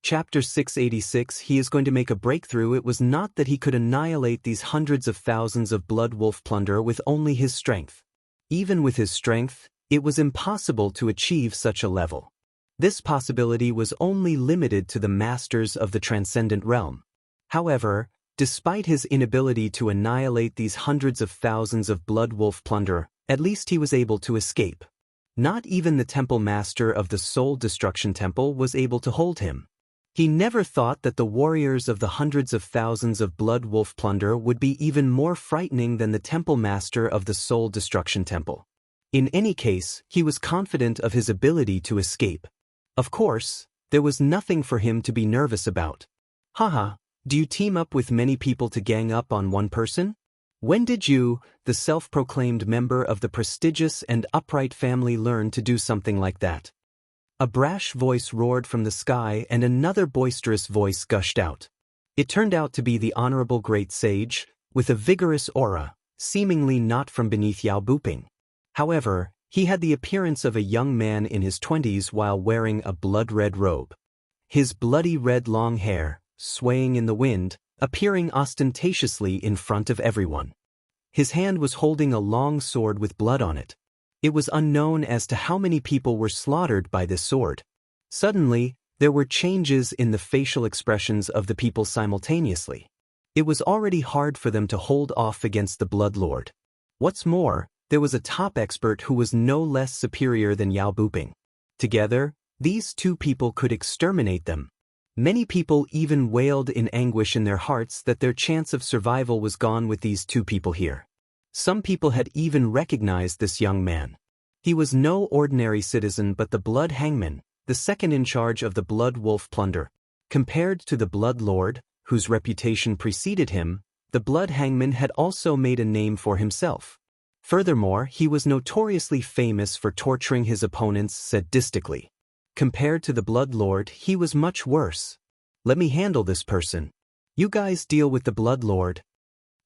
Chapter 686. He is going to make a breakthrough. It was not that he could annihilate these hundreds of thousands of blood wolf plunder with only his strength. Even with his strength, it was impossible to achieve such a level. This possibility was only limited to the masters of the transcendent realm. However, despite his inability to annihilate these hundreds of thousands of blood wolf plunder, at least he was able to escape. Not even the temple master of the Soul Destruction Temple was able to hold him. He never thought that the warriors of the hundreds of thousands of blood wolf plunder would be even more frightening than the temple master of the Soul Destruction Temple. In any case, he was confident of his ability to escape. Of course, there was nothing for him to be nervous about. Haha, do you team up with many people to gang up on one person? When did you, the self-proclaimed member of the prestigious and upright family, learn to do something like that? A brash voice roared from the sky and another boisterous voice gushed out. It turned out to be the Honorable Great Sage, with a vigorous aura, seemingly not from beneath Yao Buping. However, he had the appearance of a young man in his 20s while wearing a blood-red robe. His bloody red long hair, swaying in the wind, appearing ostentatiously in front of everyone. His hand was holding a long sword with blood on it. It was unknown as to how many people were slaughtered by this sword. Suddenly, there were changes in the facial expressions of the people simultaneously. It was already hard for them to hold off against the Blood Lord. What's more, there was a top expert who was no less superior than Yao Buping. Together, these two people could exterminate them. Many people even wailed in anguish in their hearts that their chance of survival was gone with these two people here. Some people had even recognized this young man. He was no ordinary citizen but the Blood Hangman, the second in charge of the Blood Wolf plunder. Compared to the Blood Lord, whose reputation preceded him, the Blood Hangman had also made a name for himself. Furthermore, he was notoriously famous for torturing his opponents sadistically. Compared to the Blood Lord, he was much worse. Let me handle this person. You guys deal with the Blood Lord.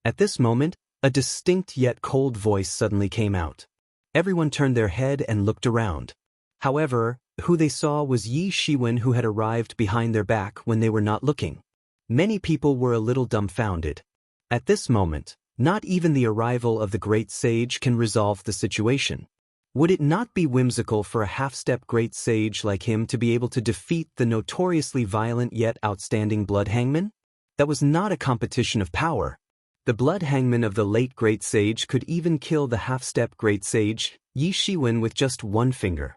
At this moment, a distinct yet cold voice suddenly came out. Everyone turned their head and looked around. However, who they saw was Yi Shiwen, who had arrived behind their back when they were not looking. Many people were a little dumbfounded. At this moment, not even the arrival of the Great Sage can resolve the situation. Would it not be whimsical for a half-step Great Sage like him to be able to defeat the notoriously violent yet outstanding Blood Hangman? That was not a competition of power. The Blood Hangman of the late Great Sage could even kill the half-step Great Sage, Yi Shiwen, with just one finger.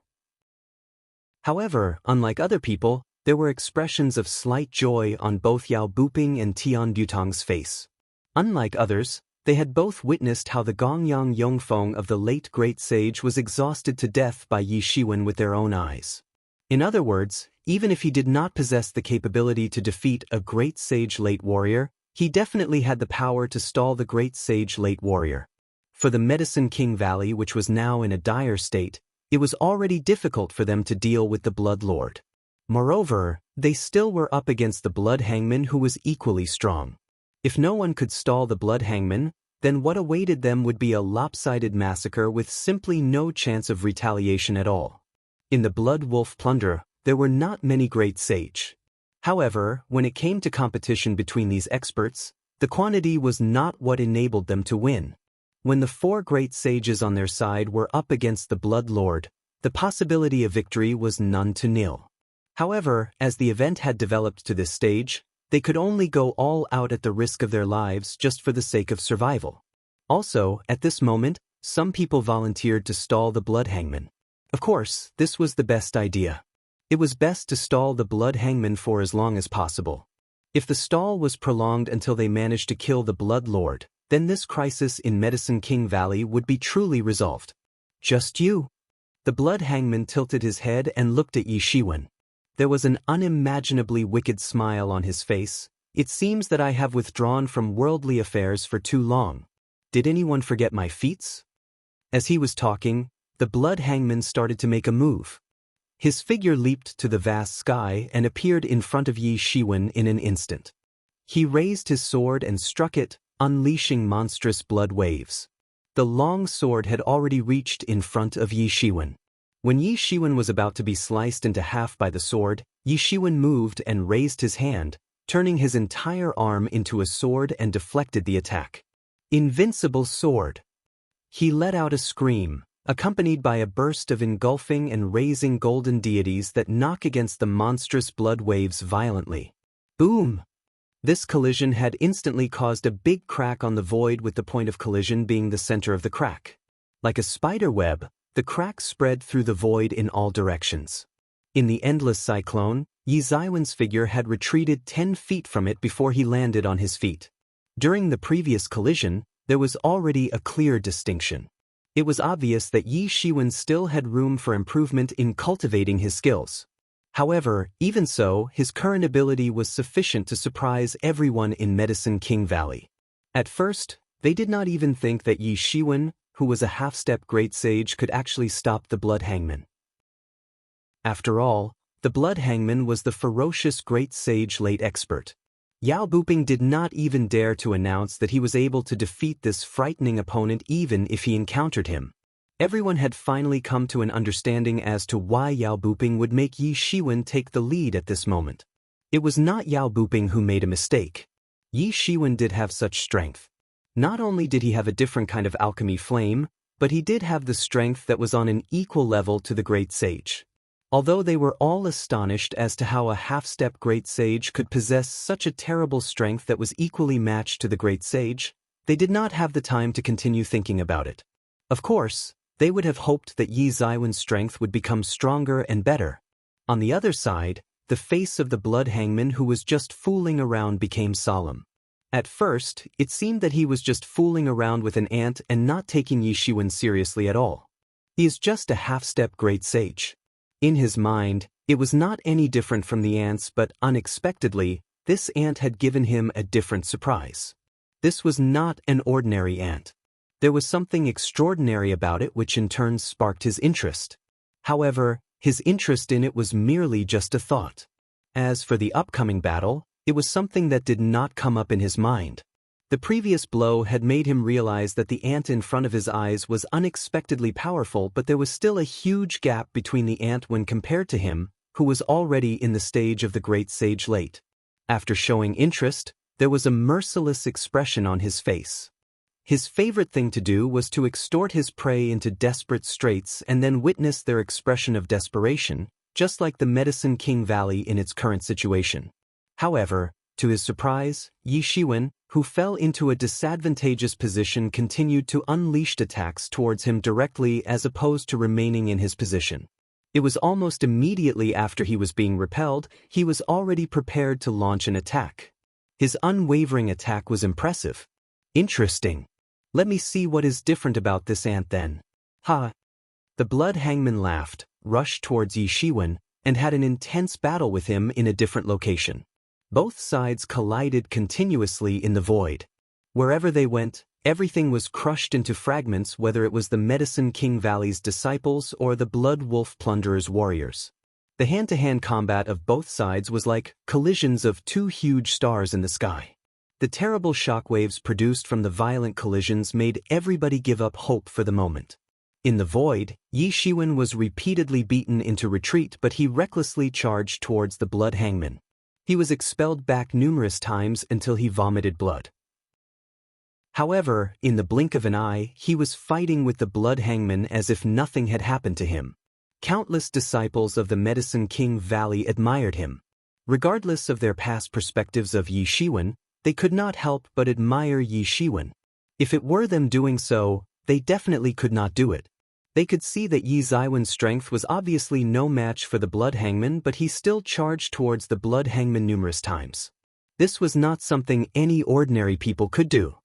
However, unlike other people, there were expressions of slight joy on both Yao Buping and Tian Butong's face. Unlike others, they had both witnessed how the Gongyang Yongfeng of the late Great Sage was exhausted to death by Yi Shiwen with their own eyes. In other words, even if he did not possess the capability to defeat a Great Sage late warrior, he definitely had the power to stall the Great Sage late warrior. For the Medicine King Valley, which was now in a dire state, it was already difficult for them to deal with the Blood Lord. Moreover, they still were up against the Blood Hangman, who was equally strong. If no one could stall the Blood Hangman, then what awaited them would be a lopsided massacre with simply no chance of retaliation at all. In the Blood Wolf plunder, there were not many Great Sage. However, when it came to competition between these experts, the quantity was not what enabled them to win. When the four Great Sages on their side were up against the Blood Lord, the possibility of victory was none to nil. However, as the event had developed to this stage, they could only go all out at the risk of their lives just for the sake of survival. Also, at this moment, some people volunteered to stall the Blood Hangman. Of course, this was the best idea. It was best to stall the Blood Hangman for as long as possible. If the stall was prolonged until they managed to kill the Blood Lord, then this crisis in Medicine King Valley would be truly resolved. Just you. The Blood Hangman tilted his head and looked at Yi Shiwen. There was an unimaginably wicked smile on his face. It seems that I have withdrawn from worldly affairs for too long. Did anyone forget my feats? As he was talking, the Blood Hangman started to make a move. His figure leaped to the vast sky and appeared in front of Yi Shiwen in an instant. He raised his sword and struck it, unleashing monstrous blood waves. The long sword had already reached in front of Yi Shiwen. When Yi Shiwen was about to be sliced into half by the sword, Yi Shiwen moved and raised his hand, turning his entire arm into a sword and deflected the attack. Invincible sword! He let out a scream, accompanied by a burst of engulfing and raising golden deities that knock against the monstrous blood waves violently. Boom! This collision had instantly caused a big crack on the void, with the point of collision being the center of the crack. Like a spider web, the crack spread through the void in all directions. In the endless cyclone, Yi Ziwen's figure had retreated 10 feet from it before he landed on his feet. During the previous collision, there was already a clear distinction. It was obvious that Yi Shiwen still had room for improvement in cultivating his skills. However, even so, his current ability was sufficient to surprise everyone in Medicine King Valley. At first, they did not even think that Yi Shiwen, who was a half-step great sage, could actually stop the Blood Hangman. After all, the Blood Hangman was the ferocious great sage late expert. Yao Buping did not even dare to announce that he was able to defeat this frightening opponent even if he encountered him. Everyone had finally come to an understanding as to why Yao Buping would make Yi Shiwen take the lead at this moment. It was not Yao Buping who made a mistake. Yi Shiwen did have such strength. Not only did he have a different kind of alchemy flame, but he did have the strength that was on an equal level to the great sage. Although they were all astonished as to how a half-step great sage could possess such a terrible strength that was equally matched to the great sage, they did not have the time to continue thinking about it. Of course, they would have hoped that Yi Ziwen's strength would become stronger and better. On the other side, the face of the Blood Hangman, who was just fooling around, became solemn. At first, it seemed that he was just fooling around with an ant and not taking Yi Shiwen seriously at all. He is just a half-step great sage. In his mind, it was not any different from the ants, but unexpectedly, this ant had given him a different surprise. This was not an ordinary ant. There was something extraordinary about it, which in turn sparked his interest. However, his interest in it was merely just a thought. As for the upcoming battle, it was something that did not come up in his mind. The previous blow had made him realize that the ant in front of his eyes was unexpectedly powerful, but there was still a huge gap between the ant when compared to him, who was already in the stage of the great sage late. After showing interest, there was a merciless expression on his face. His favorite thing to do was to extort his prey into desperate straits and then witness their expression of desperation, just like the Medicine King Valley in its current situation. However, to his surprise, Yi Shiwen, who fell into a disadvantageous position, continued to unleash attacks towards him directly as opposed to remaining in his position. It was almost immediately after he was being repelled, he was already prepared to launch an attack. His unwavering attack was impressive. Interesting. Let me see what is different about this ant then. Ha! The Blood Hangman laughed, rushed towards Yi Shiwen, and had an intense battle with him in a different location. Both sides collided continuously in the void. Wherever they went, everything was crushed into fragments, whether it was the Medicine King Valley's disciples or the Blood Wolf Plunderer's warriors. The hand-to-hand combat of both sides was like collisions of two huge stars in the sky. The terrible shockwaves produced from the violent collisions made everybody give up hope for the moment. In the void, Yi Shiwen was repeatedly beaten into retreat, but he recklessly charged towards the Blood Hangman. He was expelled back numerous times until he vomited blood. However, in the blink of an eye, he was fighting with the Blood Hangman as if nothing had happened to him. Countless disciples of the Medicine King Valley admired him. Regardless of their past perspectives of Yi Shiwen, they could not help but admire Yi Shiwen. If it were them doing so, they definitely could not do it. They could see that Yi Ziwen's strength was obviously no match for the Blood Hangman, but he still charged towards the Blood Hangman numerous times. This was not something any ordinary people could do.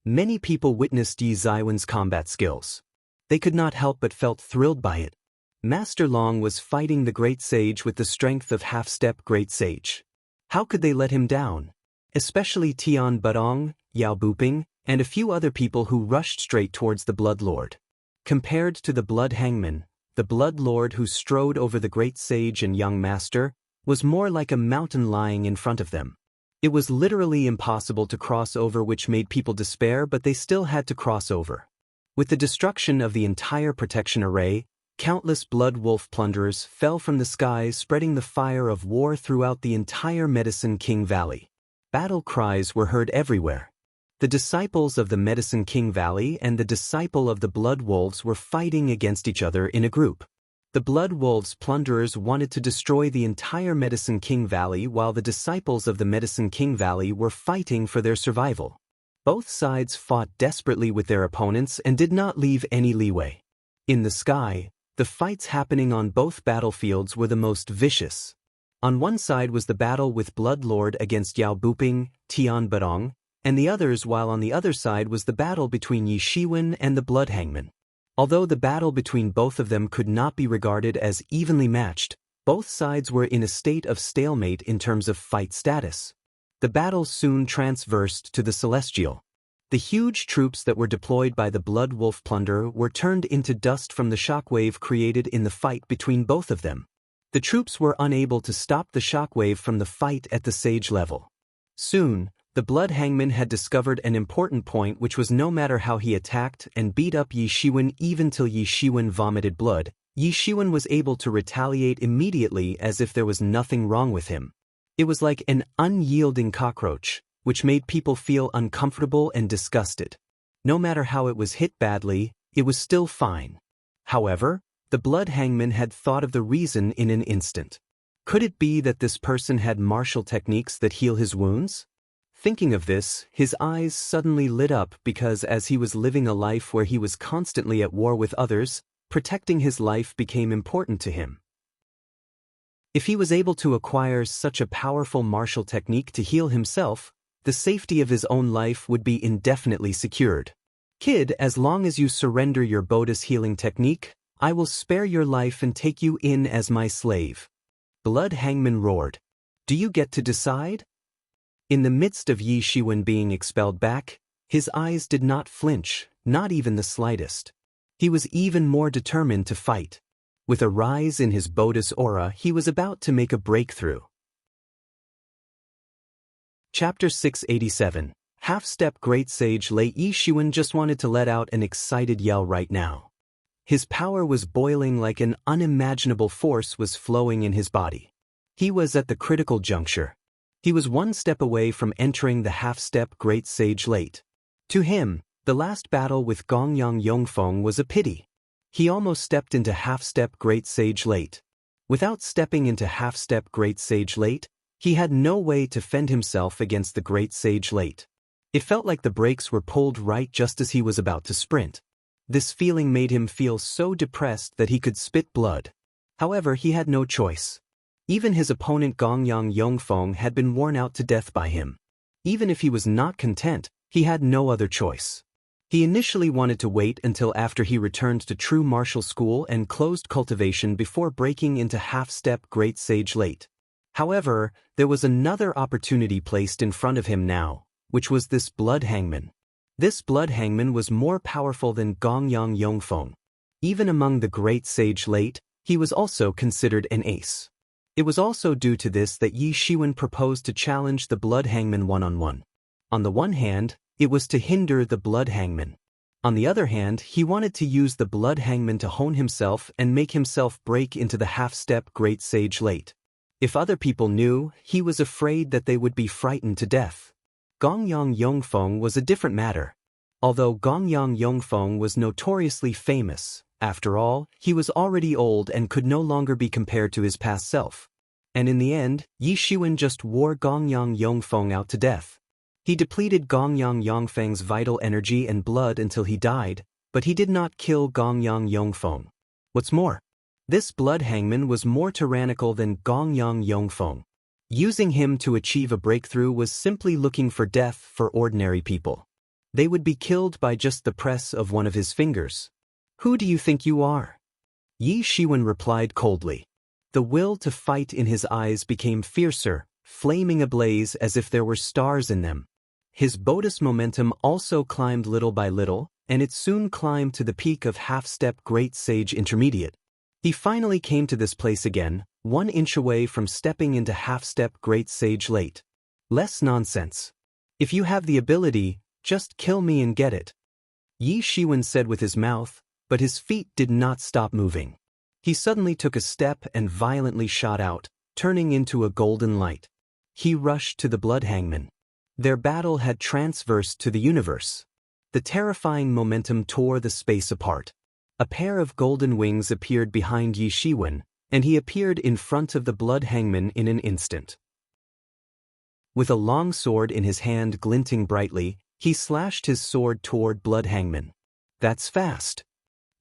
Many people witnessed Yi Ziwen's combat skills. They could not help but felt thrilled by it. Master Long was fighting the Great Sage with the strength of half-step Great Sage. How could they let him down? Especially Tian Budong, Yao Buping, and a few other people who rushed straight towards the Blood Lord. Compared to the Blood Hangman, the Blood Lord who strode over the Great Sage and young Master was more like a mountain lying in front of them. It was literally impossible to cross over, which made people despair, but they still had to cross over. With the destruction of the entire protection array, Countless blood wolf plunderers fell from the skies, spreading the fire of war throughout the entire Medicine King Valley. Battle cries were heard everywhere. The disciples of the Medicine King Valley and the disciple of the blood wolves were fighting against each other in a group. The blood wolves plunderers wanted to destroy the entire Medicine King Valley, while the disciples of the Medicine King Valley were fighting for their survival. Both sides fought desperately with their opponents and did not leave any leeway. In the sky, the fights happening on both battlefields were the most vicious. On one side was the battle with Blood Lord against Yao Buping, Tian Barong, and the others, while on the other side was the battle between Yi Shiwen and the Blood Hangman. Although the battle between both of them could not be regarded as evenly matched, both sides were in a state of stalemate in terms of fight status. The battle soon transversed to the Celestial. The huge troops that were deployed by the Blood Wolf Plunder were turned into dust from the shockwave created in the fight between both of them. The troops were unable to stop the shockwave from the fight at the sage level. Soon, the Blood Hangman had discovered an important point, which was no matter how he attacked and beat up Yi Shiwen, even till Yi Shiwen vomited blood, Yi Shiwen was able to retaliate immediately as if there was nothing wrong with him. It was like an unyielding cockroach, which made people feel uncomfortable and disgusted. No matter how it was hit badly, it was still fine. However, the Blood Hangman had thought of the reason in an instant. Could it be that this person had martial techniques that heal his wounds? Thinking of this, his eyes suddenly lit up, because as he was living a life where he was constantly at war with others, protecting his life became important to him. If he was able to acquire such a powerful martial technique to heal himself, the safety of his own life would be indefinitely secured. Kid, as long as you surrender your Bodis healing technique, I will spare your life and take you in as my slave. Blood Hangman roared. Do you get to decide? In the midst of Yi Shiwen being expelled back, his eyes did not flinch, not even the slightest. He was even more determined to fight. With a rise in his Bodis aura, he was about to make a breakthrough. Chapter 687. Half-Step Great Sage Late. Yi Shiwen just wanted to let out an excited yell right now. His power was boiling, like an unimaginable force was flowing in his body. He was at the critical juncture. He was one step away from entering the Half-Step Great Sage Late. To him, the last battle with Gongyang Yongfeng was a pity. He almost stepped into Half-Step Great Sage Late. Without stepping into Half-Step Great Sage Late, he had no way to fend himself against the Great Sage Late. It felt like the brakes were pulled right just as he was about to sprint. This feeling made him feel so depressed that he could spit blood. However, he had no choice. Even his opponent Gongyang Yongfeng had been worn out to death by him. Even if he was not content, he had no other choice. He initially wanted to wait until after he returned to true martial school and closed cultivation before breaking into Half-Step Great Sage Late. However, there was another opportunity placed in front of him now, which was this Blood Hangman. This Blood Hangman was more powerful than Gongyang Yongfeng. Even among the Great Sage Late, he was also considered an ace. It was also due to this that Yi Shiwen proposed to challenge the Blood Hangman one-on-one. On the one hand, it was to hinder the Blood Hangman. On the other hand, he wanted to use the Blood Hangman to hone himself and make himself break into the Half-Step Great Sage Late. If other people knew, he was afraid that they would be frightened to death. Gongyang Yongfeng was a different matter. Although Gongyang Yongfeng was notoriously famous, after all, he was already old and could no longer be compared to his past self. And in the end, Yi Shiwen just wore Gongyang Yongfeng out to death. He depleted Gongyang Yongfeng's vital energy and blood until he died, but he did not kill Gongyang Yongfeng. What's more, this Blood Hangman was more tyrannical than Gongyang Yongfeng. Using him to achieve a breakthrough was simply looking for death for ordinary people. They would be killed by just the press of one of his fingers. Who do you think you are? Yi Shiwen replied coldly. The will to fight in his eyes became fiercer, flaming ablaze as if there were stars in them. His Bodis momentum also climbed little by little, and it soon climbed to the peak of Half-Step Great Sage Intermediate. He finally came to this place again, 1 inch away from stepping into Half-Step Great Sage Late. Less nonsense. If you have the ability, just kill me and get it. Yi Shiwen said with his mouth, but his feet did not stop moving. He suddenly took a step and violently shot out, turning into a golden light. He rushed to the blood hangman. Their battle had transversed to the universe. The terrifying momentum tore the space apart. A pair of golden wings appeared behind Yi Shiwen, and he appeared in front of the blood hangman in an instant. With a long sword in his hand glinting brightly, he slashed his sword toward blood hangman. That's fast.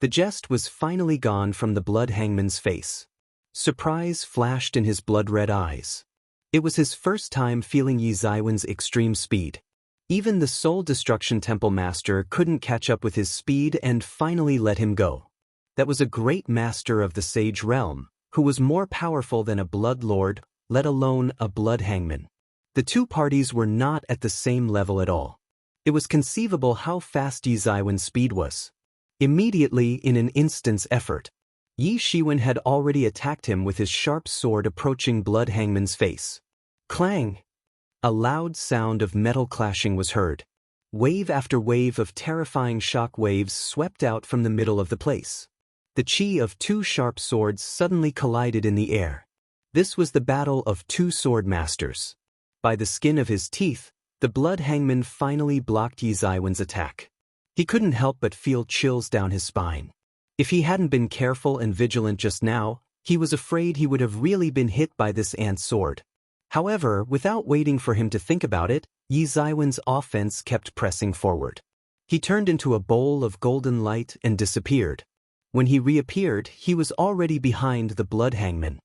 The jest was finally gone from the blood hangman's face. Surprise flashed in his blood-red eyes. It was his first time feeling Yi Zaiwen's extreme speed. Even the Soul Destruction Temple Master couldn't catch up with his speed and finally let him go. That was a great master of the Sage Realm, who was more powerful than a Blood Lord, let alone a Blood Hangman. The two parties were not at the same level at all. It was conceivable how fast Yi Zaiwen's speed was. Immediately, in an instant's effort, Yi Shiwen had already attacked him with his sharp sword approaching Blood Hangman's face. Clang! A loud sound of metal clashing was heard. Wave after wave of terrifying shock waves swept out from the middle of the place. The chi of two sharp swords suddenly collided in the air. This was the battle of two sword masters. By the skin of his teeth, the blood hangman finally blocked Yi Zaiwen's attack. He couldn't help but feel chills down his spine. If he hadn't been careful and vigilant just now, he was afraid he would have really been hit by this ant sword. However, without waiting for him to think about it, Yi Zaiwen's offense kept pressing forward. He turned into a bowl of golden light and disappeared. When he reappeared, he was already behind the blood hangman.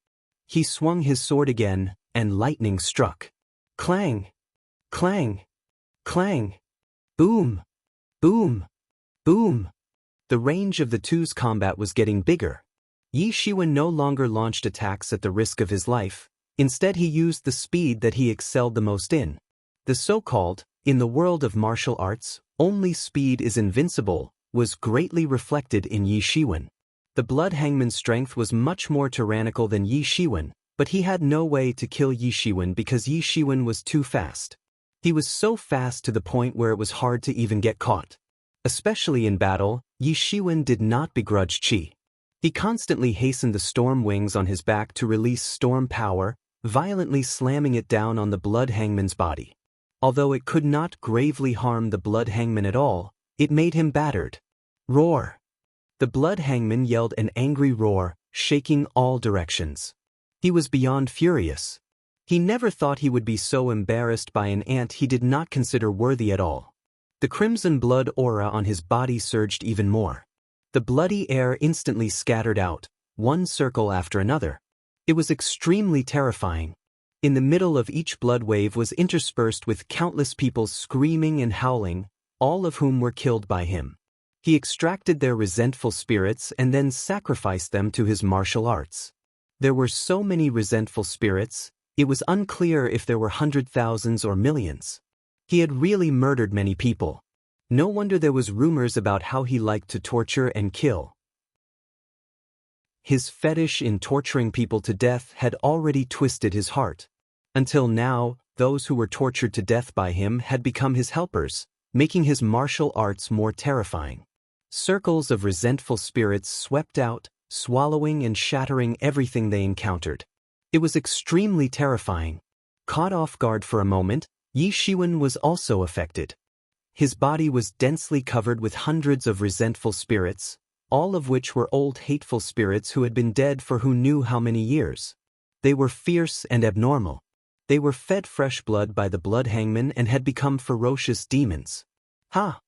He swung his sword again, and lightning struck. Clang! Clang! Clang! Boom! Boom! Boom! The range of the two's combat was getting bigger. Yi Shiwen no longer launched attacks at the risk of his life. Instead, he used the speed that he excelled the most in. The so-called, in the world of martial arts, only speed is invincible, was greatly reflected in Yi Shiwen. The blood hangman's strength was much more tyrannical than Yi Shiwen, but he had no way to kill Yi Shiwen because Yi Shiwen was too fast. He was so fast to the point where it was hard to even get caught. Especially in battle, Yi Shiwen did not begrudge chi. He constantly hastened the storm wings on his back to release storm power, violently slamming it down on the blood hangman's body. Although it could not gravely harm the blood hangman at all, it made him battered. Roar! The blood hangman yelled an angry roar, shaking all directions. He was beyond furious. He never thought he would be so embarrassed by an ant he did not consider worthy at all. The crimson blood aura on his body surged even more. The bloody air instantly scattered out, one circle after another. It was extremely terrifying. In the middle of each blood wave was interspersed with countless people screaming and howling, all of whom were killed by him. He extracted their resentful spirits and then sacrificed them to his martial arts. There were so many resentful spirits, it was unclear if there were 100,000s or millions. He had really murdered many people. No wonder there was rumors about how he liked to torture and kill. His fetish in torturing people to death had already twisted his heart. Until now, those who were tortured to death by him had become his helpers, making his martial arts more terrifying. Circles of resentful spirits swept out, swallowing and shattering everything they encountered. It was extremely terrifying. Caught off guard for a moment, Yi Shiwen was also affected. His body was densely covered with hundreds of resentful spirits, all of which were old hateful spirits who had been dead for who knew how many years. They were fierce and abnormal. They were fed fresh blood by the blood hangman and had become ferocious demons. Ha!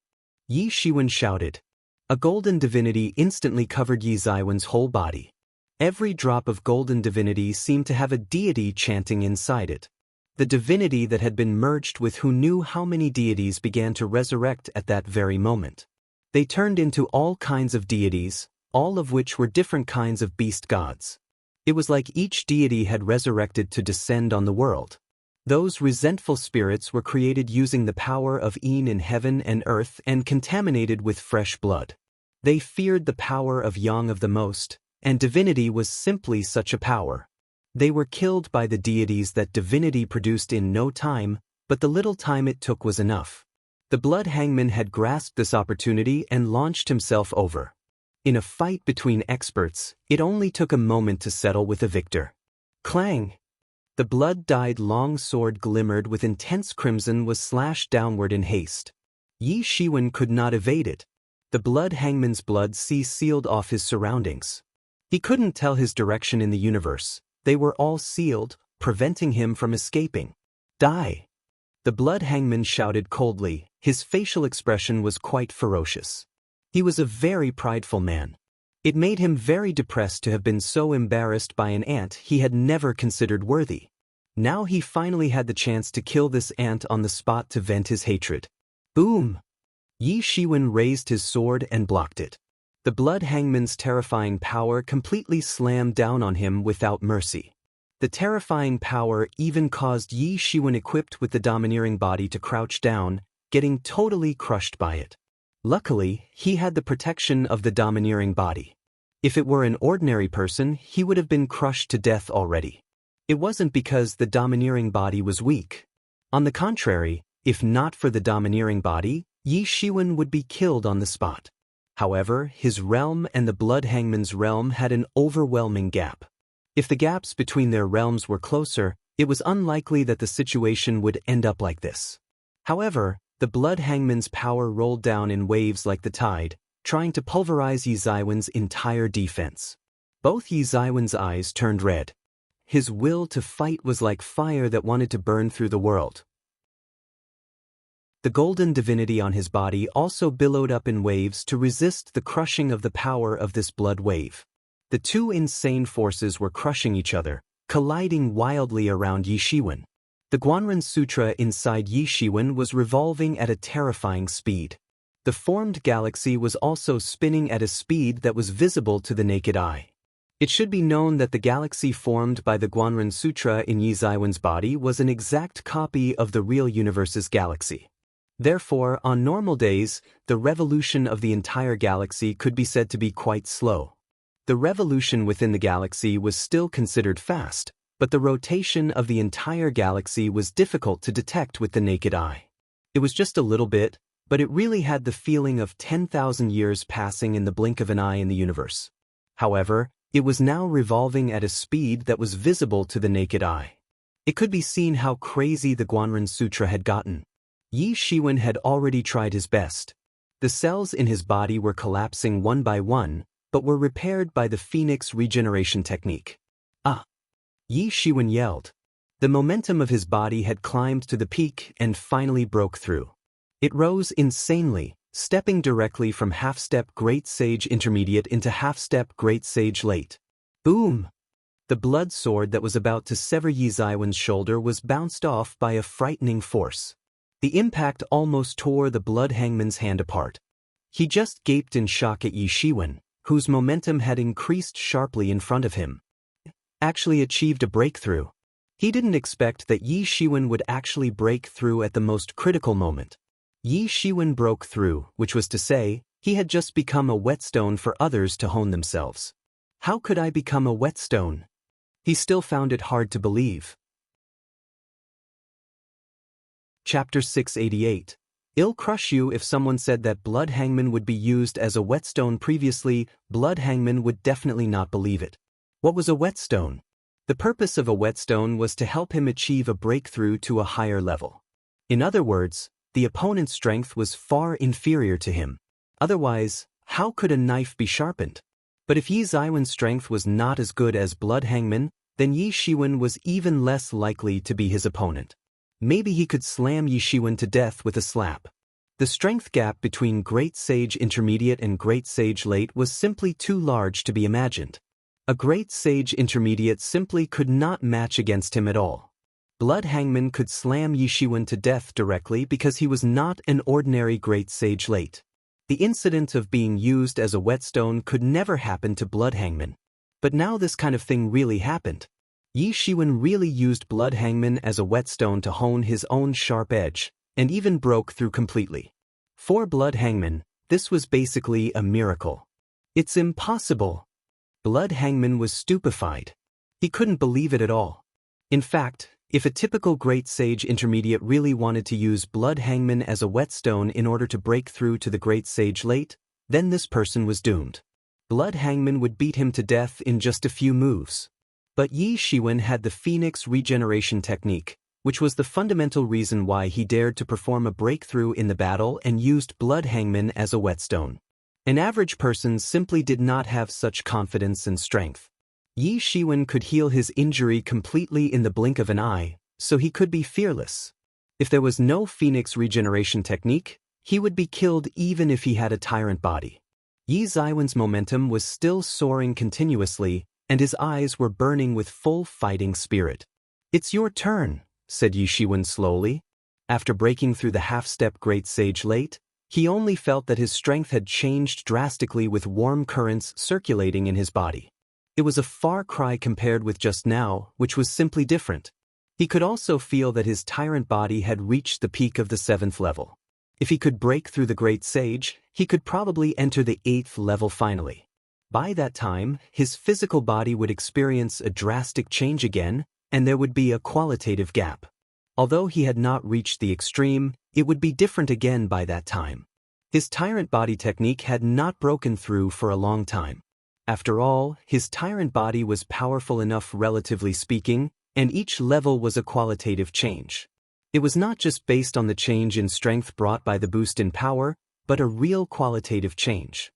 Yi Shiwen shouted. A golden divinity instantly covered Yi Zaiwen's whole body. Every drop of golden divinity seemed to have a deity chanting inside it. The divinity that had been merged with who knew how many deities began to resurrect at that very moment. They turned into all kinds of deities, all of which were different kinds of beast gods. It was like each deity had resurrected to descend on the world. Those resentful spirits were created using the power of Yin in heaven and earth and contaminated with fresh blood. They feared the power of Yang of the Most, and divinity was simply such a power. They were killed by the deities that divinity produced in no time, but the little time it took was enough. The blood hangman had grasped this opportunity and launched himself over. In a fight between experts, it only took a moment to settle with a victor. Clang! The blood-dyed long sword glimmered with intense crimson was slashed downward in haste. Yi Shiwen could not evade it. The blood hangman's blood sea sealed off his surroundings. He couldn't tell his direction in the universe. They were all sealed, preventing him from escaping. Die! The blood hangman shouted coldly. His facial expression was quite ferocious. He was a very prideful man. It made him very depressed to have been so embarrassed by an ant he had never considered worthy. Now he finally had the chance to kill this ant on the spot to vent his hatred. Boom! Yi Shiwen raised his sword and blocked it. The blood hangman's terrifying power completely slammed down on him without mercy. The terrifying power even caused Yi Shiwen equipped with the domineering body to crouch down, getting totally crushed by it. Luckily, he had the protection of the domineering body. If it were an ordinary person, he would have been crushed to death already. It wasn't because the domineering body was weak. On the contrary, if not for the domineering body, Yi Shiwen would be killed on the spot. However, his realm and the blood hangman's realm had an overwhelming gap. If the gaps between their realms were closer, it was unlikely that the situation would end up like this. However, the blood hangman's power rolled down in waves like the tide, trying to pulverize Yi Ziwen's entire defense. Both Yi Ziwen's eyes turned red. His will to fight was like fire that wanted to burn through the world. The golden divinity on his body also billowed up in waves to resist the crushing of the power of this blood wave. The two insane forces were crushing each other, colliding wildly around Yi Shiwen. The Guanren Sutra inside Yi Shiwen was revolving at a terrifying speed. The formed galaxy was also spinning at a speed that was visible to the naked eye. It should be known that the galaxy formed by the Guanren Sutra in Yi Ziwen's body was an exact copy of the real universe's galaxy. Therefore, on normal days, the revolution of the entire galaxy could be said to be quite slow. The revolution within the galaxy was still considered fast, but the rotation of the entire galaxy was difficult to detect with the naked eye. It was just a little bit, but it really had the feeling of 10,000 years passing in the blink of an eye in the universe. However, it was now revolving at a speed that was visible to the naked eye. It could be seen how crazy the Guanren Sutra had gotten. Yi Shiwen had already tried his best. The cells in his body were collapsing one by one, but were repaired by the Phoenix regeneration technique. Ah! Yi Shiwen yelled. The momentum of his body had climbed to the peak and finally broke through. It rose insanely, stepping directly from half-step Great Sage Intermediate into half-step Great Sage Late. Boom! The blood sword that was about to sever Yi Ziwen's shoulder was bounced off by a frightening force. The impact almost tore the blood hangman's hand apart. He just gaped in shock at Yi Shiwen, whose momentum had increased sharply in front of him. Actually achieved a breakthrough. He didn't expect that Yi Shiwen would actually break through at the most critical moment. Yi Shiwen broke through, which was to say, he had just become a whetstone for others to hone themselves. How could I become a whetstone? He still found it hard to believe. Chapter 688. I'll crush you. If someone said that blood hangman would be used as a whetstone previously, blood hangman would definitely not believe it. What was a whetstone? The purpose of a whetstone was to help him achieve a breakthrough to a higher level. In other words, the opponent's strength was far inferior to him. Otherwise, how could a knife be sharpened? But if Yi Ziwen's strength was not as good as blood hangman, then Yi Shiwen was even less likely to be his opponent. Maybe he could slam Yi Shiwen to death with a slap. The strength gap between Great Sage Intermediate and Great Sage Late was simply too large to be imagined. A Great Sage Intermediate simply could not match against him at all. Blood hangman could slam Yi Shiwen to death directly because he was not an ordinary Great Sage Late. The incident of being used as a whetstone could never happen to blood hangman. But now this kind of thing really happened. Yi Shiwen really used blood hangman as a whetstone to hone his own sharp edge, and even broke through completely. For blood hangman, this was basically a miracle. It's impossible. Blood hangman was stupefied. He couldn't believe it at all. In fact, if a typical Great Sage Intermediate really wanted to use blood hangman as a whetstone in order to break through to the Great Sage Late, then this person was doomed. Blood Hangman would beat him to death in just a few moves. But Yi Shiwen had the Phoenix regeneration technique, which was the fundamental reason why he dared to perform a breakthrough in the battle and used Blood Hangman as a whetstone. An average person simply did not have such confidence and strength. Yi Shiwen could heal his injury completely in the blink of an eye, so he could be fearless. If there was no Phoenix regeneration technique, he would be killed even if he had a tyrant body. Yi Ziwen's momentum was still soaring continuously, and his eyes were burning with full fighting spirit. "It's your turn," said Yi Shiwen slowly. After breaking through the half-step Great Sage late, he only felt that his strength had changed drastically with warm currents circulating in his body. It was a far cry compared with just now, which was simply different. He could also feel that his tyrant body had reached the peak of the 7th level. If he could break through the Great Sage, he could probably enter the 8th level finally. By that time, his physical body would experience a drastic change again, and there would be a qualitative gap. Although he had not reached the extreme, it would be different again by that time. His tyrant body technique had not broken through for a long time. After all, his tyrant body was powerful enough relatively speaking, and each level was a qualitative change. It was not just based on the change in strength brought by the boost in power, but a real qualitative change.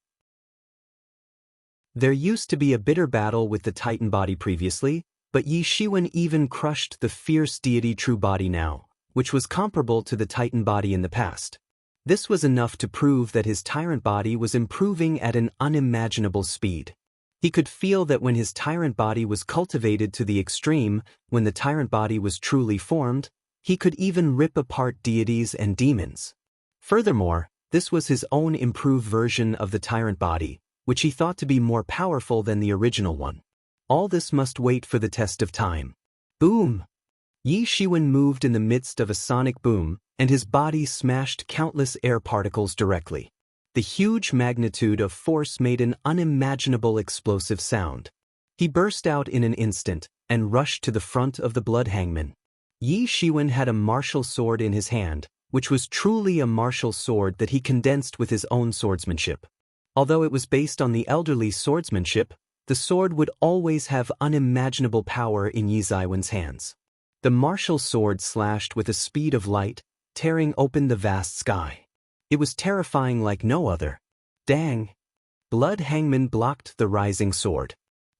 There used to be a bitter battle with the Titan body previously, but Yi Shiwen even crushed the fierce deity true body now, which was comparable to the Titan body in the past. This was enough to prove that his tyrant body was improving at an unimaginable speed. He could feel that when his tyrant body was cultivated to the extreme, when the tyrant body was truly formed, he could even rip apart deities and demons. Furthermore, this was his own improved version of the tyrant body, which he thought to be more powerful than the original one. All this must wait for the test of time. Boom! Yi Shiwen moved in the midst of a sonic boom, and his body smashed countless air particles directly. The huge magnitude of force made an unimaginable explosive sound. He burst out in an instant, and rushed to the front of the Blood Hangman. Yi Shiwen had a martial sword in his hand, which was truly a martial sword that he condensed with his own swordsmanship. Although it was based on the elderly swordsmanship, the sword would always have unimaginable power in Yi Ziwen's hands. The martial sword slashed with the speed of light, tearing open the vast sky. It was terrifying like no other. Dang! Blood Hangman blocked the rising sword.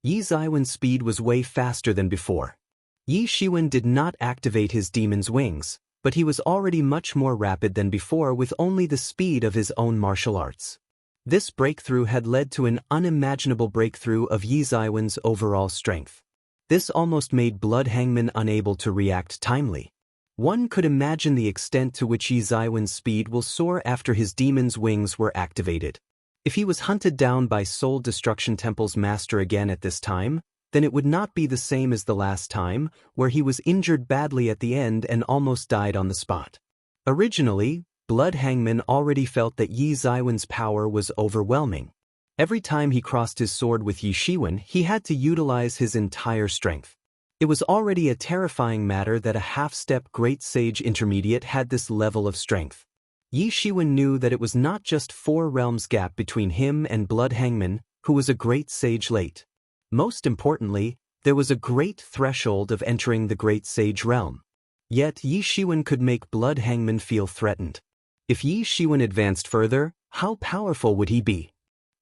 Yi Ziwen's speed was way faster than before. Yi Shiwen did not activate his demon's wings, but he was already much more rapid than before with only the speed of his own martial arts. This breakthrough had led to an unimaginable breakthrough of Yi Ziwen's overall strength. This almost made Blood Hangman unable to react timely. One could imagine the extent to which Yi Ziwen's speed will soar after his demon's wings were activated. If he was hunted down by Soul Destruction Temple's master again at this time, then it would not be the same as the last time, where he was injured badly at the end and almost died on the spot. Originally, Blood Hangman already felt that Yi Ziwen's power was overwhelming. Every time he crossed his sword with Yi Shiwen, he had to utilize his entire strength. It was already a terrifying matter that a half-step Great Sage Intermediate had this level of strength. Yi Shiwen knew that it was not just 4 realms gap between him and Blood Hangman, who was a Great Sage late. Most importantly, there was a great threshold of entering the Great Sage realm. Yet Yi Shiwen could make Blood Hangman feel threatened. If Yi Shiwen advanced further, how powerful would he be?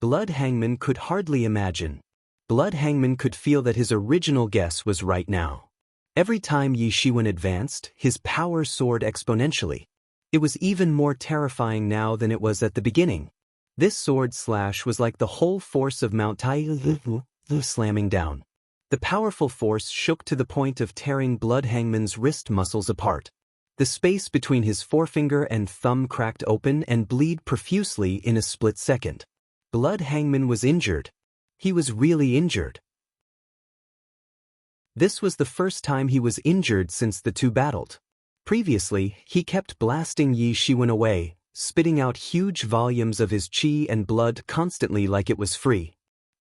Blood Hangman could hardly imagine. Blood Hangman could feel that his original guess was right now. Every time Yi Shiwen advanced, his power soared exponentially. It was even more terrifying now than it was at the beginning. This sword slash was like the whole force of Mount Tai slamming down. The powerful force shook to the point of tearing Blood Hangman's wrist muscles apart. The space between his forefinger and thumb cracked open and bled profusely in a split second. Blood Hangman was injured. He was really injured. This was the first time he was injured since the two battled. Previously, he kept blasting Yi Shiwen away, spitting out huge volumes of his chi and blood constantly like it was free.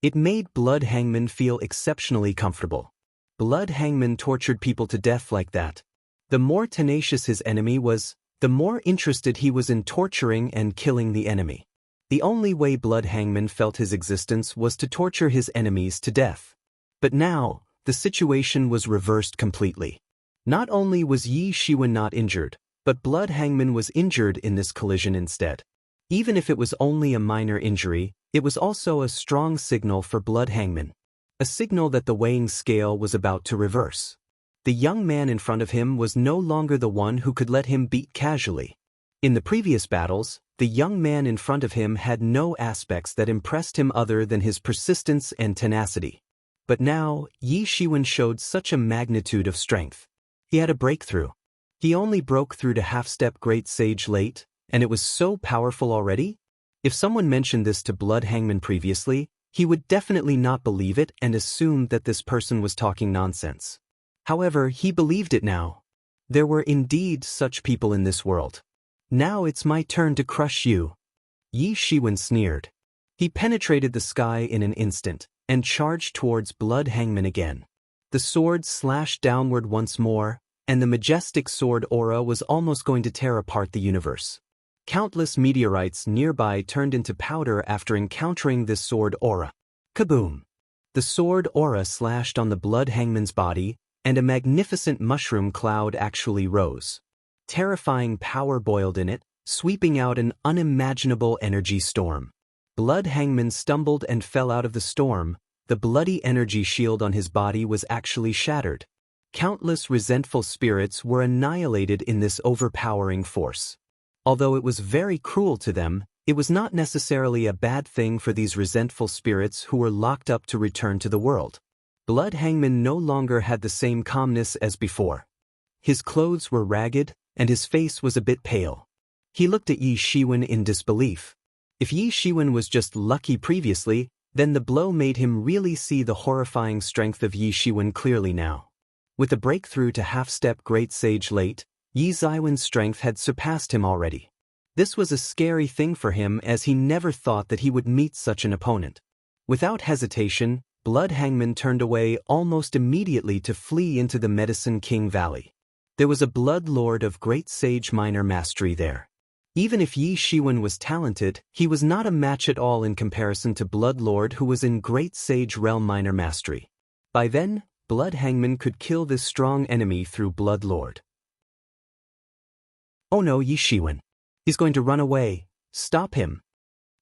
It made Blood Hangman feel exceptionally comfortable. Blood Hangman tortured people to death like that. The more tenacious his enemy was, the more interested he was in torturing and killing the enemy. The only way Blood Hangman felt his existence was to torture his enemies to death. But now, the situation was reversed completely. Not only was Yi Shiwen not injured, but Blood Hangman was injured in this collision instead. Even if it was only a minor injury, it was also a strong signal for Blood Hangman. A signal that the weighing scale was about to reverse. The young man in front of him was no longer the one who could let him beat casually. In the previous battles, the young man in front of him had no aspects that impressed him other than his persistence and tenacity. But now, Yi Shiwen showed such a magnitude of strength. He had a breakthrough. He only broke through to half-step Great Sage late, and it was so powerful already? If someone mentioned this to Blood Hangman previously, he would definitely not believe it and assume that this person was talking nonsense. However, he believed it now. There were indeed such people in this world. Now it's my turn to crush you. Yi Shiwen sneered. He penetrated the sky in an instant, and charged towards Blood Hangman again. The sword slashed downward once more, and the majestic sword aura was almost going to tear apart the universe. Countless meteorites nearby turned into powder after encountering this sword aura. Kaboom! The sword aura slashed on the Blood Hangman's body, and a magnificent mushroom cloud actually rose. Terrifying power boiled in it, sweeping out an unimaginable energy storm. Blood Hangman stumbled and fell out of the storm. The bloody energy shield on his body was actually shattered. Countless resentful spirits were annihilated in this overpowering force. Although it was very cruel to them, it was not necessarily a bad thing for these resentful spirits who were locked up to return to the world. Blood Hangman no longer had the same calmness as before. His clothes were ragged, and his face was a bit pale. He looked at Yi Shiwen in disbelief. If Yi Shiwen was just lucky previously, then the blow made him really see the horrifying strength of Yi Shiwen clearly now. With a breakthrough to half-step Great Sage late, Yi Shiwen's strength had surpassed him already. This was a scary thing for him as he never thought that he would meet such an opponent. Without hesitation, Blood Hangman turned away almost immediately to flee into the Medicine King Valley. There was a Blood Lord of Great Sage Minor Mastery there. Even if Yi Shiwen was talented, he was not a match at all in comparison to Blood Lord who was in Great Sage Realm Minor Mastery. By then, Blood Hangman could kill this strong enemy through Blood Lord. Oh no, Yi Shiwen. He's going to run away. Stop him.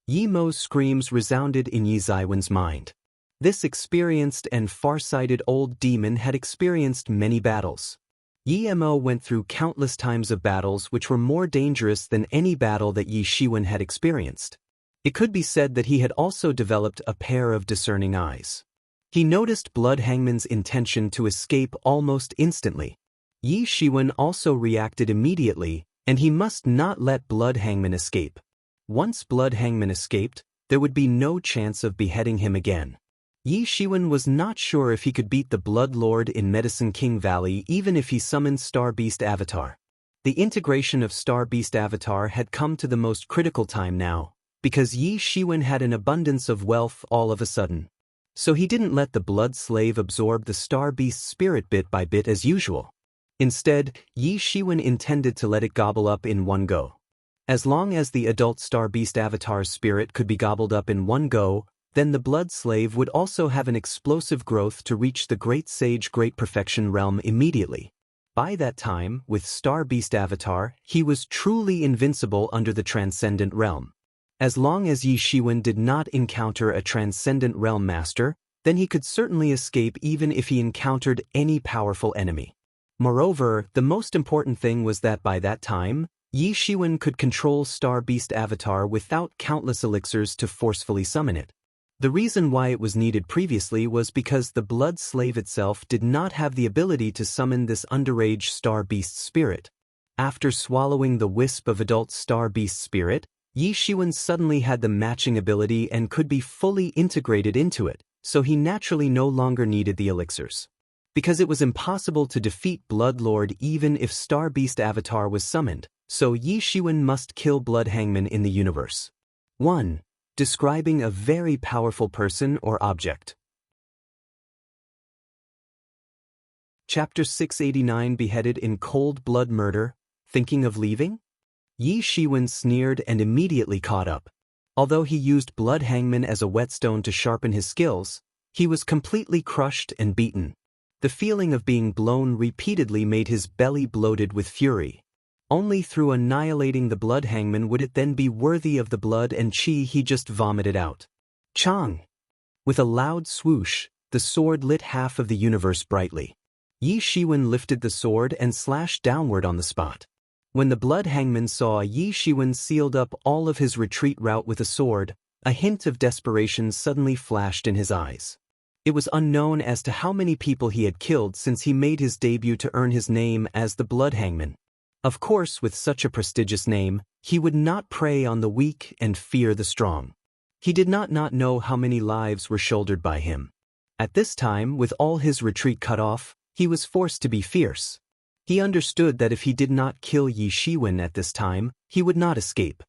Yi Mo's screams resounded in Yi Shiwen's mind. This experienced and far-sighted old demon had experienced many battles. Yi Mo went through countless times of battles which were more dangerous than any battle that Yi Shiwen had experienced. It could be said that he had also developed a pair of discerning eyes. He noticed Blood Hangman's intention to escape almost instantly. Yi Shiwen also reacted immediately, and he must not let Blood Hangman escape. Once Blood Hangman escaped, there would be no chance of beheading him again. Yi Shiwen was not sure if he could beat the Blood Lord in Medicine King Valley even if he summoned Star Beast Avatar. The integration of Star Beast Avatar had come to the most critical time now, because Yi Shiwen had an abundance of wealth all of a sudden. So he didn't let the Blood Slave absorb the Star Beast spirit bit by bit as usual. Instead, Yi Shiwen intended to let it gobble up in one go. As long as the adult Star Beast Avatar's spirit could be gobbled up in one go, then the Blood Slave would also have an explosive growth to reach the Great Sage Great Perfection realm immediately. By that time, with Star Beast Avatar, he was truly invincible under the Transcendent Realm. As long as Yi Shiwen did not encounter a Transcendent Realm Master, then he could certainly escape even if he encountered any powerful enemy. Moreover, the most important thing was that by that time, Yi Shiwen could control Star Beast Avatar without countless elixirs to forcefully summon it. The reason why it was needed previously was because the Blood Slave itself did not have the ability to summon this underage Star Beast spirit. After swallowing the wisp of adult Star Beast spirit, Yi Shiwen suddenly had the matching ability and could be fully integrated into it, so he naturally no longer needed the elixirs. Because it was impossible to defeat Blood Lord even if Star Beast Avatar was summoned, so Yi Shiwen must kill Blood Hangman in the universe. 1. Describing a very powerful person or object. Chapter 689 Beheaded in Cold Blood Murder. Thinking of leaving? Yi Shiwen sneered and immediately caught up. Although he used blood hangman as a whetstone to sharpen his skills, he was completely crushed and beaten. The feeling of being blown repeatedly made his belly bloated with fury. Only through annihilating the blood hangman would it then be worthy of the blood and chi he just vomited out. Chang! With a loud swoosh, the sword lit half of the universe brightly. Yi Shiwen lifted the sword and slashed downward on the spot. When the blood hangman saw Yi Shiwen sealed up all of his retreat route with a sword, a hint of desperation suddenly flashed in his eyes. It was unknown as to how many people he had killed since he made his debut to earn his name as the blood hangman. Of course, with such a prestigious name, he would not prey on the weak and fear the strong. He did not know how many lives were shouldered by him. At this time, with all his retreat cut off, he was forced to be fierce. He understood that if he did not kill Yi Shiwen at this time, he would not escape.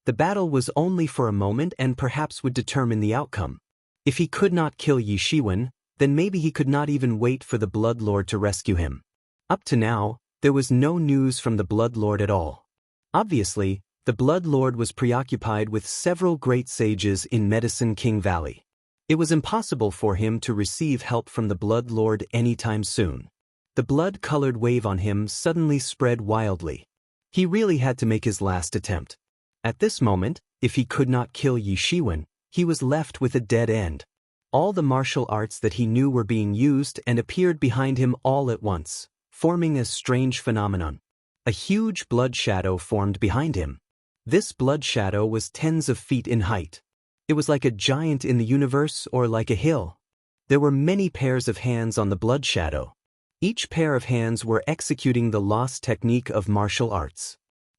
The battle was only for a moment and perhaps would determine the outcome. If he could not kill Yi Shiwen, then maybe he could not even wait for the Blood Lord to rescue him. Up to now, there was no news from the Blood Lord at all. Obviously, the Blood Lord was preoccupied with several great sages in Medicine King Valley. It was impossible for him to receive help from the Blood Lord anytime soon. The blood-colored wave on him suddenly spread wildly. He really had to make his last attempt. At this moment, if he could not kill Yi Shiwen, he was left with a dead end. All the martial arts that he knew were being used and appeared behind him all at once, forming a strange phenomenon. A huge blood shadow formed behind him. This blood shadow was tens of feet in height. It was like a giant in the universe or like a hill. There were many pairs of hands on the blood shadow. Each pair of hands were executing the lost technique of martial arts,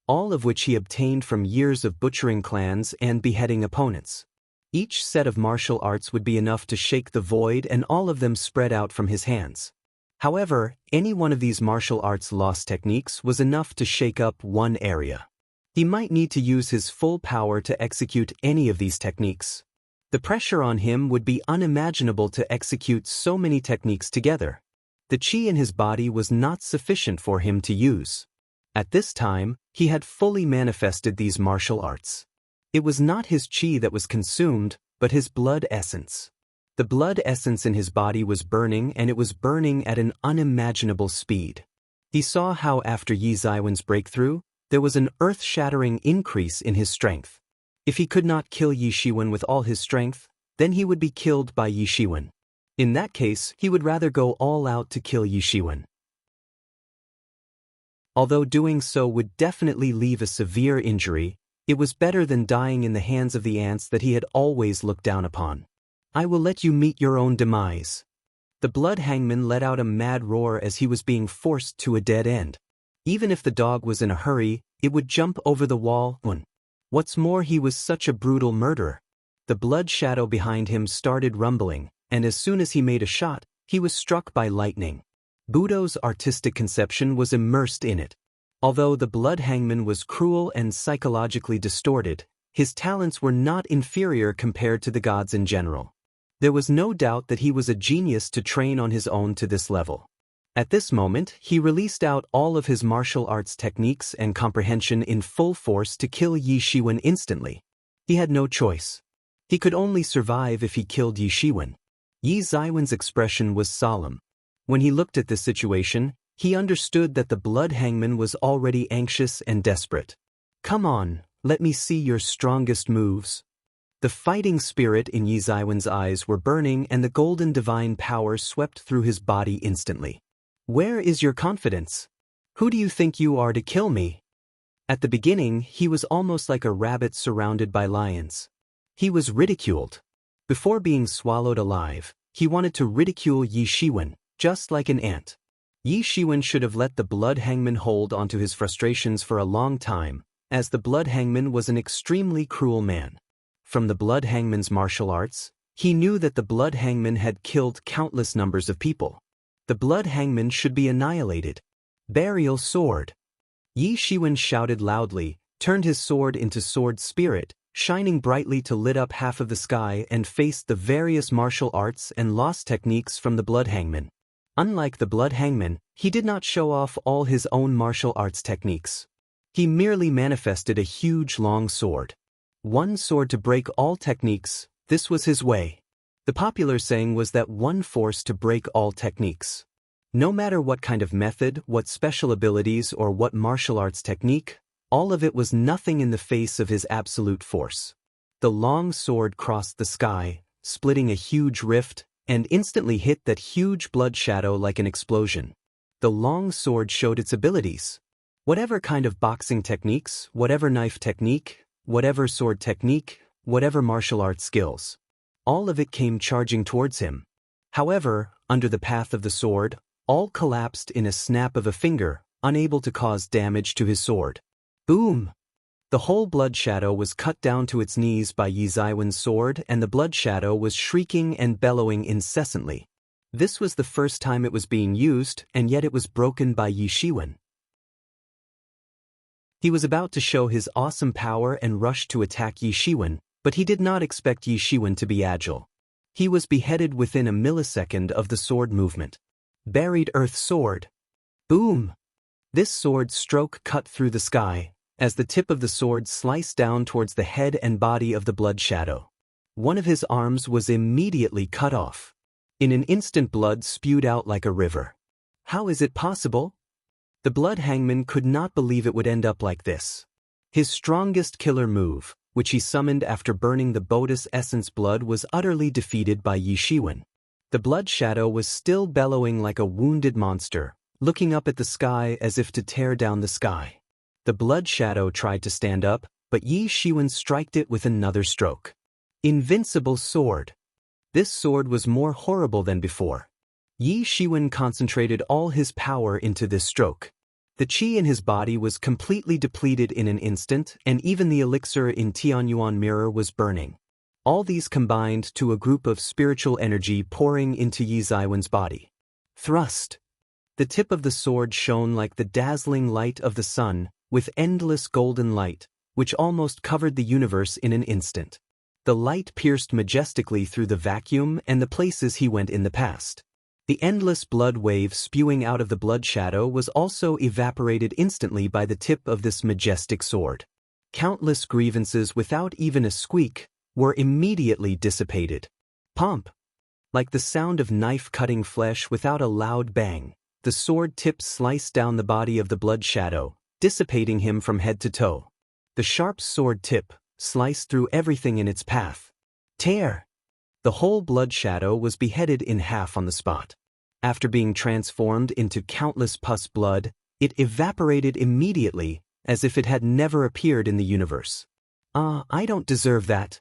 all of which he obtained from years of butchering clans and beheading opponents. Each set of martial arts would be enough to shake the void, and all of them spread out from his hands. However, any one of these martial arts lost techniques was enough to shake up one area. He might need to use his full power to execute any of these techniques. The pressure on him would be unimaginable to execute so many techniques together. The chi in his body was not sufficient for him to use. At this time, he had fully manifested these martial arts. It was not his chi that was consumed, but his blood essence. The blood essence in his body was burning, and it was burning at an unimaginable speed. He saw how after Yi Ziwen's breakthrough, there was an earth-shattering increase in his strength. If he could not kill Yi Shiwen with all his strength, then he would be killed by Yi Shiwen. In that case, he would rather go all out to kill Yi Shiwen. Although doing so would definitely leave a severe injury, it was better than dying in the hands of the ants that he had always looked down upon. I will let you meet your own demise. The blood hangman let out a mad roar as he was being forced to a dead end. Even if the dog was in a hurry, it would jump over the wall. What's more, he was such a brutal murderer. The blood shadow behind him started rumbling, and as soon as he made a shot, he was struck by lightning. Budo's artistic conception was immersed in it. Although the blood hangman was cruel and psychologically distorted, his talents were not inferior compared to the gods in general. There was no doubt that he was a genius to train on his own to this level. At this moment, he released out all of his martial arts techniques and comprehension in full force to kill Yi Shiwen instantly. He had no choice. He could only survive if he killed Yi Shiwen. Yi Ziwen's expression was solemn. When he looked at this situation, he understood that the blood hangman was already anxious and desperate. Come on, let me see your strongest moves. The fighting spirit in Yi Ziwen's eyes were burning, and the golden divine power swept through his body instantly. Where is your confidence? Who do you think you are to kill me? At the beginning, he was almost like a rabbit surrounded by lions. He was ridiculed. Before being swallowed alive, he wanted to ridicule Yi Shiwen, just like an ant. Yi Shiwen should have let the blood hangman hold onto his frustrations for a long time, as the blood hangman was an extremely cruel man. From the blood hangman's martial arts, he knew that the blood hangman had killed countless numbers of people. The blood hangman should be annihilated. Burial sword. Yi Shiwen shouted loudly, turned his sword into sword spirit, shining brightly to lit up half of the sky, and faced the various martial arts and lost techniques from the blood hangman. Unlike the blood hangman, he did not show off all his own martial arts techniques. He merely manifested a huge long sword. One sword to break all techniques, this was his way. The popular saying was that one force to break all techniques. No matter what kind of method, what special abilities, or what martial arts technique, all of it was nothing in the face of his absolute force. The long sword crossed the sky, splitting a huge rift, and instantly hit that huge blood shadow like an explosion. The long sword showed its abilities. Whatever kind of boxing techniques, whatever knife technique, whatever sword technique, whatever martial arts skills. All of it came charging towards him. However, under the path of the sword, all collapsed in a snap of a finger, unable to cause damage to his sword. Boom! The whole blood shadow was cut down to its knees by Yi Zaiwen's sword, and the blood shadow was shrieking and bellowing incessantly. This was the first time it was being used, and yet it was broken by Yi Shiwen. He was about to show his awesome power and rush to attack Yi Shiwen, but he did not expect Yi Shiwen to be agile. He was beheaded within a millisecond of the sword movement. Buried earth sword. Boom! This sword stroke cut through the sky, as the tip of the sword sliced down towards the head and body of the blood shadow. One of his arms was immediately cut off. In an instant, blood spewed out like a river. How is it possible? The blood hangman could not believe it would end up like this. His strongest killer move, which he summoned after burning the Bodis essence blood, was utterly defeated by Yi Shiwen. The blood shadow was still bellowing like a wounded monster, looking up at the sky as if to tear down the sky. The blood shadow tried to stand up, but Yi Shiwen striked it with another stroke. Invincible sword. This sword was more horrible than before. Yi Shiwen concentrated all his power into this stroke. The qi in his body was completely depleted in an instant, and even the elixir in Tianyuan mirror was burning. All these combined to a group of spiritual energy pouring into Yi Zaiwen's body. Thrust. The tip of the sword shone like the dazzling light of the sun, with endless golden light, which almost covered the universe in an instant. The light pierced majestically through the vacuum and the places he went in the past. The endless blood wave spewing out of the blood shadow was also evaporated instantly by the tip of this majestic sword. Countless grievances without even a squeak were immediately dissipated. Pomp! Like the sound of knife cutting flesh without a loud bang, the sword tip sliced down the body of the blood shadow, dissipating him from head to toe. The sharp sword tip sliced through everything in its path. Tear! The whole blood shadow was beheaded in half on the spot. After being transformed into countless pus blood, it evaporated immediately, as if it had never appeared in the universe. I don't deserve that.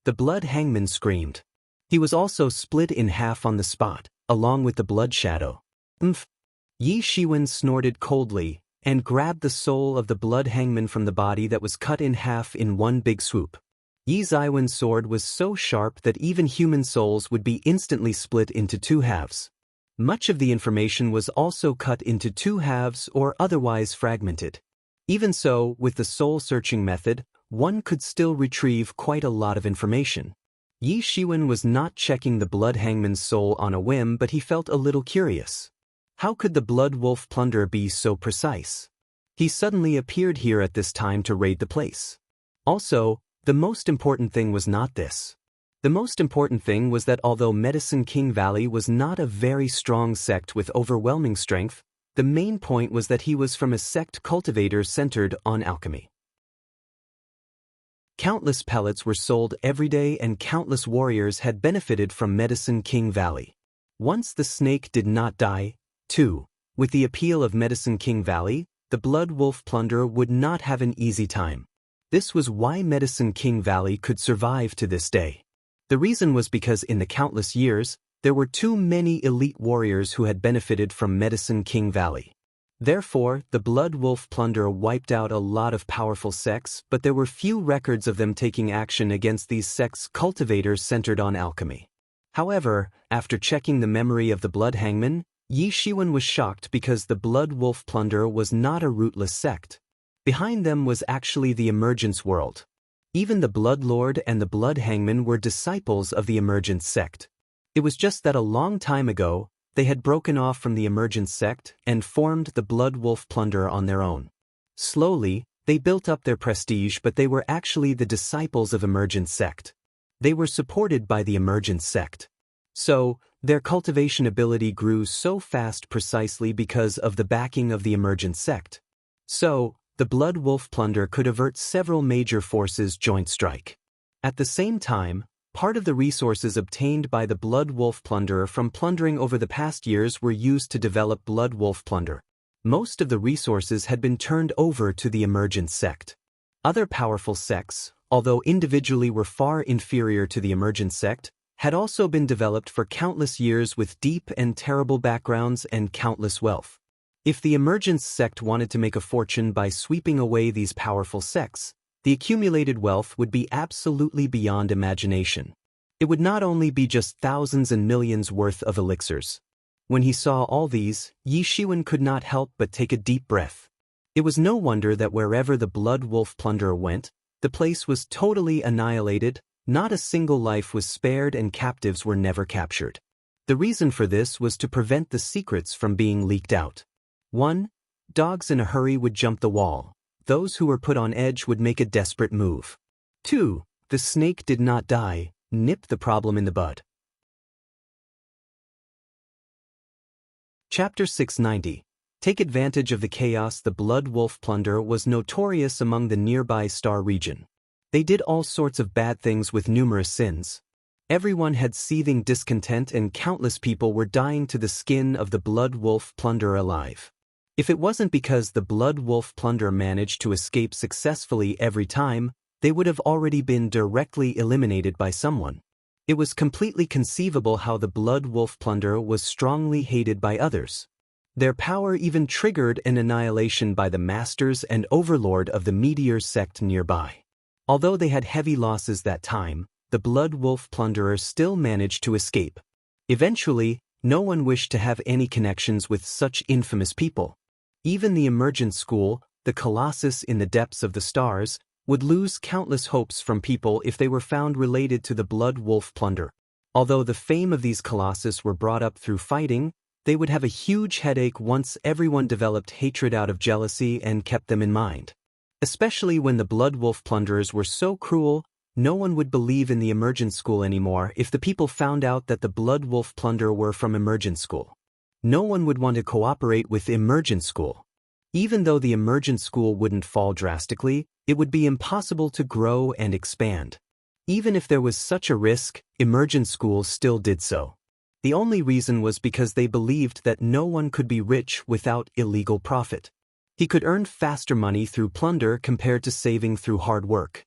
The blood hangman screamed. He was also split in half on the spot, along with the blood shadow. Yi Shiwen snorted coldly, and grabbed the soul of the blood hangman from the body that was cut in half in one big swoop. Yi Zaiwen's sword was so sharp that even human souls would be instantly split into two halves. Much of the information was also cut into two halves or otherwise fragmented. Even so, with the soul-searching method, one could still retrieve quite a lot of information. Yi Shiwen was not checking the blood hangman's soul on a whim, but he felt a little curious. How could the blood wolf plunderer be so precise? He suddenly appeared here at this time to raid the place. Also, the most important thing was not this. The most important thing was that although Medicine King Valley was not a very strong sect with overwhelming strength, the main point was that he was from a sect cultivator centered on alchemy. Countless pellets were sold every day and countless warriors had benefited from Medicine King Valley. Once the snake did not die, too, with the appeal of Medicine King Valley, the blood wolf plunderer would not have an easy time. This was why Medicine King Valley could survive to this day. The reason was because in the countless years, there were too many elite warriors who had benefited from Medicine King Valley. Therefore, the blood wolf plunderer wiped out a lot of powerful sects, but there were few records of them taking action against these sects cultivators centered on alchemy. However, after checking the memory of the blood hangman, Yi Shiwen was shocked because the blood wolf plunderer was not a rootless sect. Behind them was actually the emergence world. Even the blood lord and the blood hangman were disciples of the emergence sect. It was just that a long time ago, they had broken off from the emergence sect and formed the blood wolf plunderer on their own. Slowly, They built up their prestige, but they were actually the disciples of Emergent Sect. They were supported by the Emergent Sect. So, their cultivation ability grew so fast precisely because of the backing of the Emergent Sect. So, the Blood Wolf Plunder could avert several major forces' joint strike. At the same time, part of the resources obtained by the Blood Wolf Plunderer from plundering over the past years were used to develop Blood Wolf Plunder. Most of the resources had been turned over to the Emergent Sect. Other powerful sects, although individually were far inferior to the Emergent Sect, had also been developed for countless years with deep and terrible backgrounds and countless wealth. If the Emergent Sect wanted to make a fortune by sweeping away these powerful sects, the accumulated wealth would be absolutely beyond imagination. It would not only be just thousands and millions worth of elixirs. When he saw all these, Yi Shiwen could not help but take a deep breath. It was no wonder that wherever the Blood Wolf Plunderer went, the place was totally annihilated, not a single life was spared and captives were never captured. The reason for this was to prevent the secrets from being leaked out. 1. Dogs in a hurry would jump the wall. Those who were put on edge would make a desperate move. 2. The snake did not die, nip the problem in the bud. Chapter 690. Take advantage of the chaos. The Blood Wolf Plunderer was notorious among the nearby star region. They did all sorts of bad things with numerous sins. Everyone had seething discontent and countless people were dying to the skin of the Blood Wolf Plunderer alive. If it wasn't because the Blood Wolf Plunderer managed to escape successfully every time, they would have already been directly eliminated by someone. It was completely conceivable how the Blood Wolf Plunderer was strongly hated by others. Their power even triggered an annihilation by the masters and overlord of the Meteor sect nearby. Although they had heavy losses that time, the Blood Wolf Plunderer still managed to escape. Eventually, no one wished to have any connections with such infamous people. Even the Emergent School, the Colossus in the depths of the stars, would lose countless hopes from people if they were found related to the Blood Wolf Plunderer. Although the fame of these Colossus were brought up through fighting, they would have a huge headache once everyone developed hatred out of jealousy and kept them in mind. Especially when the Blood Wolf Plunderers were so cruel, no one would believe in the Emergent School anymore if the people found out that the Blood Wolf Plunderer were from Emergent School. No one would want to cooperate with Emergent School. Even though the Emergent School wouldn't fall drastically, it would be impossible to grow and expand. Even if there was such a risk, Emergent School still did so. The only reason was because they believed that no one could be rich without illegal profit. He could earn faster money through plunder compared to saving through hard work.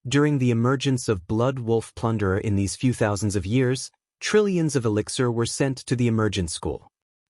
During the emergence of Blood Wolf Plunderer in these few thousands of years, trillions of elixir were sent to the Emergent School.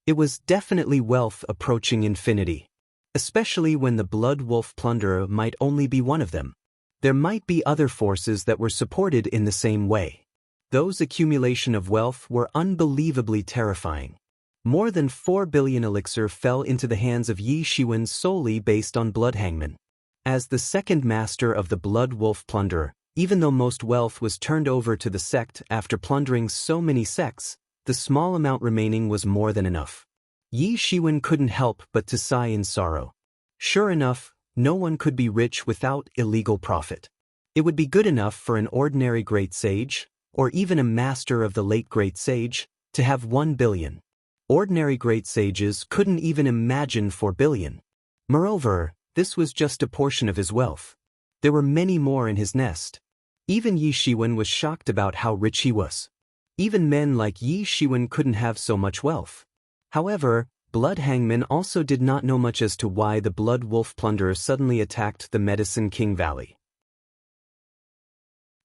It was definitely wealth approaching infinity. Especially when the Blood Wolf Plunderer might only be one of them. There might be other forces that were supported in the same way. Those accumulation of wealth were unbelievably terrifying. More than 4 billion elixir fell into the hands of Yi Shiwen solely based on Blood Hangman. As the second master of the Blood Wolf Plunderer, even though most wealth was turned over to the sect after plundering so many sects, the small amount remaining was more than enough. Yi Shiwen couldn't help but to sigh in sorrow. Sure enough, no one could be rich without illegal profit. It would be good enough for an ordinary great sage, or even a master of the late great sage, to have 1 billion. Ordinary great sages couldn't even imagine 4 billion. Moreover, this was just a portion of his wealth. There were many more in his nest. Even Yi Shiwen was shocked about how rich he was. Even men like Yi Shiwen couldn't have so much wealth. However, Blood Hangman also did not know much as to why the Blood Wolf Plunderer suddenly attacked the Medicine King Valley.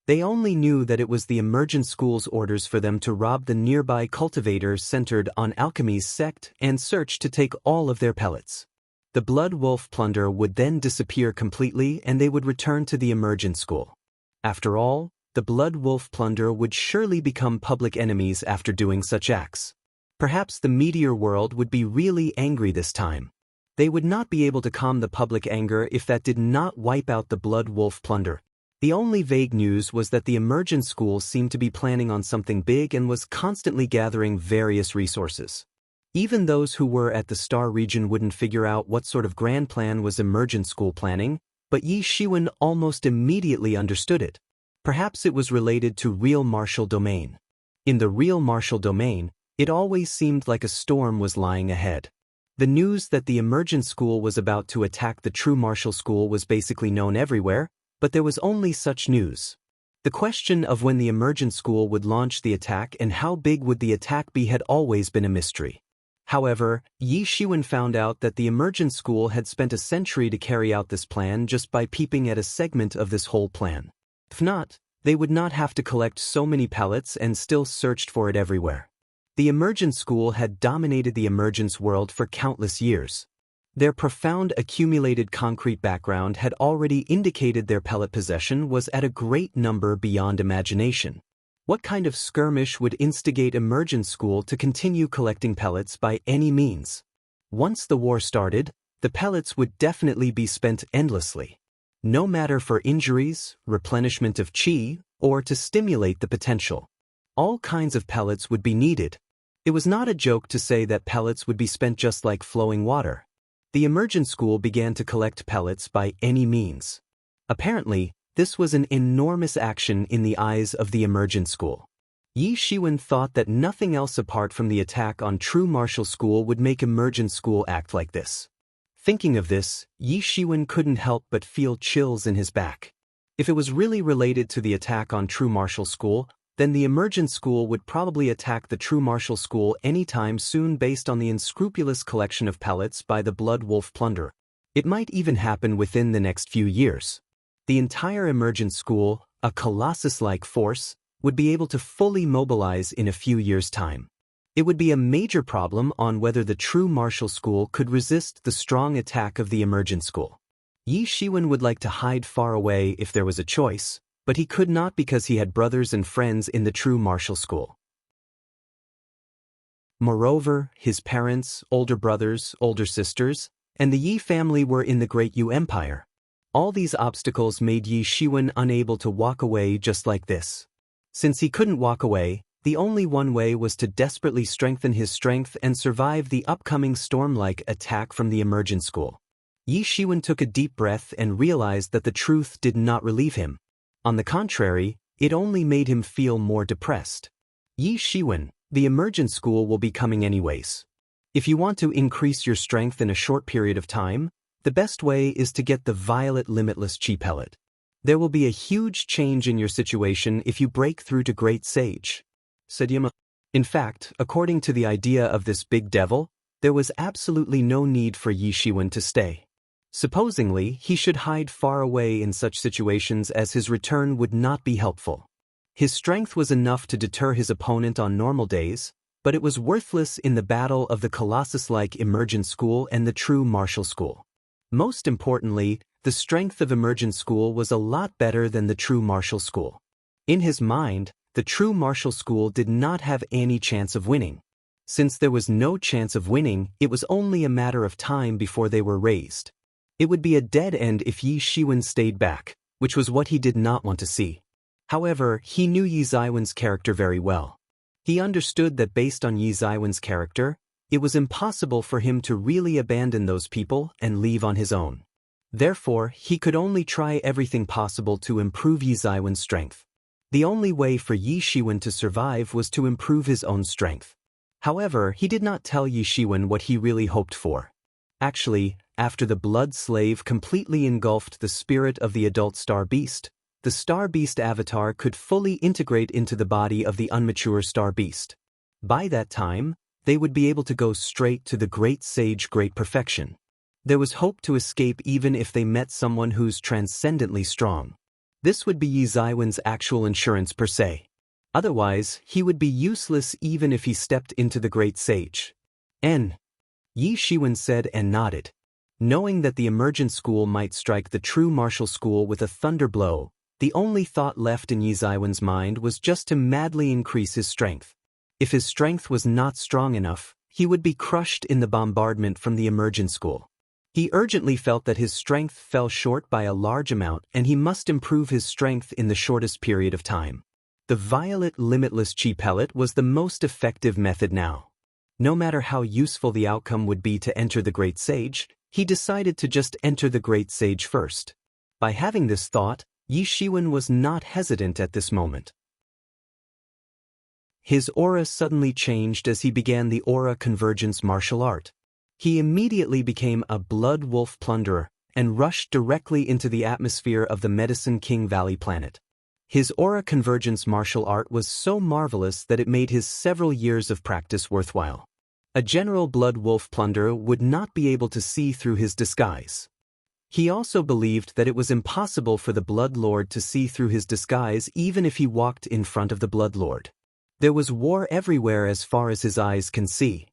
They only knew that it was the Emergent School's orders for them to rob the nearby cultivator centered on Alchemy's sect and search to take all of their pellets. The Blood Wolf Plunderer would then disappear completely and they would return to the Emergent School. After all, the Blood Wolf Plunderer would surely become public enemies after doing such acts. Perhaps the Meteor world would be really angry this time. They would not be able to calm the public anger if that did not wipe out the Blood Wolf Plunderer. The only vague news was that the Emergent School seemed to be planning on something big and was constantly gathering various resources. Even those who were at the Star region wouldn't figure out what sort of grand plan was Emergent School planning, but Yi Shiwen almost immediately understood it. Perhaps it was related to real martial domain. In the real martial domain, it always seemed like a storm was lying ahead. The news that the emergent school was about to attack the true martial school was basically known everywhere, but there was only such news. The question of when the emergent school would launch the attack and how big would the attack be had always been a mystery. However, Yi Shiwen found out that the emergent school had spent a century to carry out this plan just by peeping at a segment of this whole plan. If not, they would not have to collect so many pellets and still searched for it everywhere. The emergent school had dominated the emergence world for countless years. Their profound accumulated concrete background had already indicated their pellet possession was at a great number beyond imagination. What kind of skirmish would instigate emergent school to continue collecting pellets by any means? Once the war started, the pellets would definitely be spent endlessly. No matter for injuries, replenishment of chi, or to stimulate the potential. All kinds of pellets would be needed. It was not a joke to say that pellets would be spent just like flowing water. The emergent school began to collect pellets by any means. Apparently, this was an enormous action in the eyes of the emergent school. Yi Shiwen thought that nothing else apart from the attack on true martial school would make emergent school act like this. Thinking of this, Yi Shiwen couldn't help but feel chills in his back. If it was really related to the attack on true martial school, then the emergent school would probably attack the true martial school anytime soon based on the unscrupulous collection of pellets by the Blood Wolf plunderer. It might even happen within the next few years. The entire emergent school, a colossus-like force, would be able to fully mobilize in a few years' time. It would be a major problem on whether the true martial school could resist the strong attack of the emergent school. Yi Shiwen would like to hide far away if there was a choice, but he could not because he had brothers and friends in the true martial school. Moreover, his parents, older brothers, older sisters, and the Yi family were in the Great Yu Empire. All these obstacles made Yi Shiwen unable to walk away just like this. Since he couldn't walk away, the only one way was to desperately strengthen his strength and survive the upcoming storm-like attack from the emergent school. Yi Shiwen took a deep breath and realized that the truth did not relieve him. On the contrary, it only made him feel more depressed. Yi Shiwen, the emergent school will be coming anyways. If you want to increase your strength in a short period of time, the best way is to get the Violet Limitless Chi Pellet. There will be a huge change in your situation if you break through to Great Sage, said Yama. In fact, according to the idea of this big devil, there was absolutely no need for Yi Shiwen to stay. Supposingly, he should hide far away in such situations as his return would not be helpful. His strength was enough to deter his opponent on normal days, but it was worthless in the battle of the Colossus-like emergent school and the true martial school. Most importantly, the strength of emergent school was a lot better than the true martial school. In his mind, the true martial school did not have any chance of winning. Since there was no chance of winning, it was only a matter of time before they were raised. It would be a dead end if Yi Shiwen stayed back, which was what he did not want to see. However, he knew Yi Ziwen's character very well. He understood that based on Yi Ziwen's character, it was impossible for him to really abandon those people and leave on his own. Therefore, he could only try everything possible to improve Yi Ziwen's strength. The only way for Yi Shiwen to survive was to improve his own strength. However, he did not tell Yi Shiwen what he really hoped for. Actually, after the Blood Slave completely engulfed the spirit of the adult Star Beast, the Star Beast avatar could fully integrate into the body of the unmature Star Beast. By that time, they would be able to go straight to the Great Sage Great Perfection. There was hope to escape even if they met someone who's transcendently strong. This would be Yi Ziwen's actual insurance per se. Otherwise, he would be useless even if he stepped into the Great Sage. Yi Shiwen said and nodded. Knowing that the emergent school might strike the true martial school with a thunder blow, the only thought left in Yi Ziwen's mind was just to madly increase his strength. If his strength was not strong enough, he would be crushed in the bombardment from the emergent school. He urgently felt that his strength fell short by a large amount and he must improve his strength in the shortest period of time. The Violet Limitless Chi Pellet was the most effective method now. No matter how useful the outcome would be to enter the Great Sage, he decided to just enter the Great Sage first. By having this thought, Yi Shiwen was not hesitant at this moment. His aura suddenly changed as he began the aura convergence martial art. He immediately became a blood wolf plunderer and rushed directly into the atmosphere of the Medicine King Valley planet. His aura convergence martial art was so marvelous that it made his several years of practice worthwhile. A general blood wolf plunderer would not be able to see through his disguise. He also believed that it was impossible for the Blood Lord to see through his disguise even if he walked in front of the Blood Lord. There was war everywhere as far as his eyes can see.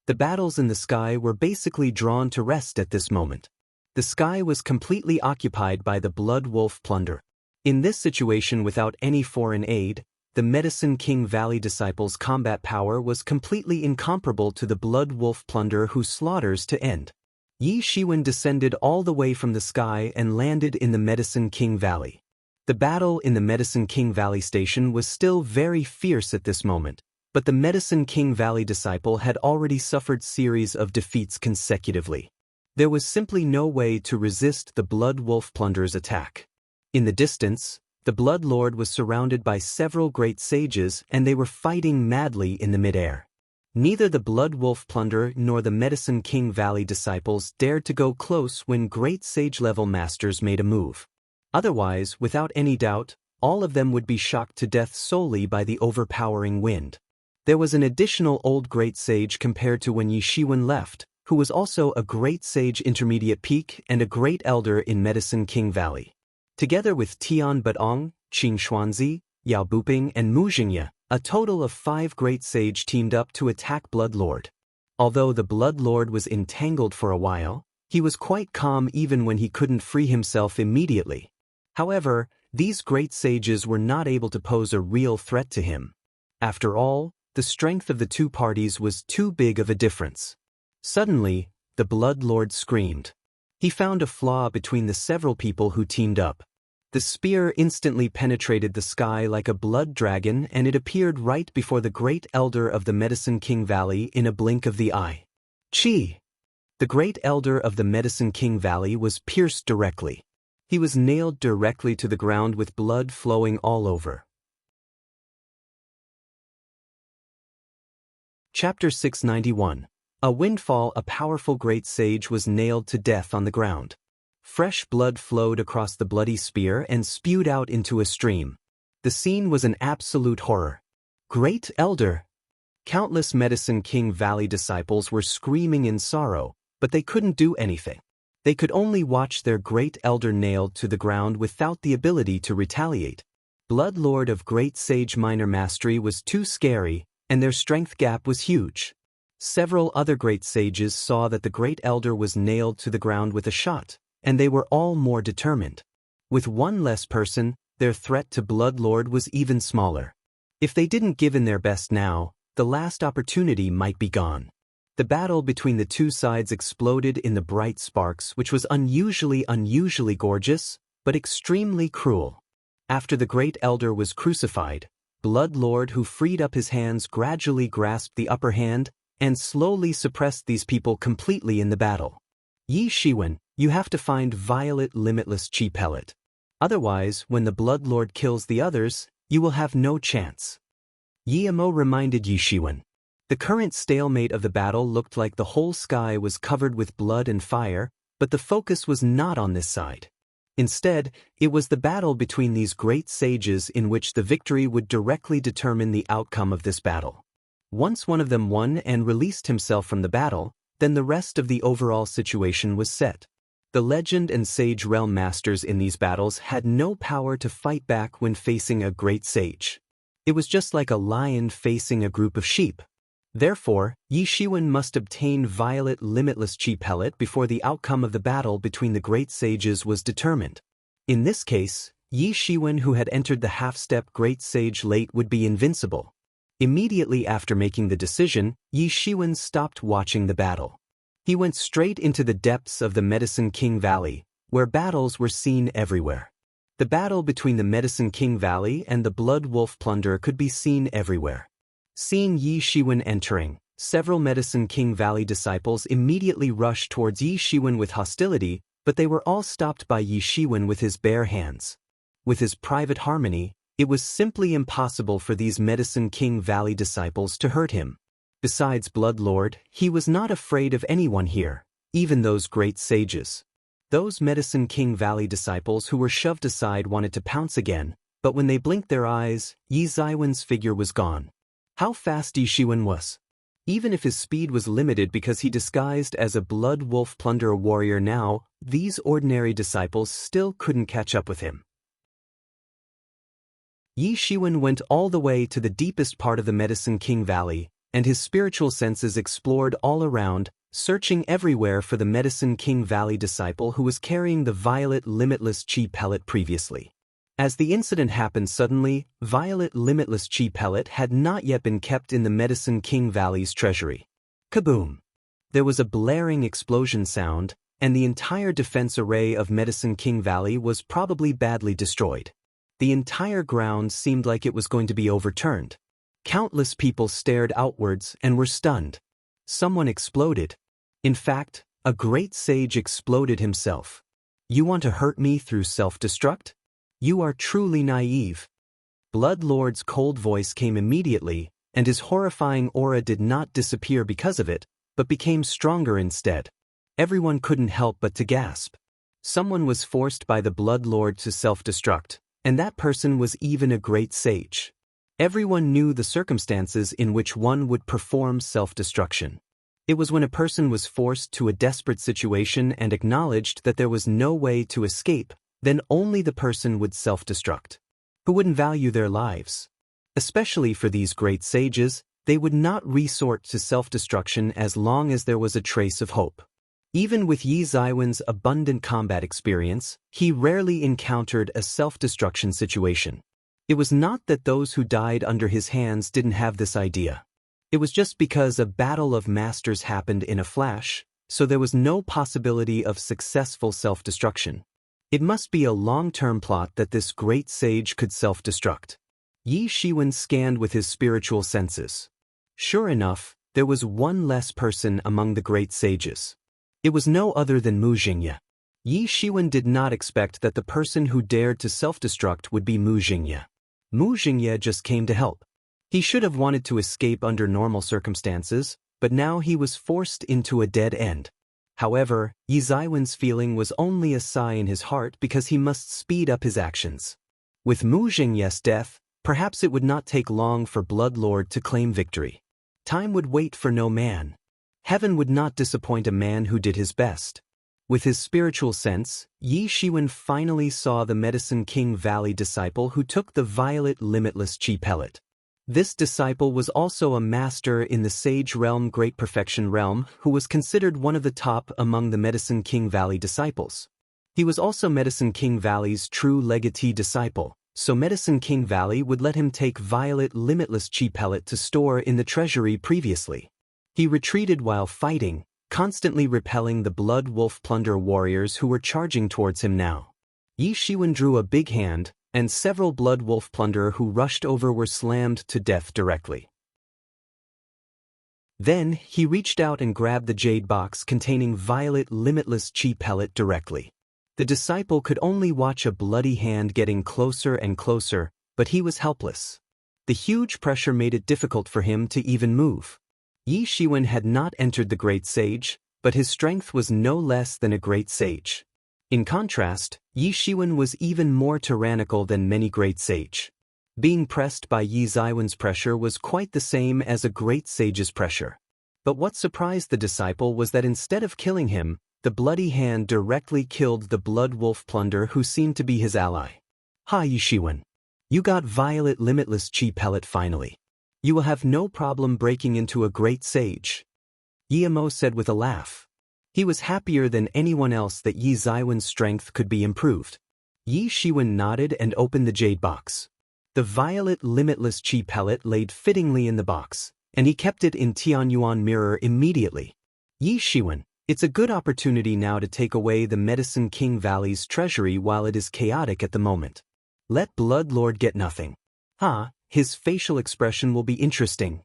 The battles in the sky were basically drawn to rest at this moment. The sky was completely occupied by the Blood Wolf Plunderer. In this situation without any foreign aid, the Medicine King Valley disciples' combat power was completely incomparable to the Blood Wolf Plunderer who slaughters to end. Yi Shiwen descended all the way from the sky and landed in the Medicine King Valley. The battle in the Medicine King Valley station was still very fierce at this moment, but the Medicine King Valley disciple had already suffered series of defeats consecutively. There was simply no way to resist the Blood Wolf Plunderer's attack. In the distance, the Blood Lord was surrounded by several great sages and they were fighting madly in the midair. Neither the Blood Wolf Plunderer nor the Medicine King Valley disciples dared to go close when great sage-level masters made a move. Otherwise, without any doubt, all of them would be shocked to death solely by the overpowering wind. There was an additional old great sage compared to when Yi Shiwen left, who was also a great sage intermediate peak and a great elder in Medicine King Valley. Together with Tian Batong, Qing Xuanzi, Yao Buping and Mu Jingye, a total of 5 great sage teamed up to attack Blood Lord. Although the Blood Lord was entangled for a while, he was quite calm even when he couldn't free himself immediately. However, these great sages were not able to pose a real threat to him. After all, the strength of the two parties was too big of a difference. Suddenly, the Blood Lord screamed. He found a flaw between the several people who teamed up. The spear instantly penetrated the sky like a blood dragon and it appeared right before the great elder of the Medicine King Valley in a blink of the eye. Chi! The great elder of the Medicine King Valley was pierced directly. He was nailed directly to the ground with blood flowing all over. Chapter 691. A windfall. A powerful great sage was nailed to death on the ground. Fresh blood flowed across the bloody spear and spewed out into a stream. The scene was an absolute horror. Great Elder! Countless Medicine King Valley disciples were screaming in sorrow, but they couldn't do anything. They could only watch their great elder nailed to the ground without the ability to retaliate. Blood Lord of Great Sage Minor Mastery was too scary, and their strength gap was huge. Several other great sages saw that the great elder was nailed to the ground with a shot, and they were all more determined. With one less person, their threat to Blood Lord was even smaller. If they didn't give in their best now, the last opportunity might be gone. The battle between the two sides exploded in the bright sparks, which was unusually gorgeous, but extremely cruel. After the great elder was crucified, Blood Lord who freed up his hands gradually grasped the upper hand and slowly suppressed these people completely in the battle. Yi Shiwen, you have to find Violet Limitless Chi Pellet. Otherwise, when the Blood Lord kills the others, you will have no chance. Yi Amo reminded Yi Shiwen. The current stalemate of the battle looked like the whole sky was covered with blood and fire, but the focus was not on this side. Instead, it was the battle between these great sages in which the victory would directly determine the outcome of this battle. Once one of them won and released himself from the battle, then the rest of the overall situation was set. The legend and sage realm masters in these battles had no power to fight back when facing a great sage. It was just like a lion facing a group of sheep. Therefore, Yi Shiwen must obtain Violet Limitless Chi Pellet before the outcome of the battle between the great sages was determined. In this case, Yi Shiwen who had entered the half-step great sage late would be invincible. Immediately after making the decision, Yi Shiwen stopped watching the battle. He went straight into the depths of the Medicine King Valley, where battles were seen everywhere. The battle between the Medicine King Valley and the Blood Wolf Plunderer could be seen everywhere. Seeing Yi Shiwen entering, several Medicine King Valley disciples immediately rushed towards Yi Shiwen with hostility, But they were all stopped by Yi Shiwen with his bare hands. With his private harmony, it was simply impossible for these Medicine King Valley disciples to hurt him. Besides Blood Lord, he was not afraid of anyone here, even those great sages. Those Medicine King Valley disciples who were shoved aside wanted to pounce again, but when they blinked their eyes, Yi Ziwen's figure was gone. How fast Yi Shiwen was! Even if his speed was limited because he disguised as a Blood Wolf Plunderer warrior now, these ordinary disciples still couldn't catch up with him. Yi Shiwen went all the way to the deepest part of the Medicine King Valley, and his spiritual senses explored all around, searching everywhere for the Medicine King Valley disciple who was carrying the Violet Limitless Chi pellet previously. As the incident happened suddenly, Violet Limitless Chi pellet had not yet been kept in the Medicine King Valley's treasury. Kaboom! There was a blaring explosion sound, and the entire defense array of Medicine King Valley was probably badly destroyed. The entire ground seemed like it was going to be overturned. Countless people stared outwards and were stunned. Someone exploded. In fact, a great sage exploded himself. You want to hurt me through self-destruct? You are truly naive. Blood Lord's cold voice came immediately, and his horrifying aura did not disappear because of it, but became stronger instead. Everyone couldn't help but to gasp. Someone was forced by the Blood Lord to self-destruct, and that person was even a great sage. Everyone knew the circumstances in which one would perform self-destruction. It was when a person was forced to a desperate situation and acknowledged that there was no way to escape, then only the person would self-destruct. Who wouldn't value their lives? Especially for these great sages, they would not resort to self-destruction as long as there was a trace of hope. Even with Yi Ziwen's abundant combat experience, he rarely encountered a self-destruction situation. It was not that those who died under his hands didn't have this idea. It was just because a battle of masters happened in a flash, so there was no possibility of successful self-destruction. It must be a long-term plot that this great sage could self-destruct. Yi Shiwen scanned with his spiritual senses. Sure enough, there was one less person among the great sages. It was no other than Mu Jingye. Yi Shiwen did not expect that the person who dared to self-destruct would be Mu Jingye. Mu Jingye just came to help. He should have wanted to escape under normal circumstances, but now he was forced into a dead end. However, Yi Ziwen's feeling was only a sigh in his heart because he must speed up his actions. With Mu Jingye's death, perhaps it would not take long for Blood Lord to claim victory. Time would wait for no man. Heaven would not disappoint a man who did his best. With his spiritual sense, Yi Shiwen finally saw the Medicine King Valley disciple who took the Violet Limitless Chi pellet. This disciple was also a master in the Sage Realm Great Perfection Realm who was considered one of the top among the Medicine King Valley disciples. He was also Medicine King Valley's true legatee disciple, so Medicine King Valley would let him take Violet Limitless Chi pellet to store in the treasury previously. He retreated while fighting, constantly repelling the Blood Wolf Plunderer warriors who were charging towards him now. Yi Shiwen drew a big hand, and several Blood Wolf Plunderer who rushed over were slammed to death directly. Then, he reached out and grabbed the jade box containing Violet Limitless Chi pellet directly. The disciple could only watch a bloody hand getting closer and closer, but he was helpless. The huge pressure made it difficult for him to even move. Yi Shiwen had not entered the Great Sage, but his strength was no less than a Great Sage. In contrast, Yi Shiwen was even more tyrannical than many Great Sage. Being pressed by Yi Ziwen's pressure was quite the same as a Great Sage's pressure. But what surprised the disciple was that instead of killing him, the bloody hand directly killed the Blood Wolf Plunderer who seemed to be his ally. Ha Yi Shiwen! You got Violet Limitless Chi pellet finally. You will have no problem breaking into a Great Sage. Yi Mo said with a laugh. He was happier than anyone else that Yi Ziwen's strength could be improved. Yi Shiwen nodded and opened the jade box. The Violet Limitless Chi pellet laid fittingly in the box, and he kept it in Tianyuan mirror immediately. Yi Shiwen, it's a good opportunity now to take away the Medicine King Valley's treasury while it is chaotic at the moment. Let Blood Lord get nothing. His facial expression will be interesting.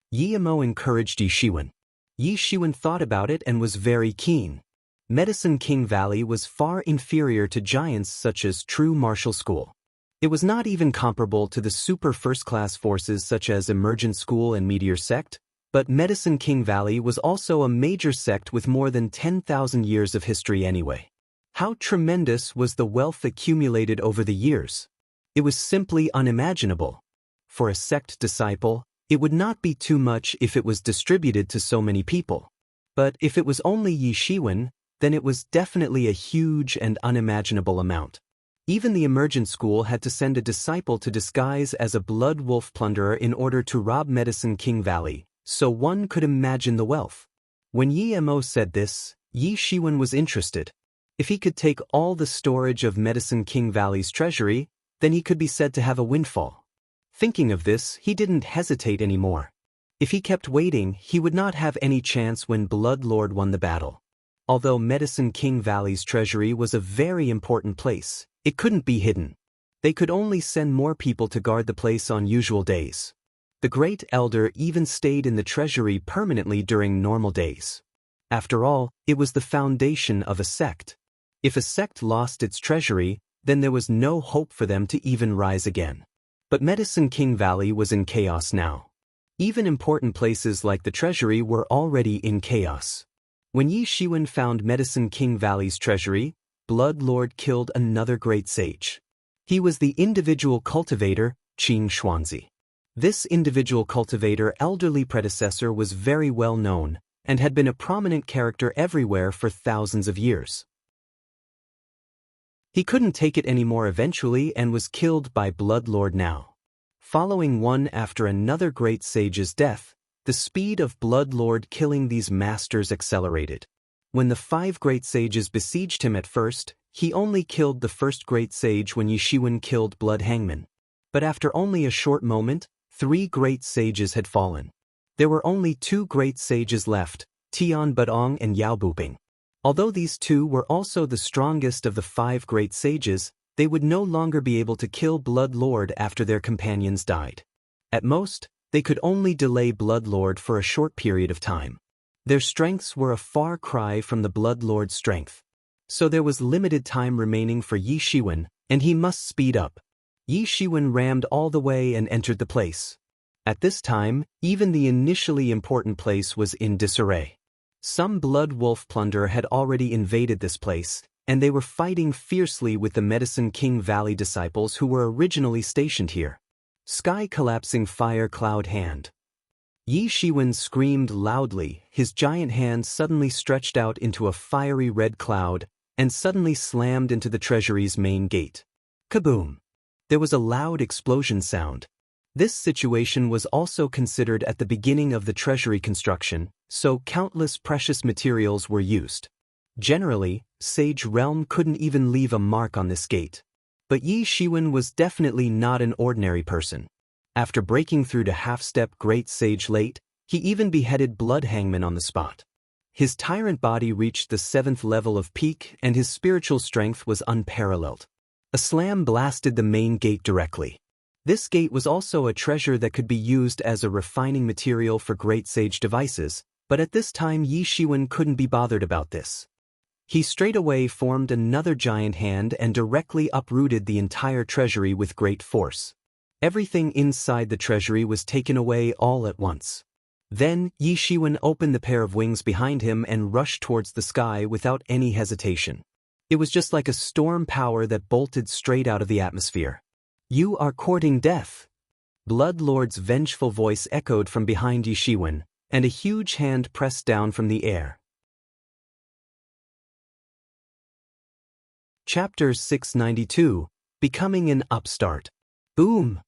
Yi Mo encouraged Yi Shiwen. Yi Shiwen thought about it and was very keen. Medicine King Valley was far inferior to giants such as True Martial School. It was not even comparable to the super first-class forces such as Emergent School and Meteor Sect, but Medicine King Valley was also a major sect with more than 10,000 years of history anyway. How tremendous was the wealth accumulated over the years? It was simply unimaginable. For a sect disciple, it would not be too much if it was distributed to so many people. But if it was only Yi Shiwen, then it was definitely a huge and unimaginable amount. Even the Emergent School had to send a disciple to disguise as a blood wolf plunderer in order to rob Medicine King Valley, so one could imagine the wealth. When Yi Mo said this, Yi Shiwen was interested. If he could take all the storage of Medicine King Valley's treasury, then he could be said to have a windfall. Thinking of this, he didn't hesitate anymore. If he kept waiting, he would not have any chance when Blood Lord won the battle. Although Medicine King Valley's treasury was a very important place, it couldn't be hidden. They could only send more people to guard the place on usual days. The Great Elder even stayed in the treasury permanently during normal days. After all, it was the foundation of a sect. If a sect lost its treasury, then there was no hope for them to even rise again. But Medicine King Valley was in chaos now. Even important places like the treasury were already in chaos. When Yi Shiwen found Medicine King Valley's treasury, Blood Lord killed another great sage. He was the individual cultivator, Qing Xuanzi. This individual cultivator elderly predecessor was very well known, and had been a prominent character everywhere for thousands of years. He couldn't take it anymore eventually and was killed by Blood Lord now. Following one after another great sage's death, the speed of Blood Lord killing these masters accelerated. When the 5 great sages besieged him at first, he only killed the first great sage when Yi Shiwen killed Blood Hangman. But after only a short moment, 3 great sages had fallen. There were only 2 great sages left, Tian Budong and Yao Buping. Although these 2 were also the strongest of the 5 great sages, they would no longer be able to kill Blood Lord after their companions died. At most, they could only delay Blood Lord for a short period of time. Their strengths were a far cry from the Blood Lord's strength. So there was limited time remaining for Yi Shiwen, and he must speed up. Yi Shiwen rammed all the way and entered the place. At this time, even the initially important place was in disarray. Some Blood Wolf plunderer had already invaded this place, and they were fighting fiercely with the Medicine King Valley disciples who were originally stationed here. Sky collapsing fire cloud hand. Yi Shiwen screamed loudly, his giant hand suddenly stretched out into a fiery red cloud, and suddenly slammed into the treasury's main gate. Kaboom! There was a loud explosion sound. This situation was also considered at the beginning of the treasury construction, so countless precious materials were used. Generally, Sage Realm couldn't even leave a mark on this gate. But Yi Shiwen was definitely not an ordinary person. After breaking through to half-step Great Sage late, he even beheaded Blood Hangman on the spot. His tyrant body reached the 7th level of peak and his spiritual strength was unparalleled. A slam blasted the main gate directly. This gate was also a treasure that could be used as a refining material for Great Sage devices, but at this time Yi Shiwen couldn't be bothered about this. He straightaway formed another giant hand and directly uprooted the entire treasury with great force. Everything inside the treasury was taken away all at once. Then, Yi Shiwen opened the pair of wings behind him and rushed towards the sky without any hesitation. It was just like a storm power that bolted straight out of the atmosphere. "You are courting death." Blood Lord's vengeful voice echoed from behind Yi Shiwen, and a huge hand pressed down from the air. Chapter 692, Becoming an Upstart. Boom!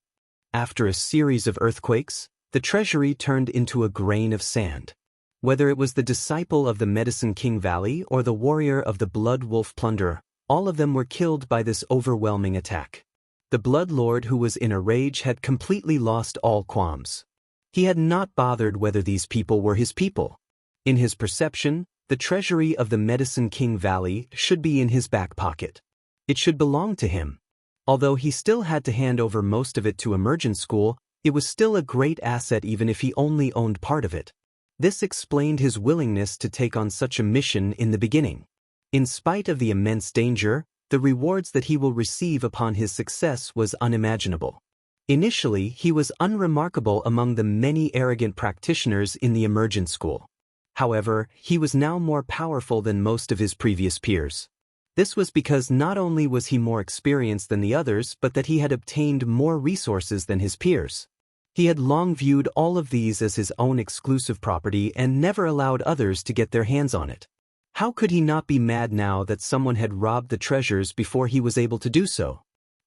After a series of earthquakes, the treasury turned into a grain of sand. Whether it was the disciple of the Medicine King Valley or the warrior of the Blood Wolf plunderer, all of them were killed by this overwhelming attack. The Blood Lord who was in a rage had completely lost all qualms. He had not bothered whether these people were his people. In his perception, the treasury of the Medicine King Valley should be in his back pocket. It should belong to him. Although he still had to hand over most of it to Emergent School, it was still a great asset even if he only owned part of it. This explained his willingness to take on such a mission in the beginning. In spite of the immense danger, the rewards that he will receive upon his success was unimaginable. Initially, he was unremarkable among the many arrogant practitioners in the emergent school. However, he was now more powerful than most of his previous peers. This was because not only was he more experienced than the others, but that he had obtained more resources than his peers. He had long viewed all of these as his own exclusive property and never allowed others to get their hands on it. How could he not be mad now that someone had robbed the treasures before he was able to do so?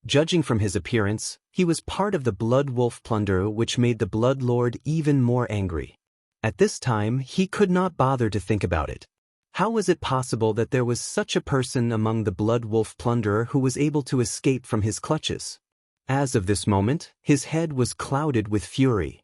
Judging from his appearance, he was part of the Blood Wolf plunder, which made the Blood Lord even more angry. At this time, he could not bother to think about it. How was it possible that there was such a person among the Blood Wolf plunderer who was able to escape from his clutches? As of this moment, his head was clouded with fury.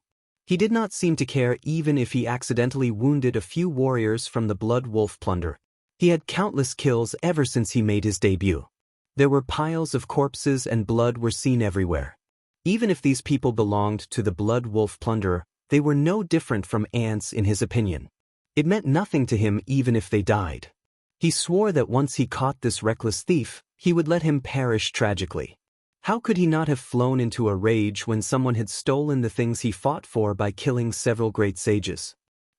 He did not seem to care even if he accidentally wounded a few warriors from the Blood Wolf plunder. He had countless kills ever since he made his debut. There were piles of corpses and blood were seen everywhere. Even if these people belonged to the Blood Wolf plunderer, they were no different from ants in his opinion. It meant nothing to him even if they died. He swore that once he caught this reckless thief, he would let him perish tragically. How could he not have flown into a rage when someone had stolen the things he fought for by killing several great sages?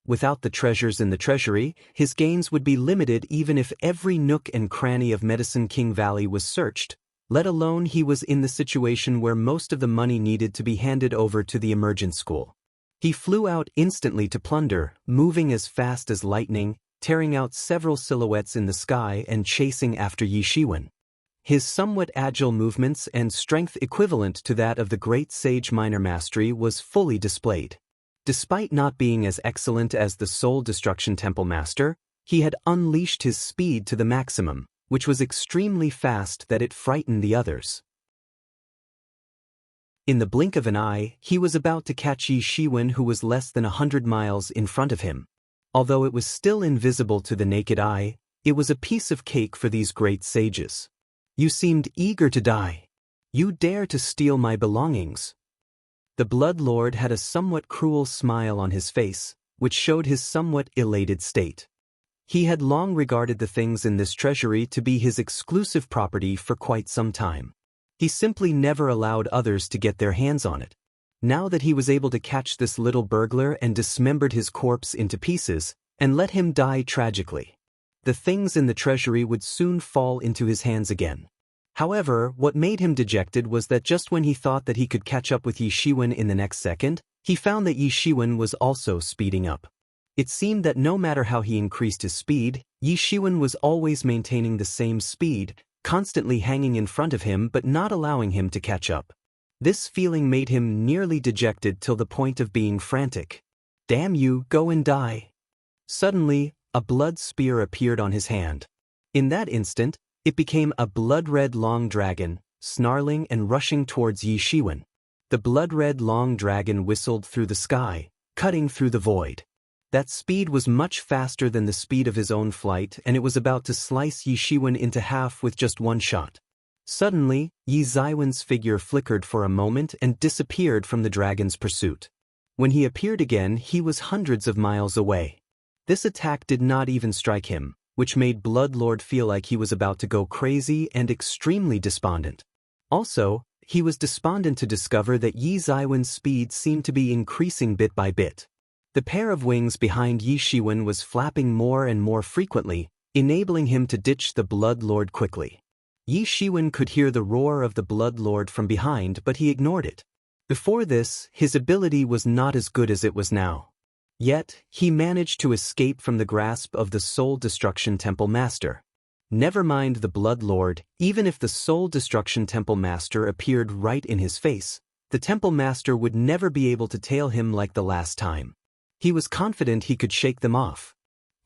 Without the treasures in the treasury, his gains would be limited even if every nook and cranny of Medicine King Valley was searched, let alone he was in the situation where most of the money needed to be handed over to the emergent school. He flew out instantly to plunder, moving as fast as lightning, tearing out several silhouettes in the sky and chasing after Yi Shiwen. His somewhat agile movements and strength equivalent to that of the great sage minor mastery was fully displayed. Despite not being as excellent as the Soul Destruction Temple Master, he had unleashed his speed to the maximum, which was extremely fast that it frightened the others. In the blink of an eye, he was about to catch Yi Shiwen, who was less than 100 miles in front of him. Although it was still invisible to the naked eye, it was a piece of cake for these great sages. You seemed eager to die. You dare to steal my belongings. The Blood Lord had a somewhat cruel smile on his face, which showed his somewhat elated state. He had long regarded the things in this treasury to be his exclusive property for quite some time. He simply never allowed others to get their hands on it. Now that he was able to catch this little burglar and dismembered his corpse into pieces, and let him die tragically, the things in the treasury would soon fall into his hands again. However, what made him dejected was that just when he thought that he could catch up with Yi Shiwen in the next second, he found that Yi Shiwen was also speeding up. It seemed that no matter how he increased his speed, Yi Shiwen was always maintaining the same speed, constantly hanging in front of him but not allowing him to catch up. This feeling made him nearly dejected till the point of being frantic. Damn you, go and die. Suddenly, a blood spear appeared on his hand. In that instant, it became a blood-red long dragon, snarling and rushing towards Yi Shiwen. The blood-red long dragon whistled through the sky, cutting through the void. That speed was much faster than the speed of his own flight, and it was about to slice Yi Shiwen into half with just one shot. Suddenly, Yi Shiwen's figure flickered for a moment and disappeared from the dragon's pursuit. When he appeared again, he was hundreds of miles away. This attack did not even strike him, which made Blood Lord feel like he was about to go crazy and extremely despondent. Also, he was despondent to discover that Yi Shiwen's speed seemed to be increasing bit by bit. The pair of wings behind Yi Shiwen was flapping more and more frequently, enabling him to ditch the Blood Lord quickly. Yi Shiwen could hear the roar of the Blood Lord from behind, but he ignored it. Before this, his ability was not as good as it was now. Yet, he managed to escape from the grasp of the Soul Destruction Temple Master. Never mind the Blood Lord, even if the Soul Destruction Temple Master appeared right in his face, the Temple Master would never be able to tail him like the last time. He was confident he could shake them off.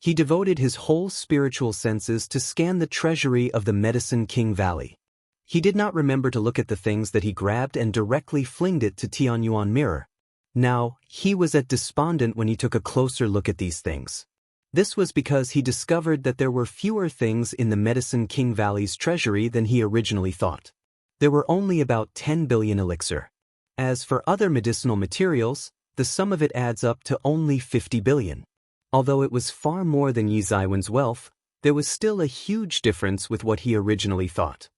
He devoted his whole spiritual senses to scan the treasury of the Medicine King Valley. He did not remember to look at the things that he grabbed and directly flinged it to Tianyuan Mirror. Now, he was at despondent when he took a closer look at these things. This was because he discovered that there were fewer things in the Medicine King Valley's treasury than he originally thought. There were only about 10 billion elixir. As for other medicinal materials, the sum of it adds up to only 50 billion. Although it was far more than Yi Shiwen's wealth, there was still a huge difference with what he originally thought.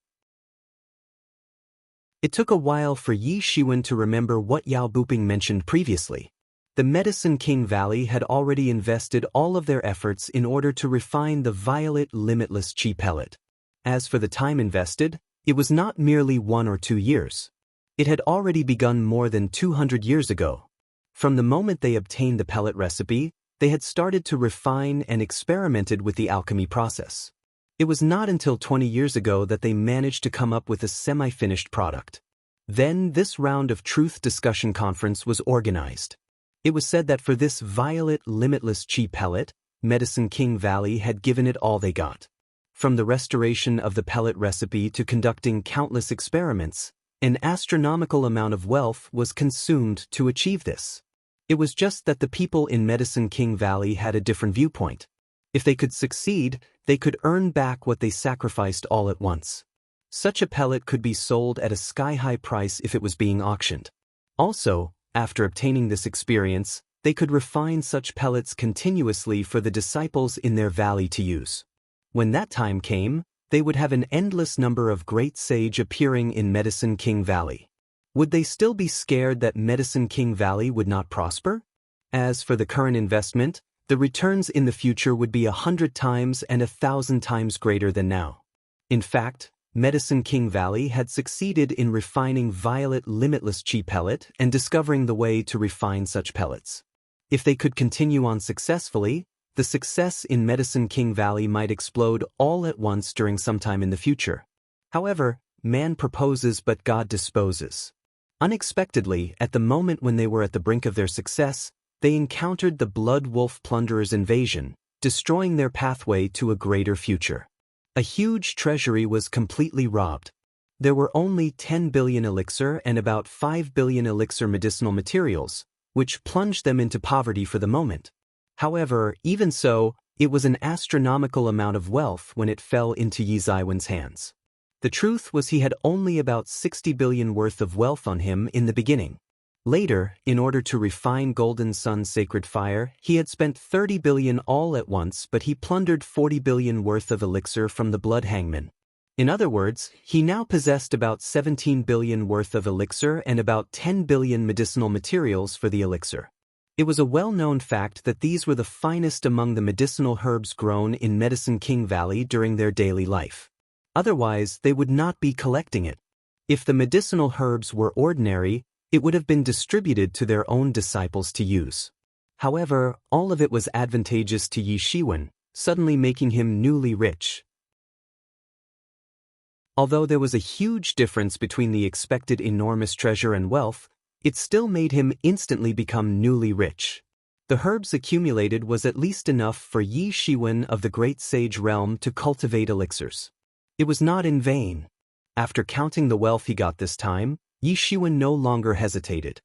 It took a while for Yi Shiwen to remember what Yao Buping mentioned previously. The Medicine King Valley had already invested all of their efforts in order to refine the violet limitless chi pellet. As for the time invested, it was not merely 1 or 2 years. It had already begun more than 200 years ago. From the moment they obtained the pellet recipe, they had started to refine and experimented with the alchemy process. It was not until 20 years ago that they managed to come up with a semi-finished product. Then this round of truth discussion conference was organized. It was said that for this violet limitless chi pellet, Medicine King Valley had given it all they got. From the restoration of the pellet recipe to conducting countless experiments, an astronomical amount of wealth was consumed to achieve this. It was just that the people in Medicine King Valley had a different viewpoint. If they could succeed, they could earn back what they sacrificed all at once. Such a pellet could be sold at a sky-high price if it was being auctioned. Also, after obtaining this experience, they could refine such pellets continuously for the disciples in their valley to use. When that time came, they would have an endless number of great sage appearing in Medicine King Valley. Would they still be scared that Medicine King Valley would not prosper? As for the current investment, the returns in the future would be 100 times and 1,000 times greater than now. In fact, Medicine King Valley had succeeded in refining violet limitless chi pellet and discovering the way to refine such pellets. If they could continue on successfully, the success in Medicine King Valley might explode all at once during some time in the future. However, man proposes but God disposes. Unexpectedly, at the moment when they were at the brink of their success, they encountered the Blood Wolf Plunderers' invasion, destroying their pathway to a greater future. A huge treasury was completely robbed. There were only 10 billion elixir and about 5 billion elixir medicinal materials, which plunged them into poverty for the moment. However, even so, it was an astronomical amount of wealth when it fell into Yi Ziwen's hands. The truth was he had only about 60 billion worth of wealth on him in the beginning. Later, in order to refine Golden Sun's sacred fire, he had spent 30 billion all at once, but he plundered 40 billion worth of elixir from the Blood Hangman. In other words, he now possessed about 17 billion worth of elixir and about 10 billion medicinal materials for the elixir. It was a well-known fact that these were the finest among the medicinal herbs grown in Medicine King Valley during their daily life. Otherwise, they would not be collecting it. If the medicinal herbs were ordinary, it would have been distributed to their own disciples to use. However, all of it was advantageous to Yi Shiwen, suddenly making him newly rich. Although there was a huge difference between the expected enormous treasure and wealth, it still made him instantly become newly rich. The herbs accumulated was at least enough for Yi Shiwen of the Great Sage Realm to cultivate elixirs. It was not in vain. After counting the wealth he got this time, Yi Shiwen no longer hesitated.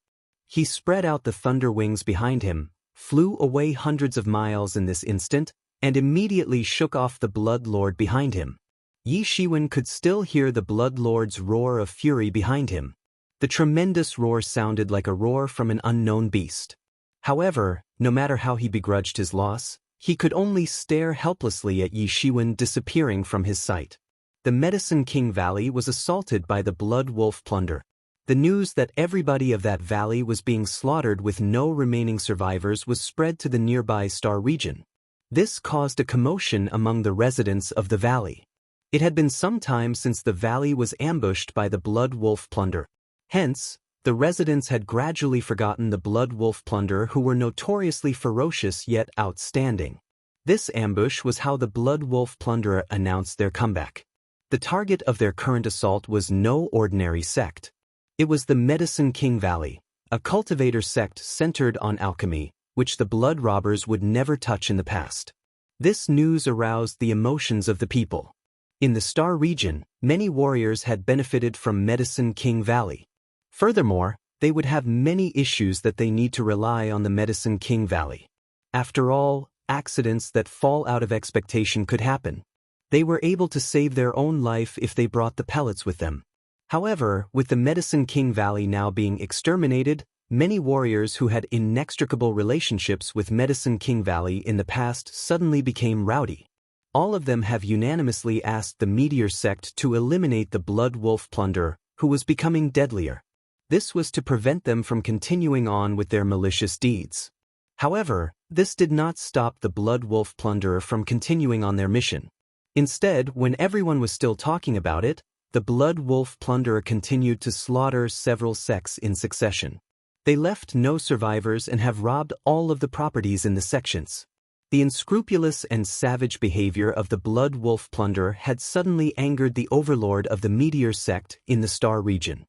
He spread out the thunder wings behind him, flew away hundreds of miles in this instant, and immediately shook off the Blood Lord behind him. Yi Shiwen could still hear the Blood Lord's roar of fury behind him. The tremendous roar sounded like a roar from an unknown beast. However, no matter how he begrudged his loss, he could only stare helplessly at Yi Shiwen disappearing from his sight. The Medicine King Valley was assaulted by the Blood Wolf Plunder. The news that everybody of that valley was being slaughtered with no remaining survivors was spread to the nearby Star region. This caused a commotion among the residents of the valley. It had been some time since the valley was ambushed by the Blood Wolf Plunder. Hence, the residents had gradually forgotten the Blood Wolf Plunder, who were notoriously ferocious yet outstanding. This ambush was how the Blood Wolf Plunderer announced their comeback. The target of their current assault was no ordinary sect. It was the Medicine King Valley, a cultivator sect centered on alchemy, which the blood robbers would never touch in the past. This news aroused the emotions of the people. In the Star region, many warriors had benefited from Medicine King Valley. Furthermore, they would have many issues that they need to rely on the Medicine King Valley. After all, accidents that fall out of expectation could happen. They were able to save their own life if they brought the pellets with them. However, with the Medicine King Valley now being exterminated, many warriors who had inextricable relationships with Medicine King Valley in the past suddenly became rowdy. All of them have unanimously asked the meteor sect to eliminate the blood wolf plunderer, who was becoming deadlier. This was to prevent them from continuing on with their malicious deeds. However, this did not stop the blood wolf plunderer from continuing on their mission. Instead, when everyone was still talking about it, the blood wolf plunderer continued to slaughter several sects in succession. They left no survivors and have robbed all of the properties in the sections. The unscrupulous and savage behavior of the blood wolf plunderer had suddenly angered the overlord of the meteor sect in the star region.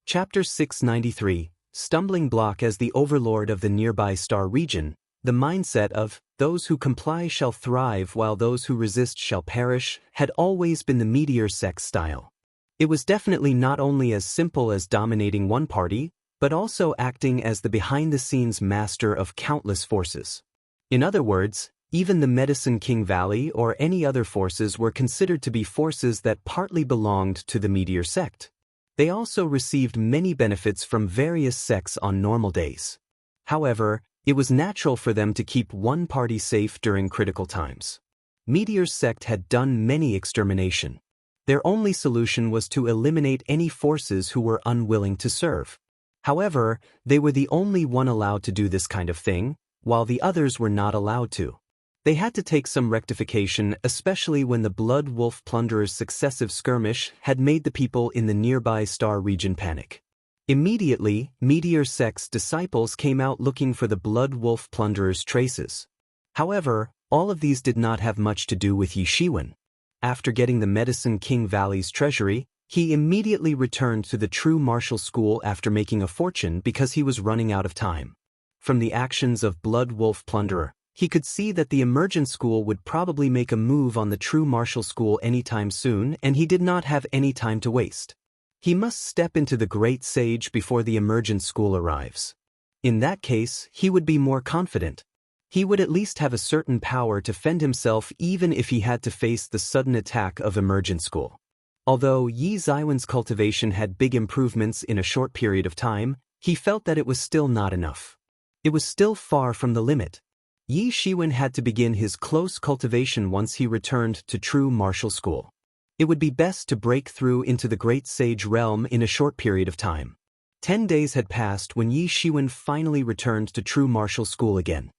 Chapter 693, Stumbling Block. As the overlord of the nearby star region, the mindset of, "those who comply shall thrive while those who resist shall perish," had always been the meteor sect style. It was definitely not only as simple as dominating one party, but also acting as the behind-the-scenes master of countless forces. In other words, even the Medicine King Valley or any other forces were considered to be forces that partly belonged to the meteor sect. They also received many benefits from various sects on normal days. However, it was natural for them to keep one party safe during critical times. Meteor's sect had done many extermination. Their only solution was to eliminate any forces who were unwilling to serve. However, they were the only one allowed to do this kind of thing, while the others were not allowed to. They had to take some rectification, especially when the blood wolf plunderer's successive skirmish had made the people in the nearby star region panic. Immediately, meteor sect's disciples came out looking for the blood wolf plunderer's traces. However, all of these did not have much to do with Yi Shiwen. After getting the Medicine King Valley's treasury, he immediately returned to the true martial school after making a fortune because he was running out of time. From the actions of blood wolf plunderer, he could see that the emergent school would probably make a move on the true martial school anytime soon, and he did not have any time to waste. He must step into the great sage before the emergent school arrives. In that case, he would be more confident. He would at least have a certain power to fend himself even if he had to face the sudden attack of emergent school. Although Yi Ziwen's cultivation had big improvements in a short period of time, he felt that it was still not enough. It was still far from the limit. Yi Shiwen had to begin his close cultivation once he returned to true martial school. It would be best to break through into the great sage realm in a short period of time. 10 days had passed when Yi Shiwen finally returned to true martial school again.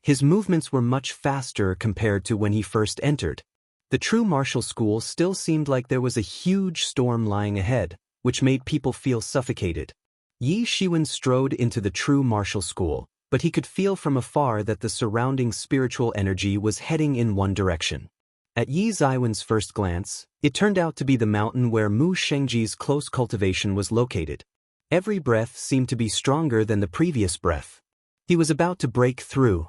His movements were much faster compared to when he first entered. The true martial school still seemed like there was a huge storm lying ahead, which made people feel suffocated. Yi Shiwen strode into the true martial school, but he could feel from afar that the surrounding spiritual energy was heading in one direction. At Yi Ziwen's first glance, it turned out to be the mountain where Mu Shengji's close cultivation was located. Every breath seemed to be stronger than the previous breath. He was about to break through.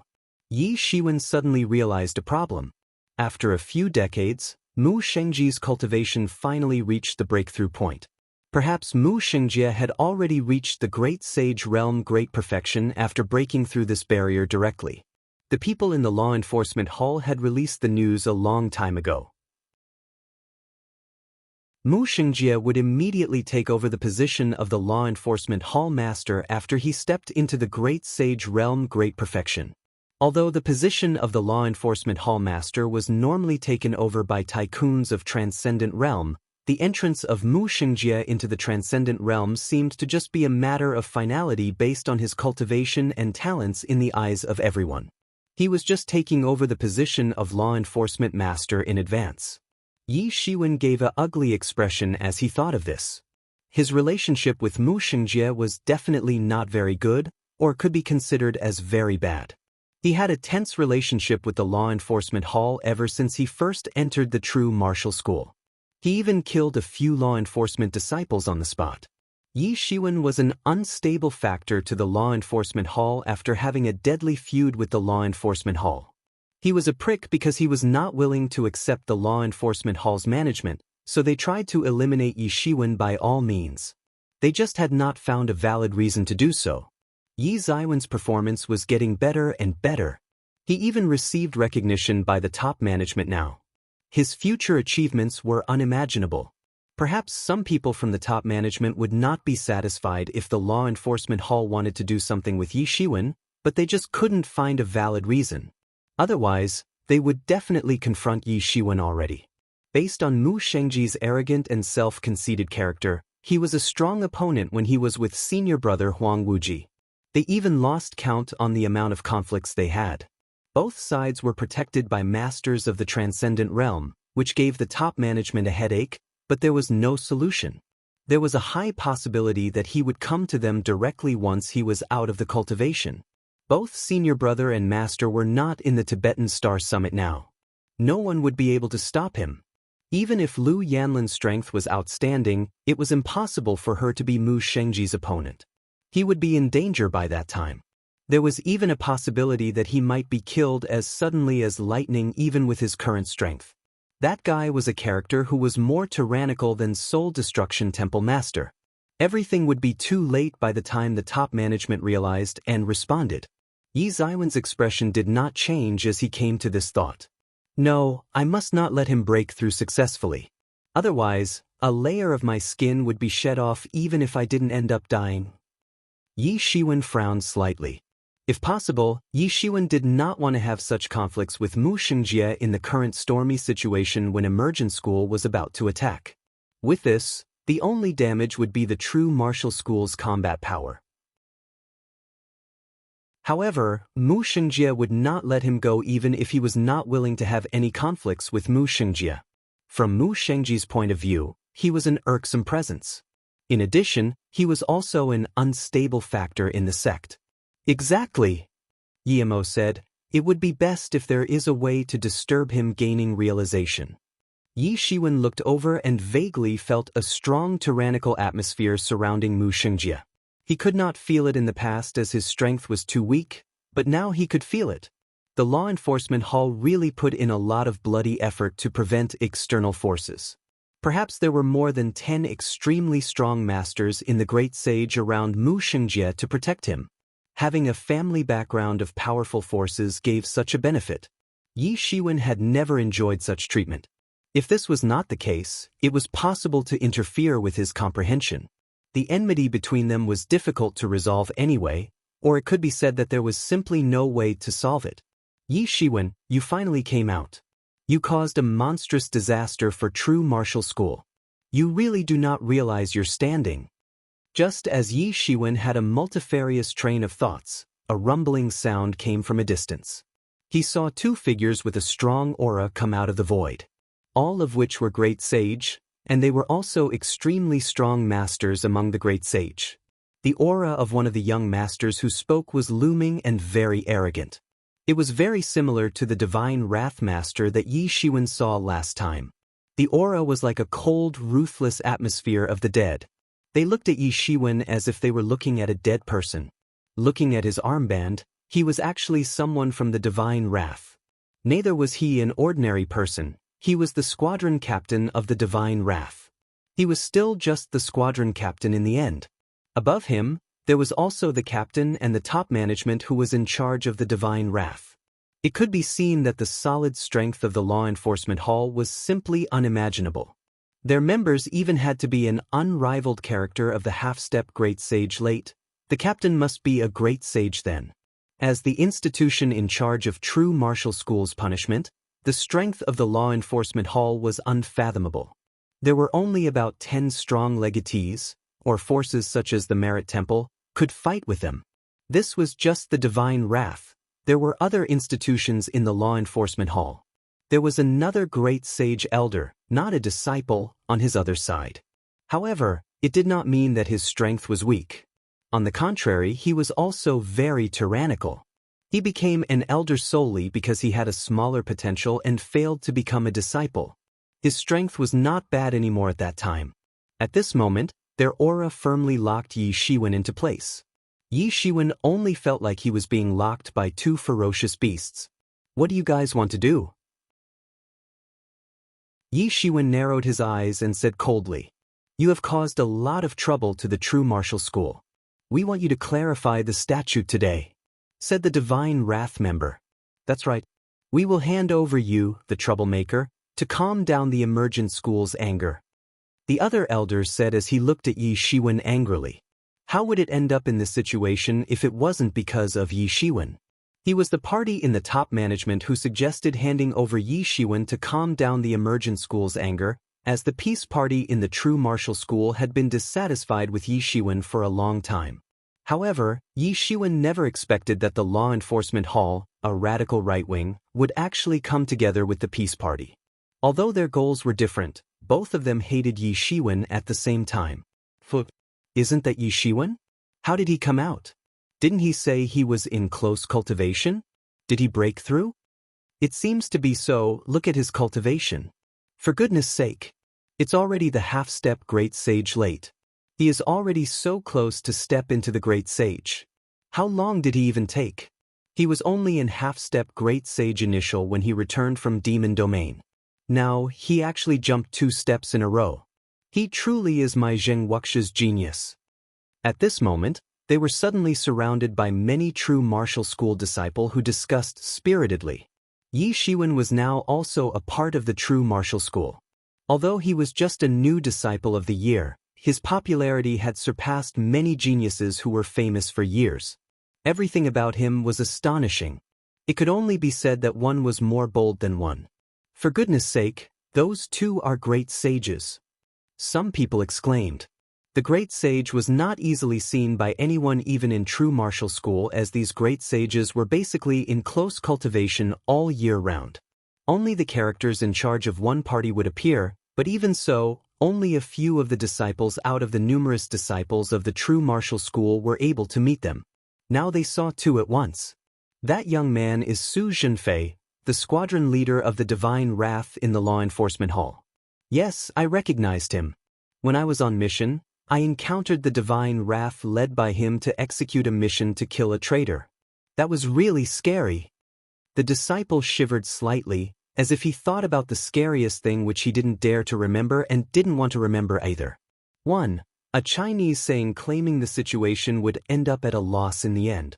Yi Shiwen suddenly realized a problem. After a few decades, Mu Shengji's cultivation finally reached the breakthrough point. Perhaps Mu Shengjie had already reached the great sage realm great perfection after breaking through this barrier directly. The people in the law enforcement hall had released the news a long time ago. Mu Shengjie would immediately take over the position of the law enforcement hall master after he stepped into the great sage realm great perfection. Although the position of the law enforcement hall master was normally taken over by tycoons of transcendent realm, the entrance of Mu Shengjie into the transcendent realm seemed to just be a matter of finality based on his cultivation and talents in the eyes of everyone. He was just taking over the position of law enforcement master in advance. Yi Shiwen gave an ugly expression as he thought of this. His relationship with Mu Shengjie was definitely not very good, or could be considered as very bad. He had a tense relationship with the law enforcement hall ever since he first entered the true martial school. He even killed a few law enforcement disciples on the spot. Yi Shiwen was an unstable factor to the law enforcement hall after having a deadly feud with the law enforcement hall. He was a prick because he was not willing to accept the law enforcement hall's management, so they tried to eliminate Yi Shiwen by all means. They just had not found a valid reason to do so. Yi Ziwen's performance was getting better and better. He even received recognition by the top management now. His future achievements were unimaginable. Perhaps some people from the top management would not be satisfied if the law enforcement hall wanted to do something with Yi Shiwen, but they just couldn't find a valid reason. Otherwise, they would definitely confront Yi Shiwen already. Based on Mu Shengji's arrogant and self-conceited character, he was a strong opponent when he was with senior brother Huang Wuji. They even lost count on the amount of conflicts they had. Both sides were protected by masters of the transcendent realm, which gave the top management a headache, but there was no solution. There was a high possibility that he would come to them directly once he was out of the cultivation. Both senior brother and master were not in the Tibetan Star Summit now. No one would be able to stop him. Even if Lu Yanlin's strength was outstanding, it was impossible for her to be Mu Shengji's opponent. He would be in danger by that time. There was even a possibility that he might be killed as suddenly as lightning even with his current strength. That guy was a character who was more tyrannical than Soul Destruction Temple Master. Everything would be too late by the time the top management realized and responded. Yi Ziwen's expression did not change as he came to this thought. No, I must not let him break through successfully. Otherwise, a layer of my skin would be shed off even if I didn't end up dying. Yi Shiwen frowned slightly. If possible, Yi Shiwen did not want to have such conflicts with Mu Shengjie in the current stormy situation when Emergent School was about to attack. With this, the only damage would be the true martial school's combat power. However, Mu Shengjie would not let him go even if he was not willing to have any conflicts with Mu Shengjie. From Mu Shengjie's point of view, he was an irksome presence. In addition, he was also an unstable factor in the sect. Exactly, Yimo said. It would be best if there is a way to disturb him gaining realization. Yi Shiwen looked over and vaguely felt a strong tyrannical atmosphere surrounding Mu Shengjie. He could not feel it in the past as his strength was too weak, but now he could feel it. The law enforcement hall really put in a lot of bloody effort to prevent external forces. Perhaps there were more than 10 extremely strong masters in the Great Sage around Mu Shengjie to protect him. Having a family background of powerful forces gave such a benefit. Yi Shiwen had never enjoyed such treatment. If this was not the case, it was possible to interfere with his comprehension. The enmity between them was difficult to resolve anyway, or it could be said that there was simply no way to solve it. Yi Shiwen, you finally came out. You caused a monstrous disaster for true martial school. You really do not realize your standing. Just as Yi Shiwen had a multifarious train of thoughts, a rumbling sound came from a distance. He saw two figures with a strong aura come out of the void. All of which were great sage, and they were also extremely strong masters among the great sage. The aura of one of the young masters who spoke was looming and very arrogant. It was very similar to the divine wrath master that Yi Shiwen saw last time. The aura was like a cold, ruthless atmosphere of the dead. They looked at Yi Shiwen as if they were looking at a dead person. Looking at his armband, he was actually someone from the divine wrath. Neither was he an ordinary person. He was the squadron captain of the divine wrath. He was still just the squadron captain in the end. Above him, there was also the captain and the top management who was in charge of the divine wrath. It could be seen that the solid strength of the law enforcement hall was simply unimaginable. Their members even had to be an unrivaled character of the half-step great sage late. The captain must be a great sage then. As the institution in charge of true martial school's punishment, the strength of the law enforcement hall was unfathomable. There were only about 10 strong legatees, or forces such as the Merit Temple, could fight with them. This was just the divine wrath. There were other institutions in the law enforcement hall. There was another great sage elder, not a disciple, on his other side. However, it did not mean that his strength was weak. On the contrary, he was also very tyrannical. He became an elder solely because he had a smaller potential and failed to become a disciple. His strength was not bad anymore at that time. At this moment, their aura firmly locked Yi Shiwen into place. Yi Shiwen only felt like he was being locked by two ferocious beasts. What do you guys want to do? Yi Shiwen narrowed his eyes and said coldly, You have caused a lot of trouble to the true martial school. We want you to clarify the statute today, said the divine wrath member. That's right. We will hand over you, the troublemaker, to calm down the emergent school's anger. The other elders said as he looked at Yi Shiwen angrily. How would it end up in this situation if it wasn't because of Yi Shiwen? He was the party in the top management who suggested handing over Yi Shiwen to calm down the emergent school's anger, as the peace party in the true martial school had been dissatisfied with Yi Shiwen for a long time. However, Yi Shiwen never expected that the law enforcement hall, a radical right wing, would actually come together with the peace party. Although their goals were different, both of them hated Yi Shiwen at the same time. Isn't that Yi Shiwen? How did he come out? Didn't he say he was in close cultivation? Did he break through? It seems to be so. Look at his cultivation. For goodness sake. It's already the half-step great sage late. He is already so close to step into the great sage. How long did he even take? He was only in half-step great sage initial when he returned from demon domain. Now, he actually jumped 2 steps in a row. He truly is my Zheng Wuxi's genius. At this moment, they were suddenly surrounded by many true martial school disciples who discussed spiritedly. Yi Shiwen was now also a part of the true martial school. Although he was just a new disciple of the year, his popularity had surpassed many geniuses who were famous for years. Everything about him was astonishing. It could only be said that one was more bold than one. For goodness sake, those two are great sages. Some people exclaimed. The great sage was not easily seen by anyone even in true martial school, as these great sages were basically in close cultivation all year round. Only the characters in charge of one party would appear, but even so, only a few of the disciples out of the numerous disciples of the true martial school were able to meet them. Now they saw 2 at once. That young man is Su Zhenfei, the squadron leader of the Divine Wrath in the law enforcement hall. Yes, I recognized him. When I was on mission, I encountered the Divine Wrath led by him to execute a mission to kill a traitor. That was really scary. The disciple shivered slightly, as if he thought about the scariest thing which he didn't dare to remember and didn't want to remember either. 1. A Chinese saying claiming the situation would end up at a loss in the end.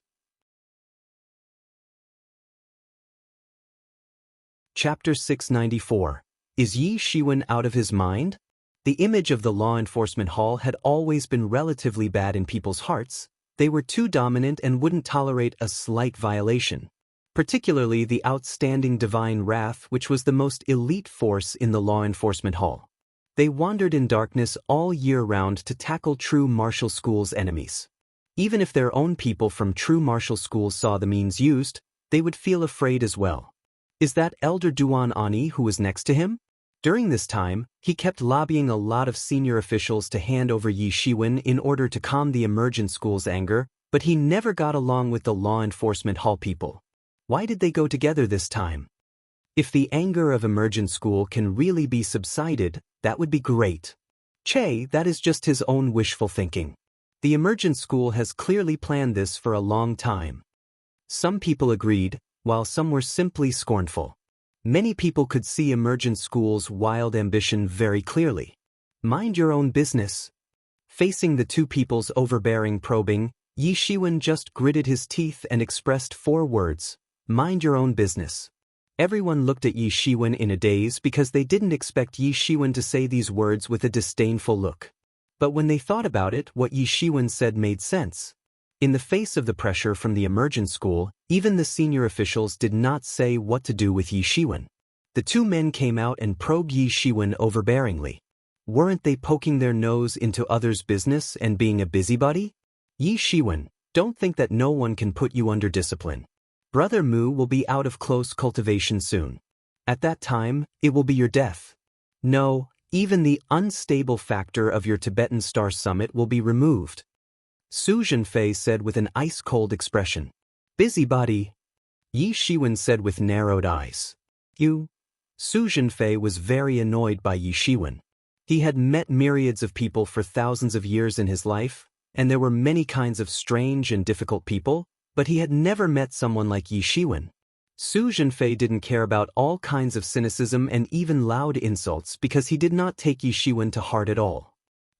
Chapter 694. Is Yi Shiwen out of his mind? The image of the law enforcement hall had always been relatively bad in people's hearts. They were too dominant and wouldn't tolerate a slight violation. Particularly the outstanding Divine Wrath, which was the most elite force in the law enforcement hall. They wandered in darkness all year round to tackle true martial school's enemies. Even if their own people from true martial schools saw the means used, they would feel afraid as well. Is that Elder Duan Ani who was next to him? During this time, he kept lobbying a lot of senior officials to hand over Yi Shiwen in order to calm the emergent school's anger, but he never got along with the law enforcement hall people. Why did they go together this time? If the anger of emergent school can really be subsided, that would be great. Che, that is just his own wishful thinking. The emergent school has clearly planned this for a long time. Some people agreed, while some were simply scornful. Many people could see emergent school's wild ambition very clearly. Mind your own business. Facing the 2 people's overbearing probing, Yi Shiwen just gritted his teeth and expressed 4 words. Mind your own business. Everyone looked at Yi Shiwen in a daze because they didn't expect Yi Shiwen to say these words with a disdainful look. But when they thought about it, what Yi Shiwen said made sense. In the face of the pressure from the emergent school, even the senior officials did not say what to do with Yi Shiwen. The 2 men came out and probed Yi Shiwen overbearingly. Weren't they poking their nose into others' business and being a busybody? Yi Shiwen, don't think that no one can put you under discipline. Brother Mu will be out of close cultivation soon. At that time, it will be your death. No, even the unstable factor of your Tibetan Star Summit will be removed. Su Zhenfei said with an ice-cold expression. Busybody. Yi Shiwen said with narrowed eyes. You? Su Zhenfei was very annoyed by Yi Shiwen. He had met myriads of people for thousands of years in his life, and there were many kinds of strange and difficult people, but he had never met someone like Yi Shiwen. Su Zhenfei didn't care about all kinds of cynicism and even loud insults because he did not take Yi Shiwen to heart at all.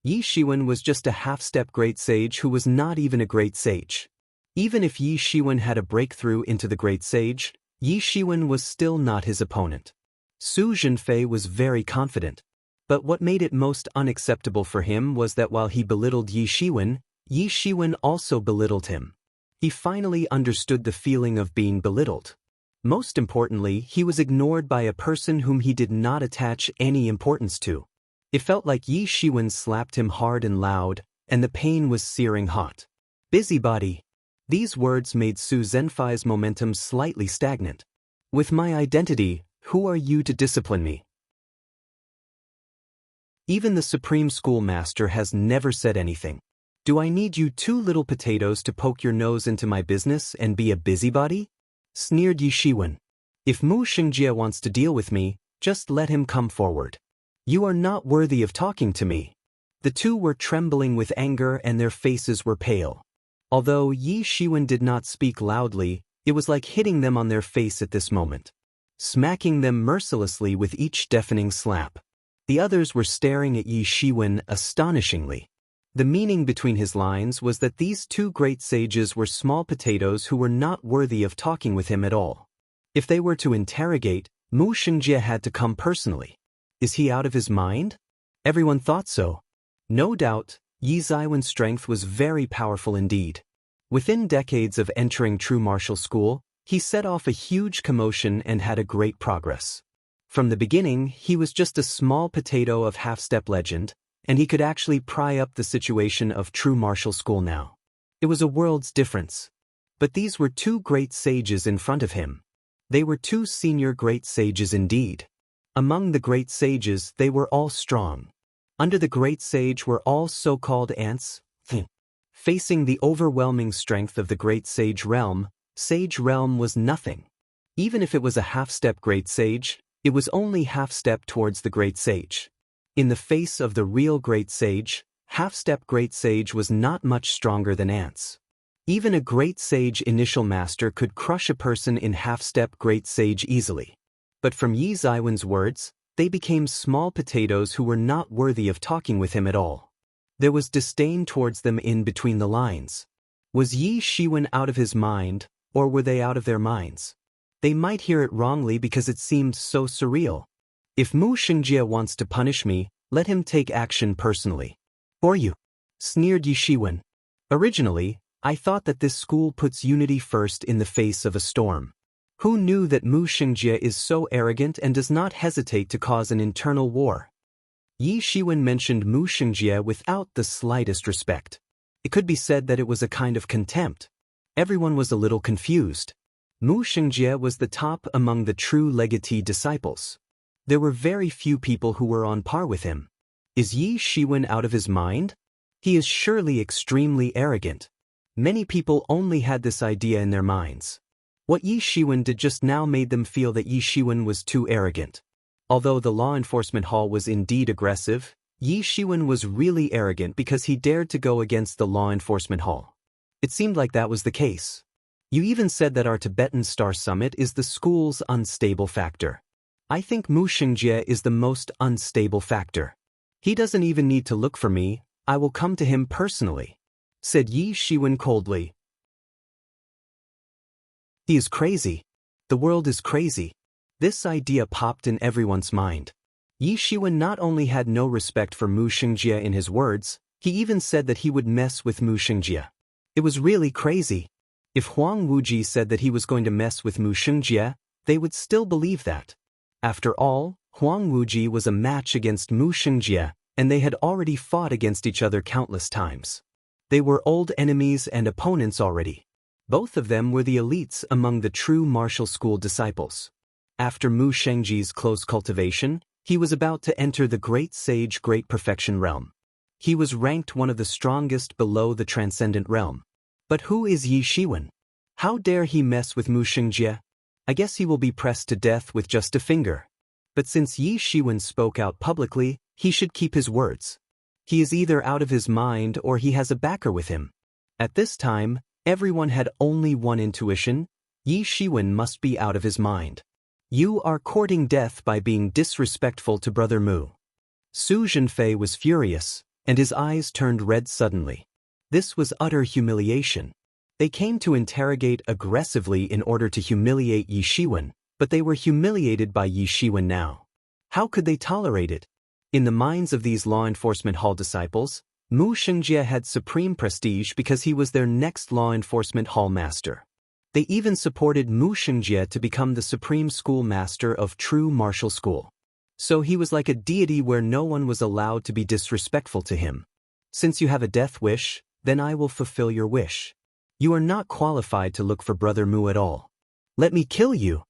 Yi Shiwen was just a half-step great sage who was not even a great sage. Even if Yi Shiwen had a breakthrough into the great sage, Yi Shiwen was still not his opponent. Su Zhenfei was very confident. But what made it most unacceptable for him was that while he belittled Yi Shiwen, Yi Shiwen also belittled him. He finally understood the feeling of being belittled. Most importantly, he was ignored by a person whom he did not attach any importance to. It felt like Yi Shiwen slapped him hard and loud, and the pain was searing hot. Busybody. These words made Su Zhenfei's momentum slightly stagnant. With my identity, who are you to discipline me? Even the Supreme Schoolmaster has never said anything. Do I need you two little potatoes to poke your nose into my business and be a busybody? Sneered Yi Shiwen. If Mu Xingjie wants to deal with me, just let him come forward. You are not worthy of talking to me. The two were trembling with anger and their faces were pale. Although Yi Shiwen did not speak loudly, it was like hitting them on their face at this moment, smacking them mercilessly with each deafening slap. The others were staring at Yi Shiwen astonishingly. The meaning between his lines was that these two great sages were small potatoes who were not worthy of talking with him at all. If they were to interrogate, Mu Xingjie had to come personally. Is he out of his mind? Everyone thought so. No doubt, Yi Ziwen's strength was very powerful indeed. Within decades of entering true martial school, he set off a huge commotion and had a great progress. From the beginning, he was just a small potato of half-step legend, and he could actually pry up the situation of true martial school now. It was a world's difference. But these were two great sages in front of him. They were two senior great sages indeed. Among the great sages, they were all strong. Under the great sage were all so-called ants. Facing the overwhelming strength of the great sage realm was nothing. Even if it was a half-step great sage, it was only half-step towards the great sage. In the face of the real great sage, half-step great sage was not much stronger than ants. Even a great sage initial master could crush a person in half-step great sage easily. But from Yi Ziwen's words, they became small potatoes who were not worthy of talking with him at all. There was disdain towards them in between the lines. Was Yi Shiwen out of his mind, or were they out of their minds? They might hear it wrongly because it seemed so surreal. If Mu Xingjie wants to punish me, let him take action personally. Or you? Sneered Yi Shiwen. Originally, I thought that this school puts unity first in the face of a storm. Who knew that Mu Xingjie is so arrogant and does not hesitate to cause an internal war? Yi Shiwen mentioned Mu Xingjie without the slightest respect. It could be said that it was a kind of contempt. Everyone was a little confused. Mu Xingjie was the top among the true legatee disciples. There were very few people who were on par with him. Is Yi Shiwen out of his mind? He is surely extremely arrogant. Many people only had this idea in their minds. What Yi Shiwen did just now made them feel that Yi Shiwen was too arrogant. Although the law enforcement hall was indeed aggressive, Yi Shiwen was really arrogant because he dared to go against the law enforcement hall. It seemed like that was the case. You even said that our Tibetan Star Summit is the school's unstable factor. I think Mu Xingjie is the most unstable factor. He doesn't even need to look for me, I will come to him personally, said Yi Shiwen coldly. He is crazy. The world is crazy. This idea popped in everyone's mind. Yi Shiwen not only had no respect for Mu Xingjie in his words, he even said that he would mess with Mu Xingjie. It was really crazy. If Huang Wuji said that he was going to mess with Mu Xingjie, they would still believe that. After all, Huang Wuji was a match against Mu Xingjie, and they had already fought against each other countless times. They were old enemies and opponents already. Both of them were the elites among the true martial school disciples. After Mu Xingjie's close cultivation, he was about to enter the great sage great perfection realm. He was ranked one of the strongest below the transcendent realm. But who is Yi Shiwen? How dare he mess with Mu Xingjie? I guess he will be pressed to death with just a finger. But since Yi Shiwen spoke out publicly, he should keep his words. He is either out of his mind or he has a backer with him. At this time, everyone had only one intuition: Yi Shiwen must be out of his mind. You are courting death by being disrespectful to Brother Mu. Su Zhenfei was furious, and his eyes turned red suddenly. This was utter humiliation. They came to interrogate aggressively in order to humiliate Yi Shiwen, but they were humiliated by Yi Shiwen now. How could they tolerate it? In the minds of these law enforcement hall disciples, Mu Xingjie had supreme prestige because he was their next law enforcement hall master. They even supported Mu Xingjie to become the supreme school master of true martial school. So he was like a deity where no one was allowed to be disrespectful to him. Since you have a death wish, then I will fulfill your wish. You are not qualified to look for Brother Mu at all. Let me kill you.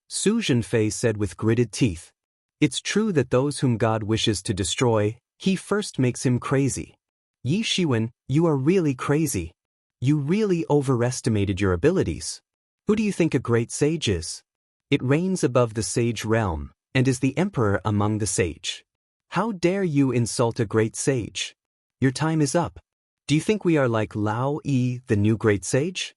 Su Zhenfei said with gritted teeth. It's true that those whom God wishes to destroy, he first makes him crazy. Yi Shiwen, you are really crazy. You really overestimated your abilities. Who do you think a great sage is? It reigns above the sage realm, and is the emperor among the sage. How dare you insult a great sage? Your time is up. Do you think we are like Lao Yi, the new great sage?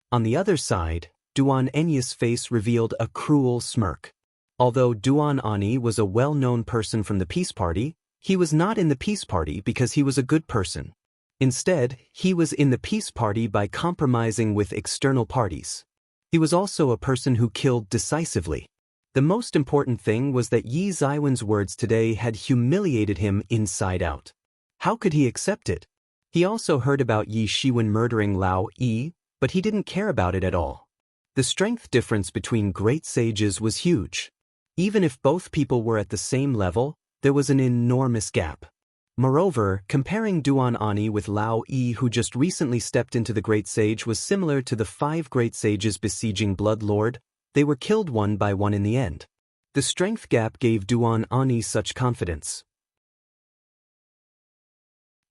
On the other side, Duan Enya's face revealed a cruel smirk. Although Duan Ani was a well-known person from the Peace Party, he was not in the Peace Party because he was a good person. Instead, he was in the Peace Party by compromising with external parties. He was also a person who killed decisively. The most important thing was that Yi Ziwen's words today had humiliated him inside out. How could he accept it? He also heard about Yi Shiwen murdering Lao Yi, but he didn't care about it at all. The strength difference between great sages was huge. Even if both people were at the same level, there was an enormous gap. Moreover, comparing Duan Ani with Lao Yi, who just recently stepped into the great sage, was similar to the 5 great sages besieging Blood Lord. They were killed one by one in the end. The strength gap gave Duan Ani such confidence.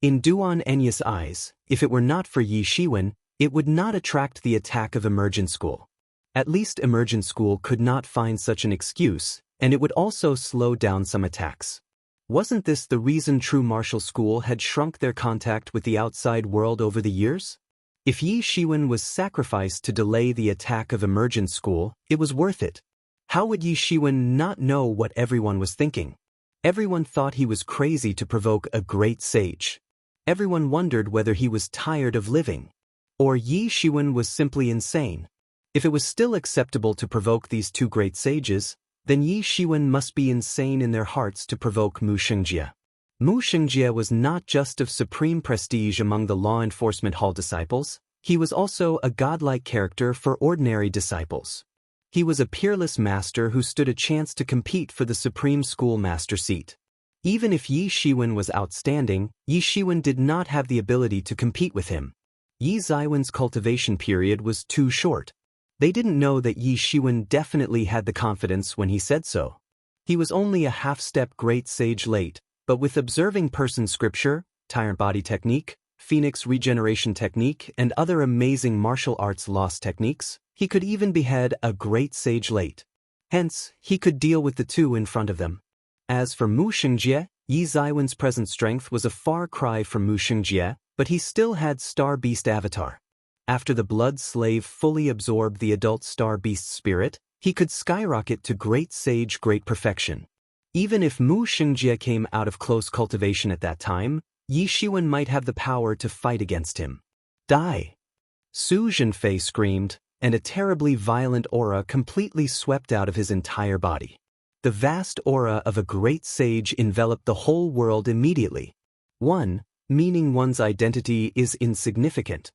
In Duan Enya's eyes, if it were not for Yi Shiwen, it would not attract the attack of Emergent School. At least Emergent School could not find such an excuse, and it would also slow down some attacks. Wasn't this the reason True Martial School had shrunk their contact with the outside world over the years? If Yi Shiwen was sacrificed to delay the attack of Emergent School, it was worth it. How would Yi Shiwen not know what everyone was thinking? Everyone thought he was crazy to provoke a great sage. Everyone wondered whether he was tired of living. Or Yi Shiwen was simply insane. If it was still acceptable to provoke these 2 great sages, then Yi Shiwen must be insane in their hearts to provoke Mu Xingjie. Mu Xingjie was not just of supreme prestige among the law enforcement hall disciples, he was also a godlike character for ordinary disciples. He was a peerless master who stood a chance to compete for the supreme school master seat. Even if Yi Shiwen was outstanding, Yi Shiwen did not have the ability to compete with him. Yi Ziwen's cultivation period was too short. They didn't know that Yi Shiwen definitely had the confidence when he said so. He was only a half-step great sage late, but with observing person scripture, tyrant body technique, phoenix regeneration technique, and other amazing martial arts lost techniques, he could even behead a great sage late. Hence, he could deal with the 2 in front of them. As for Mu Xingjie, Yi Ziwen's present strength was a far cry from Mu Xingjie, but he still had Star Beast avatar. After the Blood Slave fully absorbed the adult Star Beast spirit, he could skyrocket to great sage great perfection. Even if Mu Xingjie came out of close cultivation at that time, Yi Shiwen might have the power to fight against him. Die! Su Zhenfei screamed, and a terribly violent aura completely swept out of his entire body. The vast aura of a great sage enveloped the whole world immediately. 1. Meaning one's identity is insignificant.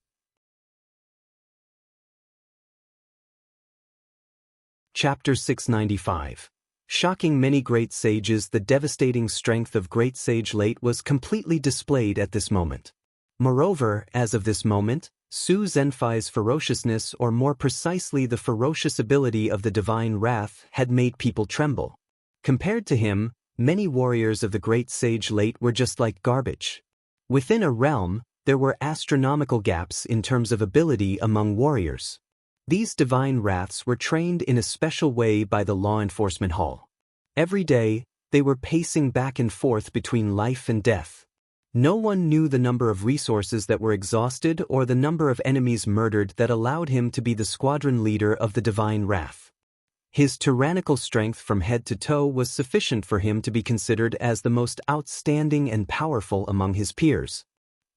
Chapter 695. Shocking many great sages, the devastating strength of great sage late was completely displayed at this moment. Moreover, as of this moment, Su Zhenfei's ferociousness, or more precisely the ferocious ability of the divine wrath, had made people tremble. Compared to him, many warriors of the great sage late were just like garbage. Within a realm, there were astronomical gaps in terms of ability among warriors. These divine wraths were trained in a special way by the law enforcement hall. Every day, they were pacing back and forth between life and death. No one knew the number of resources that were exhausted or the number of enemies murdered that allowed him to be the squadron leader of the divine wrath. His tyrannical strength from head to toe was sufficient for him to be considered as the most outstanding and powerful among his peers.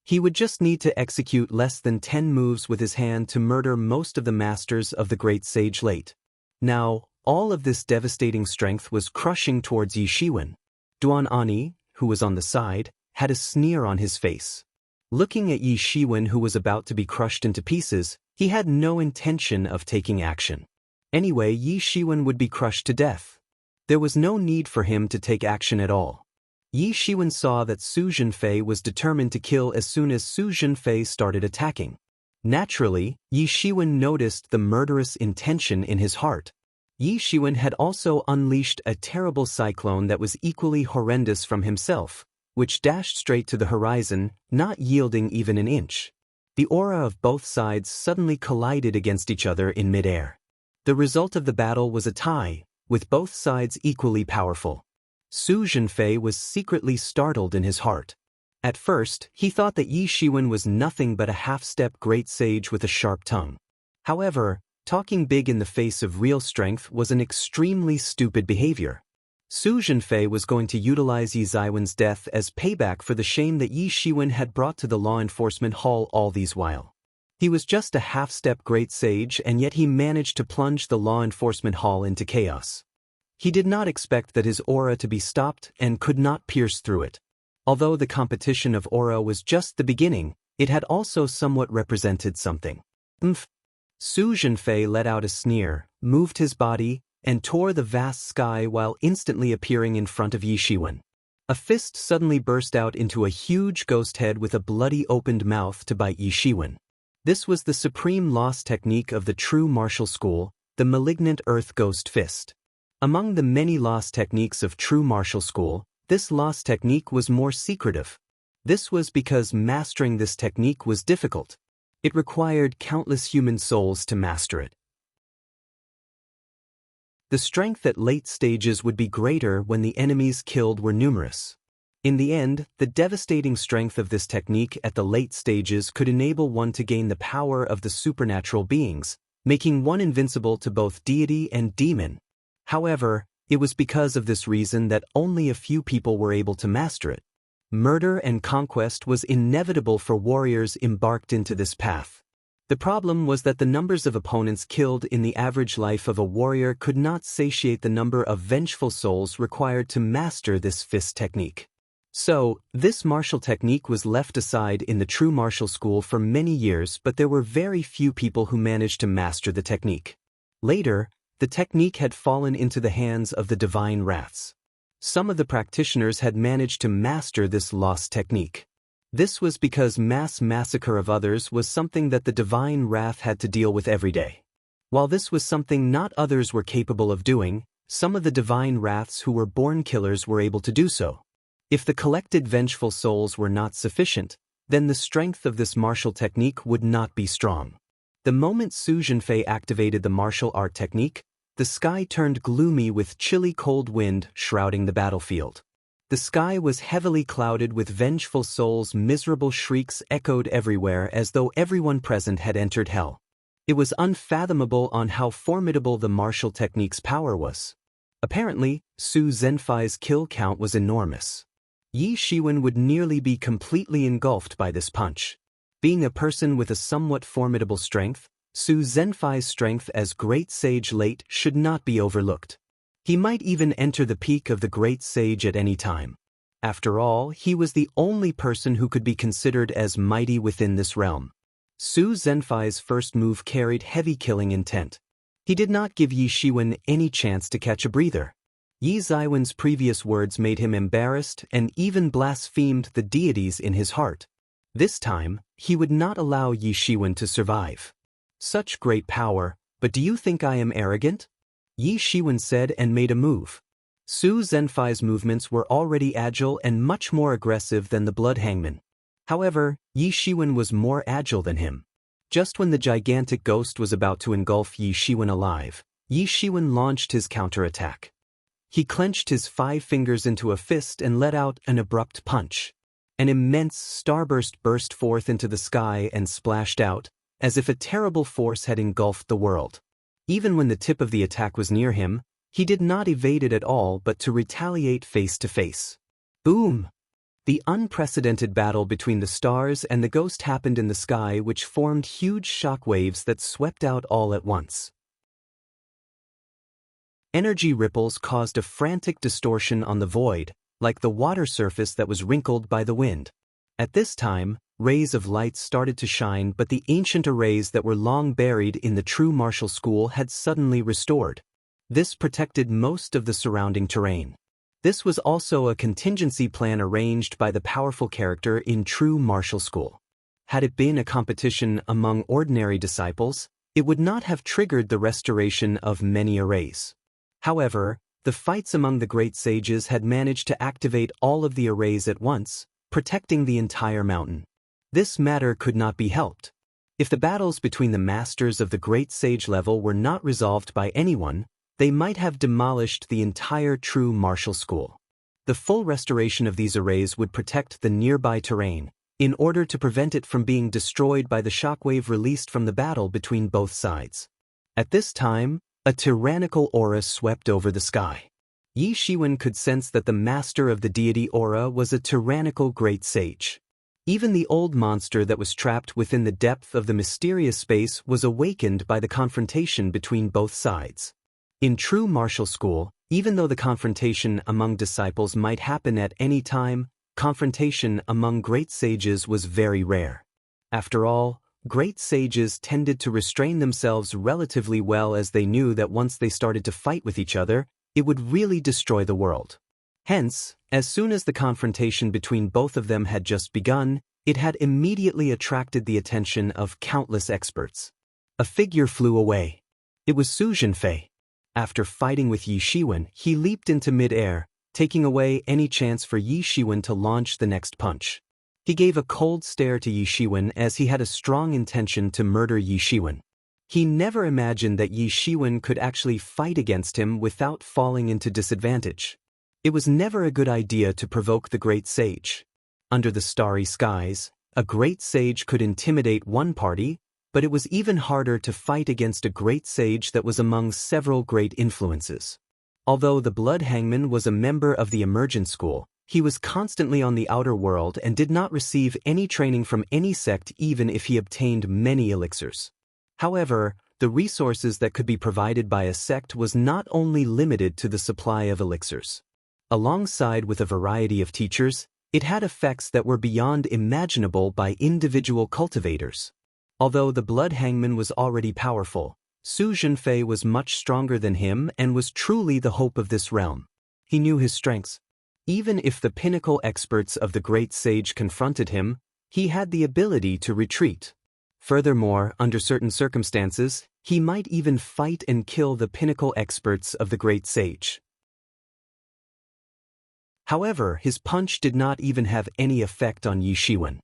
He would just need to execute less than 10 moves with his hand to murder most of the masters of the great sage late. Now, all of this devastating strength was crushing towards Yi Shiwen. Duan Ani, who was on the side, had a sneer on his face. Looking at Yi Shiwen, who was about to be crushed into pieces, he had no intention of taking action. Anyway, Yi Shiwen would be crushed to death. There was no need for him to take action at all. Yi Shiwen saw that Su Zhenfei was determined to kill as soon as Su Zhenfei started attacking. Naturally, Yi Shiwen noticed the murderous intention in his heart. Yi Shiwen had also unleashed a terrible cyclone that was equally horrendous from himself, which dashed straight to the horizon, not yielding even an inch. The aura of both sides suddenly collided against each other in midair. The result of the battle was a tie, with both sides equally powerful. Su Zhenfei was secretly startled in his heart. At first, he thought that Yi Shiwen was nothing but a half-step great sage with a sharp tongue. However, talking big in the face of real strength was an extremely stupid behavior. Su Zhenfei was going to utilize Yi Ziwen's death as payback for the shame that Yi Shiwen had brought to the law enforcement hall all these while. He was just a half-step great sage, and yet he managed to plunge the law enforcement hall into chaos. He did not expect that his aura to be stopped and could not pierce through it. Although the competition of aura was just the beginning, it had also somewhat represented something. Su Zhenfei let out a sneer, moved his body, and tore the vast sky while instantly appearing in front of Yi Shiwen. A fist suddenly burst out into a huge ghost head with a bloody opened mouth to bite Yi Shiwen. This was the supreme lost technique of the true martial school, the malignant earth ghost fist. Among the many lost techniques of true martial school, this lost technique was more secretive. This was because mastering this technique was difficult. It required countless human souls to master it. The strength at late stages would be greater when the enemies killed were numerous. In the end, the devastating strength of this technique at the late stages could enable one to gain the power of the supernatural beings, making one invincible to both deity and demon. However, it was because of this reason that only a few people were able to master it. Murder and conquest was inevitable for warriors embarked into this path. The problem was that the numbers of opponents killed in the average life of a warrior could not satiate the number of vengeful souls required to master this fist technique. So, this martial technique was left aside in the true martial school for many years, but there were very few people who managed to master the technique. Later, the technique had fallen into the hands of the divine wraths. Some of the practitioners had managed to master this lost technique. This was because mass massacre of others was something that the divine wrath had to deal with every day. While this was something not others were capable of doing, some of the divine wraths who were born killers were able to do so. If the collected vengeful souls were not sufficient, then the strength of this martial technique would not be strong. The moment Su Zhenfei activated the martial art technique, the sky turned gloomy with chilly cold wind shrouding the battlefield. The sky was heavily clouded with vengeful souls. Miserable shrieks echoed everywhere as though everyone present had entered hell. It was unfathomable on how formidable the martial technique's power was. Apparently, Su Zhenfei's kill count was enormous. Yi Shiwen would nearly be completely engulfed by this punch. Being a person with a somewhat formidable strength, Su Zhenfei's strength as Great Sage late should not be overlooked. He might even enter the peak of the Great Sage at any time. After all, he was the only person who could be considered as mighty within this realm. Su Zhenfei's first move carried heavy killing intent. He did not give Yi Shiwen any chance to catch a breather. Yi Ziwen's previous words made him embarrassed and even blasphemed the deities in his heart. This time, he would not allow Yi Shiwen to survive. Such great power, but do you think I am arrogant? Yi Shiwen said and made a move. Su Zhenfei's movements were already agile and much more aggressive than the Blood Hangman. However, Yi Shiwen was more agile than him. Just when the gigantic ghost was about to engulf Yi Shiwen alive, Yi Shiwen launched his counterattack. He clenched his 5 fingers into a fist and let out an abrupt punch. An immense starburst burst forth into the sky and splashed out, as if a terrible force had engulfed the world. Even when the tip of the attack was near him, he did not evade it at all but to retaliate face to face. Boom! The unprecedented battle between the stars and the ghost happened in the sky, which formed huge shock waves that swept out all at once. Energy ripples caused a frantic distortion on the void, like the water surface that was wrinkled by the wind. At this time, rays of light started to shine, but the ancient arrays that were long buried in the true martial school had suddenly restored. This protected most of the surrounding terrain. This was also a contingency plan arranged by the powerful character in true martial school. Had it been a competition among ordinary disciples, it would not have triggered the restoration of many arrays. However, the fights among the great sages had managed to activate all of the arrays at once, protecting the entire mountain. This matter could not be helped. If the battles between the masters of the great sage level were not resolved by anyone, they might have demolished the entire true martial school. The full restoration of these arrays would protect the nearby terrain, in order to prevent it from being destroyed by the shockwave released from the battle between both sides. At this time, a tyrannical aura swept over the sky. Yi Shiwen could sense that the master of the deity aura was a tyrannical great sage. Even the old monster that was trapped within the depth of the mysterious space was awakened by the confrontation between both sides. In true martial school, even though the confrontation among disciples might happen at any time, confrontation among great sages was very rare. After all, great sages tended to restrain themselves relatively well, as they knew that once they started to fight with each other, it would really destroy the world. Hence, as soon as the confrontation between both of them had just begun, it had immediately attracted the attention of countless experts. A figure flew away. It was Su Zhenfei. After fighting with Yi Shiwen, he leaped into mid-air, taking away any chance for Yi Shiwen to launch the next punch. He gave a cold stare to Yi Shiwen, as he had a strong intention to murder Yi Shiwen. He never imagined that Yi Shiwen could actually fight against him without falling into disadvantage. It was never a good idea to provoke the great sage. Under the starry skies, a great sage could intimidate one party, but it was even harder to fight against a great sage that was among several great influences. Although the Blood Hangman was a member of the Emergent School, he was constantly on the outer world and did not receive any training from any sect, even if he obtained many elixirs. However, the resources that could be provided by a sect was not only limited to the supply of elixirs. Alongside with a variety of teachers, it had effects that were beyond imaginable by individual cultivators. Although the Blood Hangman was already powerful, Su Zhenfei was much stronger than him and was truly the hope of this realm. He knew his strengths. Even if the pinnacle experts of the great sage confronted him, he had the ability to retreat. Furthermore, under certain circumstances, he might even fight and kill the pinnacle experts of the great sage. However, his punch did not even have any effect on Yi Shiwen.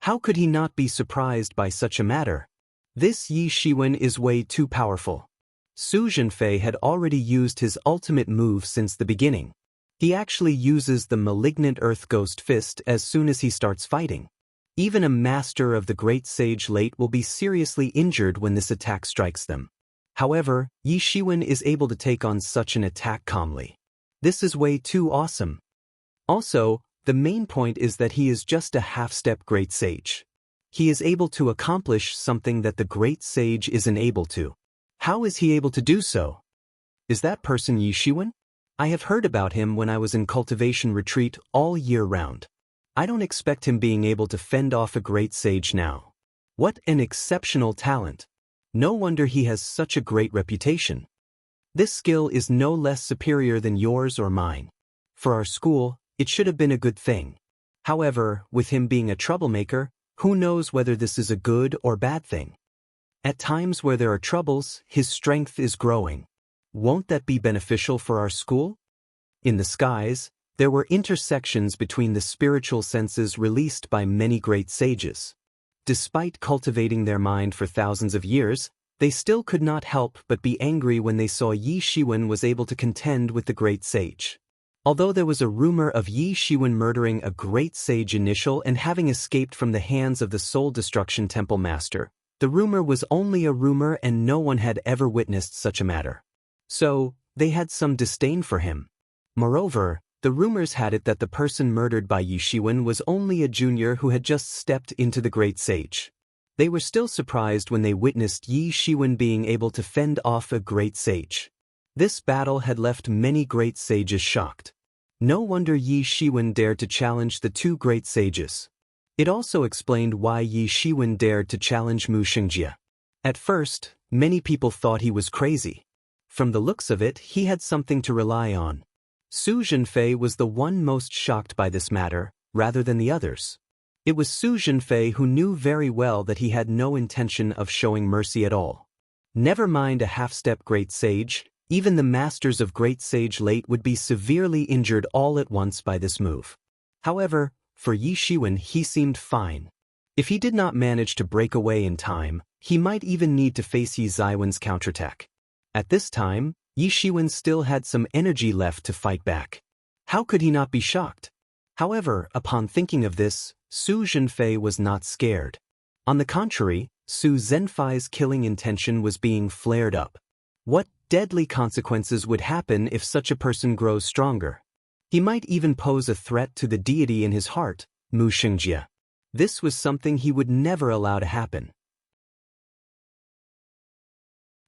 How could he not be surprised by such a matter? This Yi Shiwen is way too powerful. Su Zhenfei had already used his ultimate move since the beginning. He actually uses the malignant Earth Ghost Fist as soon as he starts fighting. Even a master of the great sage late will be seriously injured when this attack strikes them. However, Yi Shiwen is able to take on such an attack calmly. This is way too awesome. Also, the main point is that he is just a half-step great sage. He is able to accomplish something that the great sage isn't able to. How is he able to do so? Is that person Yi Shiwen? I have heard about him when I was in cultivation retreat all year round. I don't expect him being able to fend off a great sage now. What an exceptional talent. No wonder he has such a great reputation. This skill is no less superior than yours or mine. For our school, it should have been a good thing. However, with him being a troublemaker, who knows whether this is a good or bad thing? At times where there are troubles, his strength is growing. Won't that be beneficial for our school? In the skies, there were intersections between the spiritual senses released by many great sages. Despite cultivating their mind for thousands of years, they still could not help but be angry when they saw Yi Shiwen was able to contend with the great sage. Although there was a rumor of Yi Shiwen murdering a great sage initial and having escaped from the hands of the Soul Destruction Temple Master, the rumor was only a rumor and no one had ever witnessed such a matter. So, they had some disdain for him. Moreover, the rumors had it that the person murdered by Yi Shiwen was only a junior who had just stepped into the great sage. They were still surprised when they witnessed Yi Shiwen being able to fend off a great sage. This battle had left many great sages shocked. No wonder Yi Shiwen dared to challenge the two great sages. It also explained why Yi Shiwen dared to challenge Mu Xingjie. At first, many people thought he was crazy. From the looks of it, he had something to rely on. Su Zhenfei was the one most shocked by this matter, rather than the others. It was Su Zhenfei who knew very well that he had no intention of showing mercy at all. Never mind a half-step great sage, even the masters of great sage late would be severely injured all at once by this move. However, for Yi Shiwen he seemed fine. If he did not manage to break away in time, he might even need to face Yi Ziwen's counterattack. At this time, Yi Shiwen still had some energy left to fight back. How could he not be shocked? However, upon thinking of this, Su Zhenfei was not scared. On the contrary, Su Zhenfei's killing intention was being flared up. What deadly consequences would happen if such a person grows stronger? He might even pose a threat to the deity in his heart, Mu Xingjie. This was something he would never allow to happen.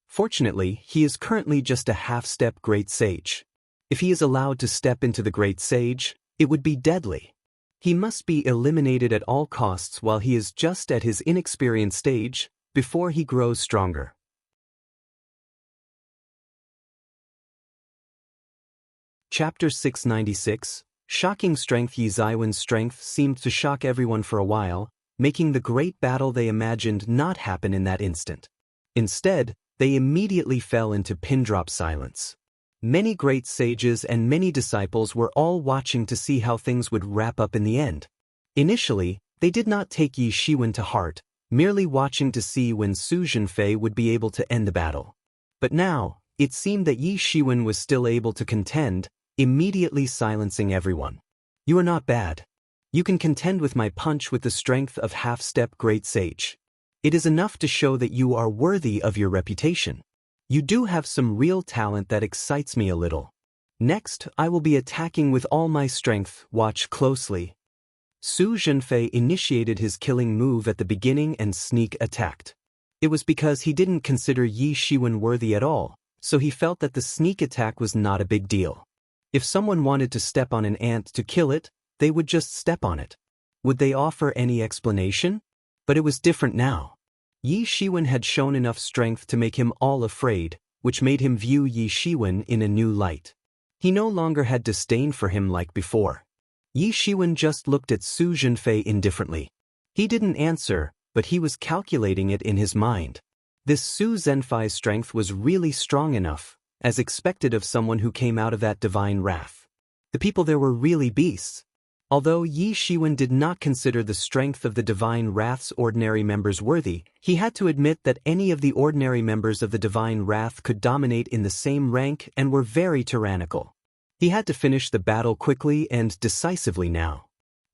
Fortunately, he is currently just a half-step great sage. If he is allowed to step into the great sage, it would be deadly. He must be eliminated at all costs while he is just at his inexperienced stage, before he grows stronger. Chapter 696, Shocking Strength. Yi Ziwen's strength seemed to shock everyone for a while, making the great battle they imagined not happen in that instant. Instead, they immediately fell into pin-drop silence. Many great sages and many disciples were all watching to see how things would wrap up in the end. Initially, they did not take Yi Shiwen to heart, merely watching to see when Su Zhenfei would be able to end the battle. But now, it seemed that Yi Shiwen was still able to contend, immediately silencing everyone. You are not bad. You can contend with my punch with the strength of half-step great sage. It is enough to show that you are worthy of your reputation. You do have some real talent that excites me a little. Next, I will be attacking with all my strength. Watch closely. Su Zhenfei initiated his killing move at the beginning and sneak attacked. It was because he didn't consider Yi Shiwen worthy at all, so he felt that the sneak attack was not a big deal. If someone wanted to step on an ant to kill it, they would just step on it. Would they offer any explanation? But it was different now. Yi Shiwen had shown enough strength to make him all afraid, which made him view Yi Shiwen in a new light. He no longer had disdain for him like before. Yi Shiwen just looked at Su Zhenfei indifferently. He didn't answer, but he was calculating it in his mind. This Su Zhenfei's strength was really strong enough, as expected of someone who came out of that divine wrath. The people there were really beasts. Although Yi Shiwen did not consider the strength of the divine wrath's ordinary members worthy, he had to admit that any of the ordinary members of the divine wrath could dominate in the same rank and were very tyrannical. He had to finish the battle quickly and decisively now.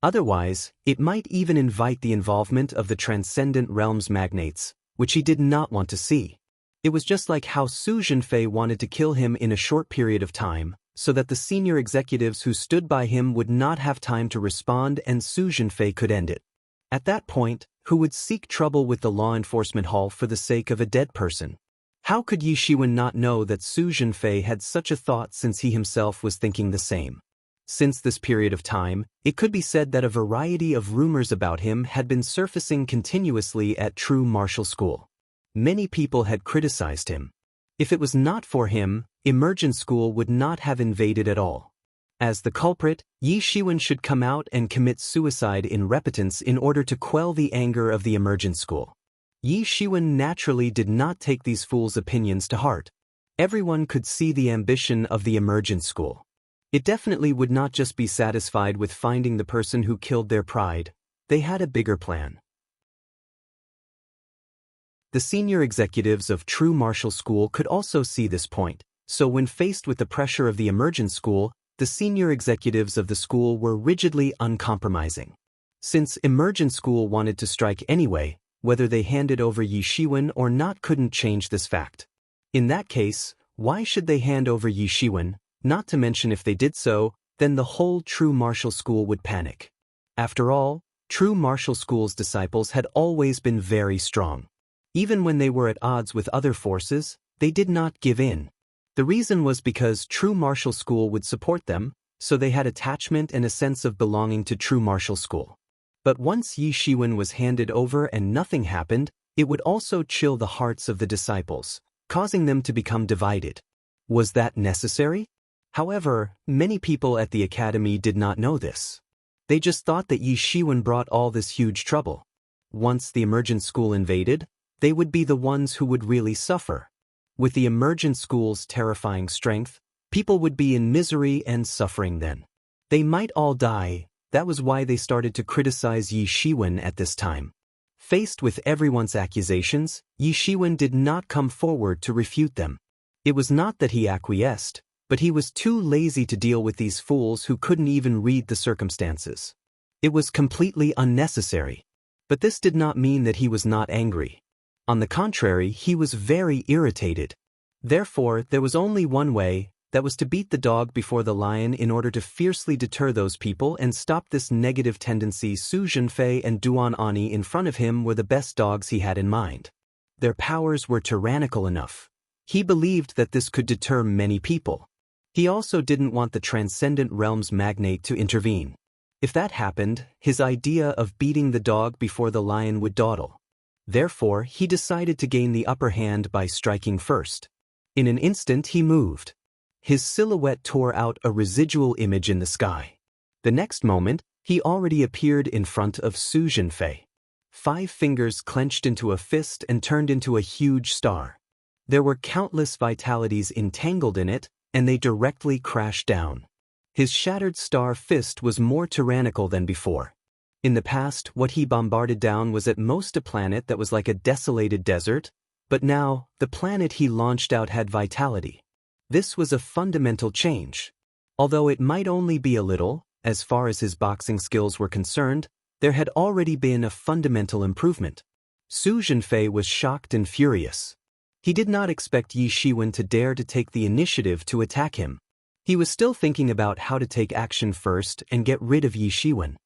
Otherwise, it might even invite the involvement of the transcendent realms magnates, which he did not want to see. It was just like how Su Zhenfei wanted to kill him in a short period of time, so that the senior executives who stood by him would not have time to respond and Su Zhenfei could end it. At that point, who would seek trouble with the law enforcement hall for the sake of a dead person? How could Yi Shiwen not know that Su Zhenfei had such a thought since he himself was thinking the same? Since this period of time, it could be said that a variety of rumors about him had been surfacing continuously at True Martial School. Many people had criticized him. If it was not for him, Emergent School would not have invaded at all. As the culprit, Yi Shiwen should come out and commit suicide in repentance in order to quell the anger of the Emergent School. Yi Shiwen naturally did not take these fools' opinions to heart. Everyone could see the ambition of the Emergent School. It definitely would not just be satisfied with finding the person who killed their pride. They had a bigger plan. The senior executives of True Martial School could also see this point. So when faced with the pressure of the Emergent School, the senior executives of the school were rigidly uncompromising. Since Emergent School wanted to strike anyway, whether they handed over Yi Shiwen or not couldn't change this fact. In that case, why should they hand over Yi Shiwen? Not to mention if they did so, then the whole True Martial School would panic. After all, True Martial School's disciples had always been very strong. Even when they were at odds with other forces, they did not give in. The reason was because True Martial School would support them, so they had attachment and a sense of belonging to true martial school. But once Yi Shiwen was handed over and nothing happened, it would also chill the hearts of the disciples, causing them to become divided. Was that necessary? However, many people at the academy did not know this. They just thought that Yi Shiwen brought all this huge trouble. Once the emergent school invaded, they would be the ones who would really suffer. With the emergent school's terrifying strength, people would be in misery and suffering then. They might all die. That was why they started to criticize Yi Shiwen at this time. Faced with everyone's accusations, Yi Shiwen did not come forward to refute them. It was not that he acquiesced, but he was too lazy to deal with these fools who couldn't even read the circumstances. It was completely unnecessary. But this did not mean that he was not angry. On the contrary, he was very irritated. Therefore, there was only one way, that was to beat the dog before the lion in order to fiercely deter those people and stop this negative tendency. Su Zhenfei and Duan Ani in front of him were the best dogs he had in mind. Their powers were tyrannical enough. He believed that this could deter many people. He also didn't want the Transcendent Realms magnate to intervene. If that happened, his idea of beating the dog before the lion would dawdle. Therefore, he decided to gain the upper hand by striking first. In an instant he moved. His silhouette tore out a residual image in the sky. The next moment, he already appeared in front of Su Zhenfei. 5 fingers clenched into a fist and turned into a huge star. There were countless vitalities entangled in it, and they directly crashed down. His shattered star fist was more tyrannical than before. In the past, what he bombarded down was at most a planet that was like a desolated desert, but now, the planet he launched out had vitality. This was a fundamental change. Although it might only be a little, as far as his boxing skills were concerned, there had already been a fundamental improvement. Su Zhenfei was shocked and furious. He did not expect Yi Shiwen to dare to take the initiative to attack him. He was still thinking about how to take action first and get rid of Yi Shiwen.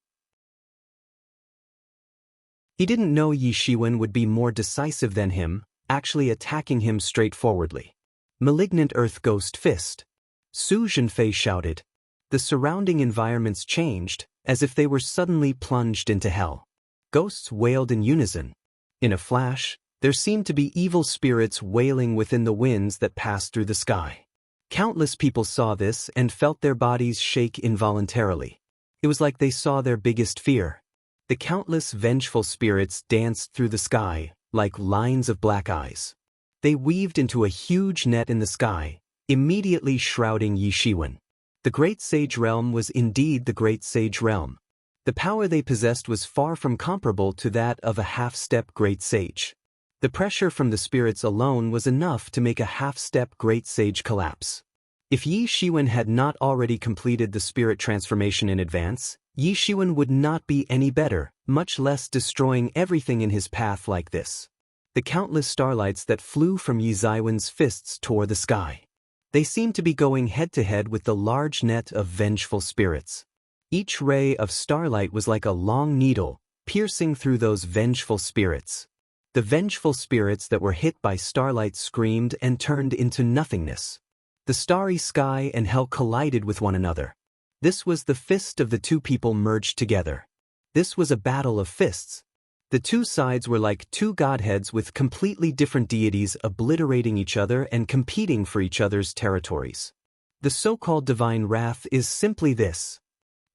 He didn't know Yi Shiwen would be more decisive than him, actually attacking him straightforwardly. Malignant Earth Ghost Fist. Su Zhenfei shouted. The surrounding environments changed, as if they were suddenly plunged into hell. Ghosts wailed in unison. In a flash, there seemed to be evil spirits wailing within the winds that passed through the sky. Countless people saw this and felt their bodies shake involuntarily. It was like they saw their biggest fear. The countless vengeful spirits danced through the sky, like lines of black eyes. They weaved into a huge net in the sky, immediately shrouding Yi Shiwen. The Great Sage Realm was indeed the Great Sage Realm. The power they possessed was far from comparable to that of a half-step Great Sage. The pressure from the spirits alone was enough to make a half-step Great Sage collapse. If Yi Shiwen had not already completed the spirit transformation in advance, Yi Shiwen would not be any better, much less destroying everything in his path like this. The countless starlights that flew from Yi Shiwen's fists tore the sky. They seemed to be going head-to-head with the large net of vengeful spirits. Each ray of starlight was like a long needle, piercing through those vengeful spirits. The vengeful spirits that were hit by starlight screamed and turned into nothingness. The starry sky and hell collided with one another. This was the fist of the two people merged together. This was a battle of fists. The two sides were like two godheads with completely different deities obliterating each other and competing for each other's territories. The so-called divine wrath is simply this.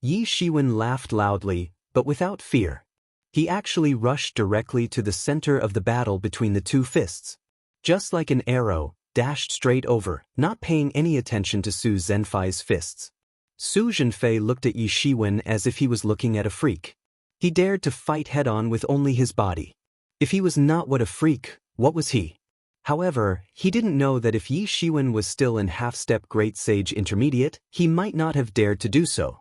Yi Shiwen laughed loudly, but without fear. He actually rushed directly to the center of the battle between the two fists. Just like an arrow, dashed straight over, not paying any attention to Su Zhenfei's fists. Su Zhenfei looked at Yi Shiwen as if he was looking at a freak. He dared to fight head-on with only his body. If he was not what a freak, what was he? However, he didn't know that if Yi Shiwen was still in half-step Great Sage Intermediate, he might not have dared to do so.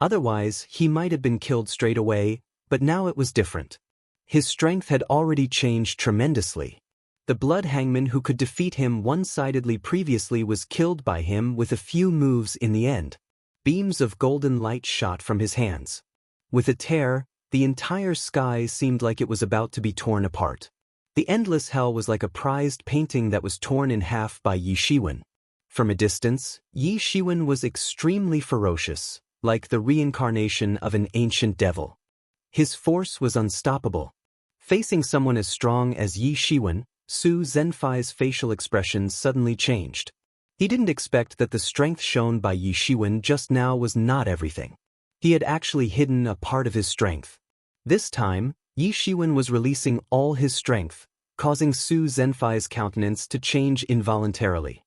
Otherwise, he might have been killed straight away, but now it was different. His strength had already changed tremendously. The blood hangman who could defeat him one-sidedly previously was killed by him with a few moves in the end. Beams of golden light shot from his hands. With a tear, the entire sky seemed like it was about to be torn apart. The endless hell was like a prized painting that was torn in half by Yi Shiwen. From a distance, Yi Shiwen was extremely ferocious, like the reincarnation of an ancient devil. His force was unstoppable. Facing someone as strong as Yi Shiwen, Su Zhenfai's facial expression suddenly changed. He didn't expect that the strength shown by Yi Shiwen just now was not everything. He had actually hidden a part of his strength. This time, Yi Shiwen was releasing all his strength, causing Su Zhenfai's countenance to change involuntarily.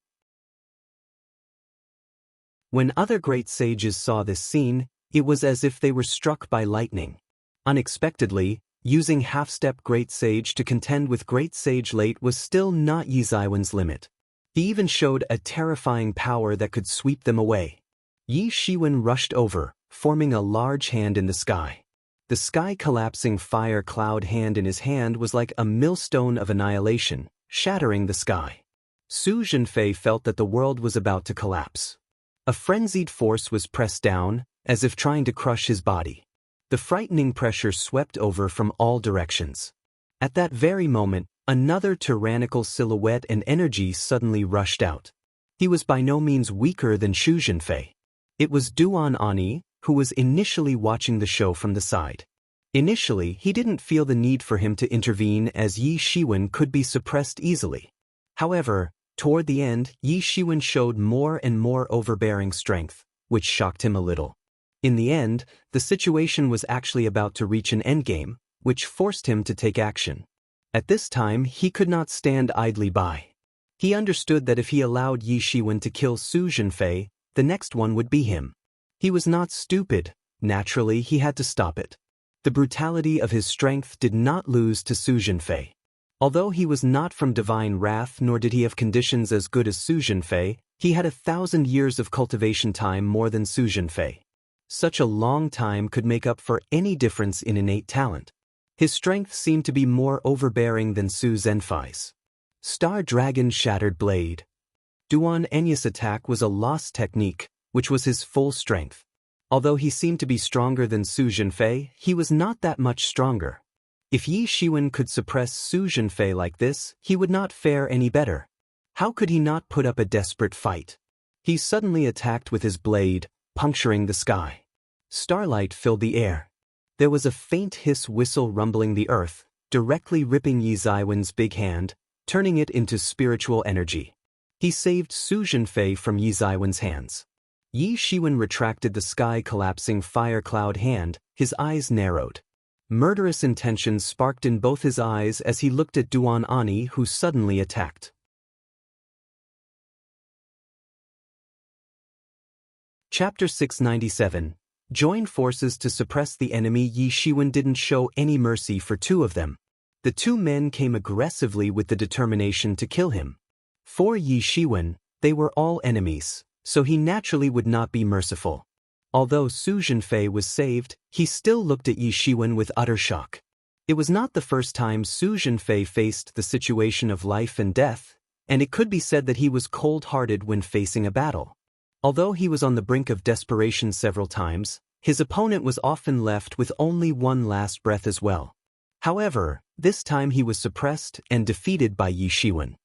When other great sages saw this scene, it was as if they were struck by lightning. Unexpectedly, using half-step great sage to contend with great sage late was still not Yi Shiwen's limit. He even showed a terrifying power that could sweep them away. Yi Shiwen rushed over, forming a large hand in the sky. The sky-collapsing fire cloud hand in his hand was like a millstone of annihilation, shattering the sky. Su Zhenfei felt that the world was about to collapse. A frenzied force was pressed down, as if trying to crush his body. The frightening pressure swept over from all directions. At that very moment, another tyrannical silhouette and energy suddenly rushed out. He was by no means weaker than Su Zhenfei. It was Duan Ani, who was initially watching the show from the side. Initially, he didn't feel the need for him to intervene as Yi Shiwen could be suppressed easily. However, toward the end, Yi Shiwen showed more and more overbearing strength, which shocked him a little. In the end, the situation was actually about to reach an endgame, which forced him to take action. At this time, he could not stand idly by. He understood that if he allowed Yi Shiwen to kill Su Zhenfei, the next one would be him. He was not stupid. Naturally, he had to stop it. The brutality of his strength did not lose to Su Zhenfei. Although he was not from divine wrath nor did he have conditions as good as Su Zhenfei, he had 1,000 years of cultivation time more than Su Zhenfei. Such a long time could make up for any difference in innate talent. His strength seemed to be more overbearing than Su Zhenfei's. Star Dragon Shattered Blade. Duan Enya's attack was a lost technique, which was his full strength. Although he seemed to be stronger than Su Zhenfei, he was not that much stronger. If Yi Shiwen could suppress Su Zhenfei like this, he would not fare any better. How could he not put up a desperate fight? He suddenly attacked with his blade, puncturing the sky. Starlight filled the air. There was a faint hiss whistle rumbling the earth, directly ripping Yi Shiwen's big hand, turning it into spiritual energy. He saved Su Zhenfei from Yi Shiwen's hands. Yi Shiwen retracted the sky-collapsing fire cloud hand, his eyes narrowed. Murderous intentions sparked in both his eyes as he looked at Duan Ani, who suddenly attacked. Chapter 697. Join forces to suppress the enemy. Yi Shiwen didn't show any mercy for two of them. The two men came aggressively with the determination to kill him. For Yi Shiwen, they were all enemies, so he naturally would not be merciful. Although Su Zhenfei was saved, he still looked at Yi Shiwen with utter shock. It was not the first time Su Zhenfei faced the situation of life and death, and it could be said that he was cold-hearted when facing a battle. Although he was on the brink of desperation several times, his opponent was often left with only one last breath as well. However, this time he was suppressed and defeated by Yi Shiwen.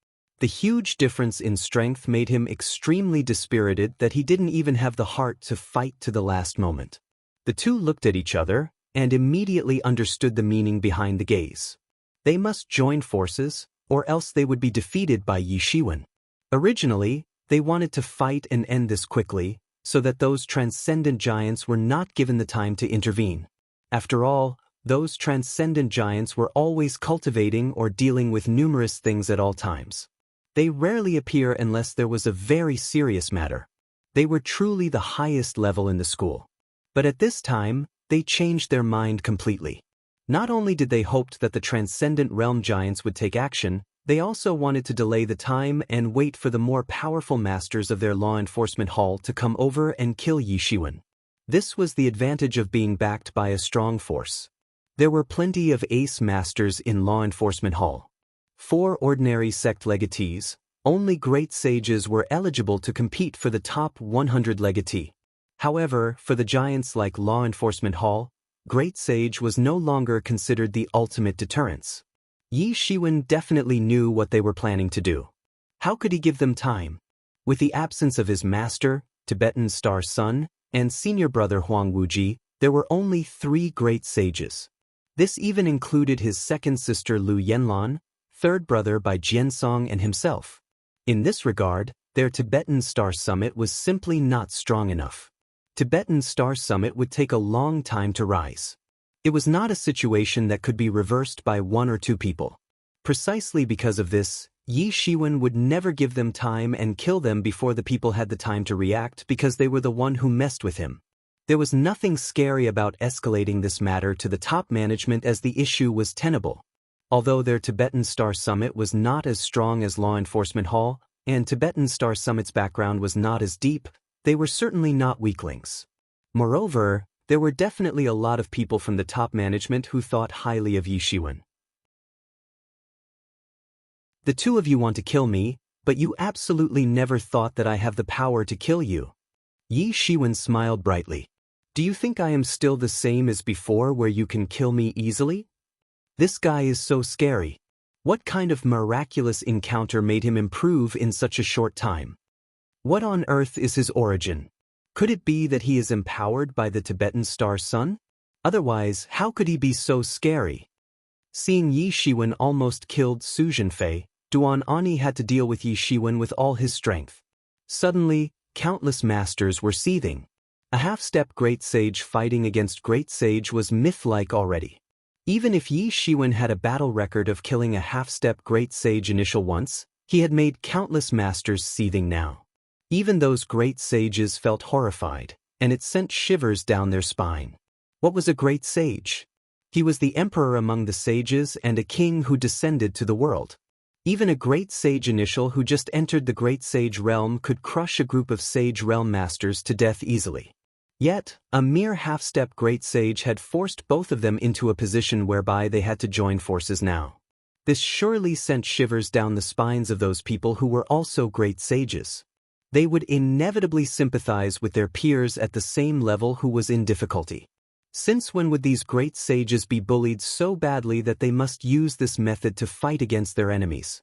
The huge difference in strength made him extremely dispirited that he didn't even have the heart to fight to the last moment. The two looked at each other and immediately understood the meaning behind the gaze. They must join forces, or else they would be defeated by Yi Shiwen. Originally, they wanted to fight and end this quickly, so that those transcendent giants were not given the time to intervene. After all, those transcendent giants were always cultivating or dealing with numerous things at all times. They rarely appear unless there was a very serious matter. They were truly the highest level in the school. But at this time, they changed their mind completely. Not only did they hope that the transcendent realm giants would take action, they also wanted to delay the time and wait for the more powerful masters of their law enforcement hall to come over and kill Yi Shiwen. This was the advantage of being backed by a strong force. There were plenty of ace masters in law enforcement hall. 4 ordinary sect legatees, only great sages were eligible to compete for the top 100 legatee. However, for the giants like law enforcement hall, great sage was no longer considered the ultimate deterrence. Yi Shiwen definitely knew what they were planning to do. How could he give them time? With the absence of his master, Tibetan Star Sun, and senior brother Huang Wuji, there were only 3 great sages. This even included his second sister Lu Yanlan, third brother by Jiansong and himself. In this regard, their Tibetan Star Summit was simply not strong enough. Tibetan Star Summit would take a long time to rise. It was not a situation that could be reversed by 1 or 2 people. Precisely because of this, Yi Shiwen would never give them time and kill them before the people had the time to react because they were the one who messed with him. There was nothing scary about escalating this matter to the top management as the issue was tenable. Although their Tibetan Star Summit was not as strong as Law Enforcement Hall, and Tibetan Star Summit's background was not as deep, they were certainly not weaklings. Moreover, there were definitely a lot of people from the top management who thought highly of Yi Shiwen. The 2 of you want to kill me, but you absolutely never thought that I have the power to kill you. Yi Shiwen smiled brightly. Do you think I am still the same as before where you can kill me easily? This guy is so scary. What kind of miraculous encounter made him improve in such a short time? What on earth is his origin? Could it be that he is empowered by the Tibetan Star Sun? Otherwise, how could he be so scary? Seeing Yi Shiwen almost killed Su Zhenfei, Duan Ani had to deal with Yi Shiwen with all his strength. Suddenly, countless masters were seething. A half-step great sage fighting against great sage was myth-like already. Even if Yi Shiwen had a battle record of killing a half-step great sage initial once, he had made countless masters seething now. Even those great sages felt horrified, and it sent shivers down their spine. What was a great sage? He was the emperor among the sages and a king who descended to the world. Even a great sage initial who just entered the great sage realm could crush a group of sage realm masters to death easily. Yet, a mere half-step great sage had forced both of them into a position whereby they had to join forces now. This surely sent shivers down the spines of those people who were also great sages. They would inevitably sympathize with their peers at the same level who was in difficulty. Since when would these great sages be bullied so badly that they must use this method to fight against their enemies?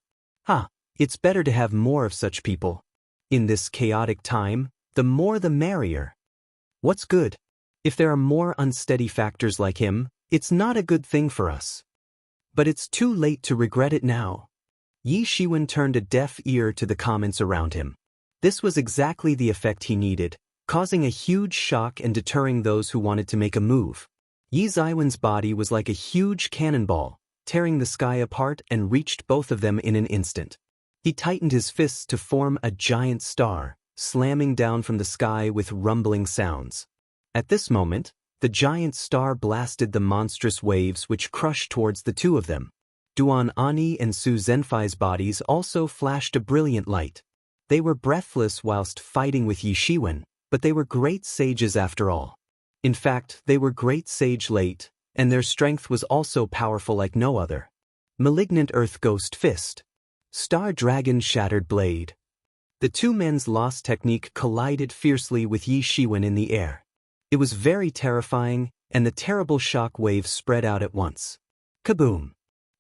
It's better to have more of such people. In this chaotic time, the more the merrier. What's good? If there are more unsteady factors like him, it's not a good thing for us. But it's too late to regret it now. Yi Shiwen turned a deaf ear to the comments around him. This was exactly the effect he needed, causing a huge shock and deterring those who wanted to make a move. Yi Ziwen's body was like a huge cannonball, tearing the sky apart and reached both of them in an instant. He tightened his fists to form a giant star, slamming down from the sky with rumbling sounds. At this moment, the giant star blasted the monstrous waves which crushed towards the 2 of them. Duan Ani and Su Zhenfei's bodies also flashed a brilliant light. They were breathless whilst fighting with Yi Shiwen, but they were great sages after all. In fact, they were great sage late, and their strength was also powerful like no other. Malignant Earth Ghost Fist. Star Dragon Shattered Blade. The 2 men's lost technique collided fiercely with Yi Shiwen in the air. It was very terrifying, and the terrible shock waves spread out at once. Kaboom!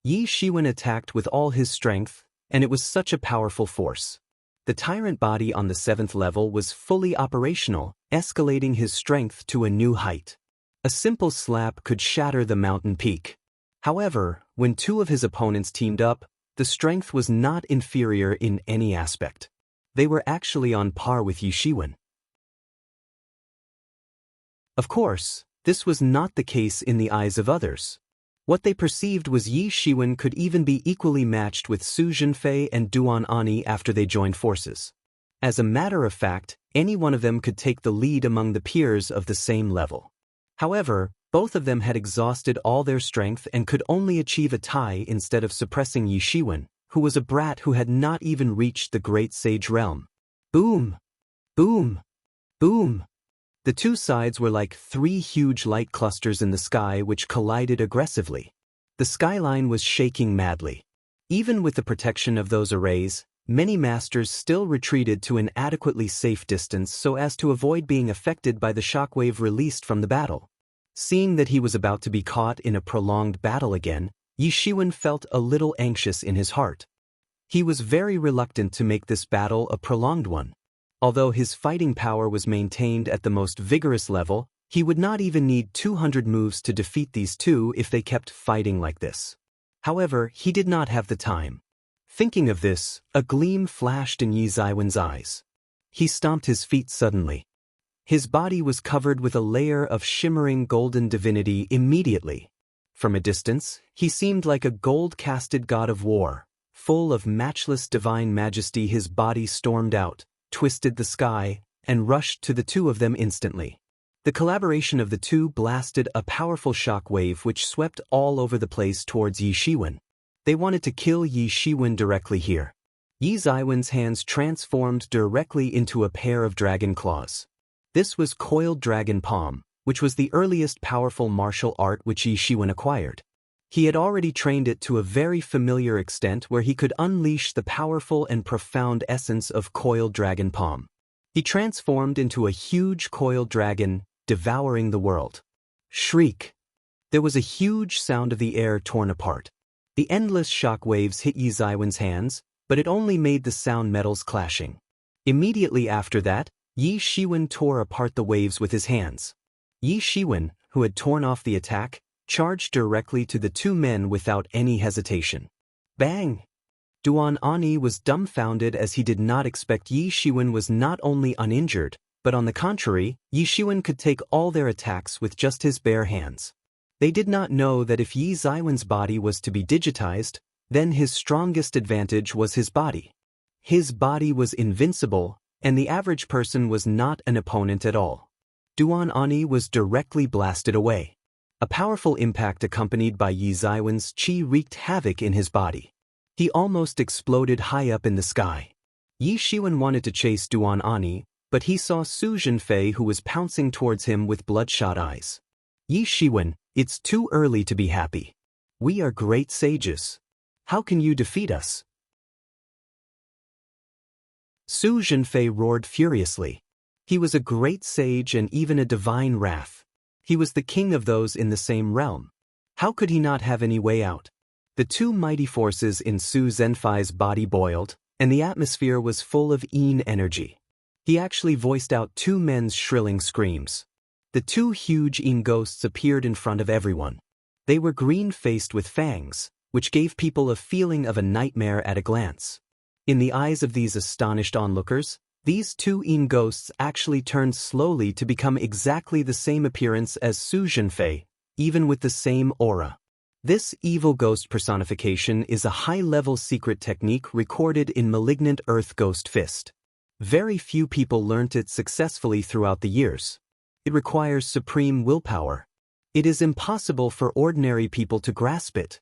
Yi Shiwen attacked with all his strength, and it was such a powerful force. The tyrant body on the 7th level was fully operational, escalating his strength to a new height. A simple slap could shatter the mountain peak. However, when 2 of his opponents teamed up, the strength was not inferior in any aspect. They were actually on par with Yi Shiwen. Of course, this was not the case in the eyes of others. What they perceived was Yi Shiwen could even be equally matched with Su Zhenfei and Duan Ani after they joined forces. As a matter of fact, any one of them could take the lead among the peers of the same level. However, both of them had exhausted all their strength and could only achieve a tie instead of suppressing Yi Shiwen, who was a brat who had not even reached the great sage realm. Boom! Boom! Boom! The 2 sides were like 3 huge light clusters in the sky which collided aggressively. The skyline was shaking madly. Even with the protection of those arrays, many masters still retreated to an adequately safe distance so as to avoid being affected by the shockwave released from the battle. Seeing that he was about to be caught in a prolonged battle again, Yi Shiwen felt a little anxious in his heart. He was very reluctant to make this battle a prolonged one. Although his fighting power was maintained at the most vigorous level, he would not even need 200 moves to defeat these two if they kept fighting like this. However, he did not have the time. Thinking of this, a gleam flashed in Yi Zaiwen's eyes. He stomped his feet suddenly. His body was covered with a layer of shimmering golden divinity immediately. From a distance, he seemed like a gold-casted god of war. Full of matchless divine majesty, his body stormed out, twisted the sky, and rushed to the two of them instantly. The collaboration of the two blasted a powerful shock wave which swept all over the place towards Yi Shiwen. They wanted to kill Yi Shiwen directly here. Yi Zaiwen's hands transformed directly into a pair of dragon claws. This was coiled dragon palm, which was the earliest powerful martial art which Yi Shiwen acquired. He had already trained it to a very familiar extent where he could unleash the powerful and profound essence of coiled dragon palm. He transformed into a huge coiled dragon, devouring the world. Shriek! There was a huge sound of the air torn apart. The endless shock waves hit Yi Zaiwen's hands, but it only made the sound metals clashing. Immediately after that, Yi Shiwen tore apart the waves with his hands. Yi Shiwen, who had torn off the attack, charged directly to the two men without any hesitation. Bang! Duan Ani was dumbfounded as he did not expect Yi Shiwen was not only uninjured, but on the contrary, Yi Shiwen could take all their attacks with just his bare hands. They did not know that if Yi Zaiwen's body was to be digitized, then his strongest advantage was his body. His body was invincible, and the average person was not an opponent at all. Duan Ani was directly blasted away. A powerful impact accompanied by Yi Zaiwen's qi wreaked havoc in his body. He almost exploded high up in the sky. Yi Shiwen wanted to chase Duan Ani, but he saw Su Zhenfei who was pouncing towards him with bloodshot eyes. Yi Shiwen, it's too early to be happy. We are great sages. How can you defeat us? Su Zhenfei roared furiously. He was a great sage and even a divine wrath. He was the king of those in the same realm. How could he not have any way out? The two mighty forces in Su Zhenfei's body boiled, and the atmosphere was full of Yin energy. He actually voiced out two men's shrilling screams. The two huge Yin ghosts appeared in front of everyone. They were green-faced with fangs, which gave people a feeling of a nightmare at a glance. In the eyes of these astonished onlookers, these two Yin ghosts actually turned slowly to become exactly the same appearance as Su Zhenfei, even with the same aura. This evil ghost personification is a high-level secret technique recorded in Malignant Earth Ghost Fist. Very few people learnt it successfully throughout the years. It requires supreme willpower. It is impossible for ordinary people to grasp it.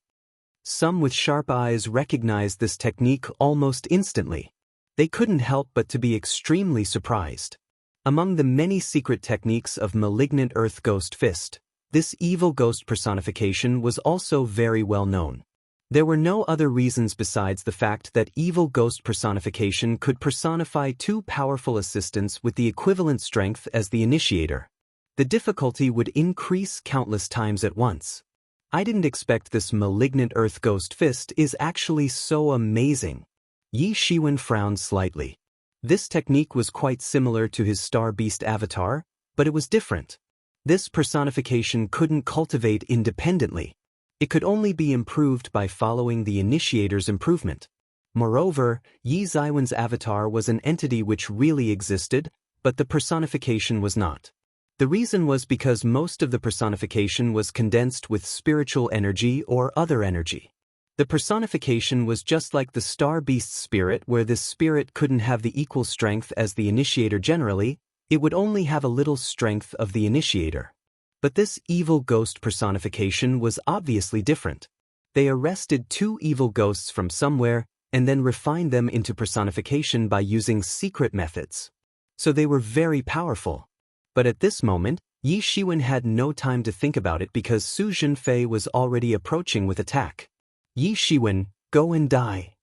Some with sharp eyes recognized this technique almost instantly. They couldn't help but to be extremely surprised. Among the many secret techniques of Malignant Earth Ghost Fist, this evil ghost personification was also very well known. There were no other reasons besides the fact that evil ghost personification could personify two powerful assistants with the equivalent strength as the initiator. The difficulty would increase countless times at once. I didn't expect this Malignant Earth Ghost Fist is actually so amazing. Yi Shiwen frowned slightly. This technique was quite similar to his Star Beast avatar, but it was different. This personification couldn't cultivate independently. It could only be improved by following the initiator's improvement. Moreover, Yi Zaiwen's avatar was an entity which really existed, but the personification was not. The reason was because most of the personification was condensed with spiritual energy or other energy. The personification was just like the Star Beast's spirit, where this spirit couldn't have the equal strength as the initiator generally, it would only have a little strength of the initiator. But this evil ghost personification was obviously different. They arrested two evil ghosts from somewhere and then refined them into personification by using secret methods. So they were very powerful. But at this moment, Yi Shiwen had no time to think about it because Su Zhenfei was already approaching with attack. Yi Shiwen, go and die.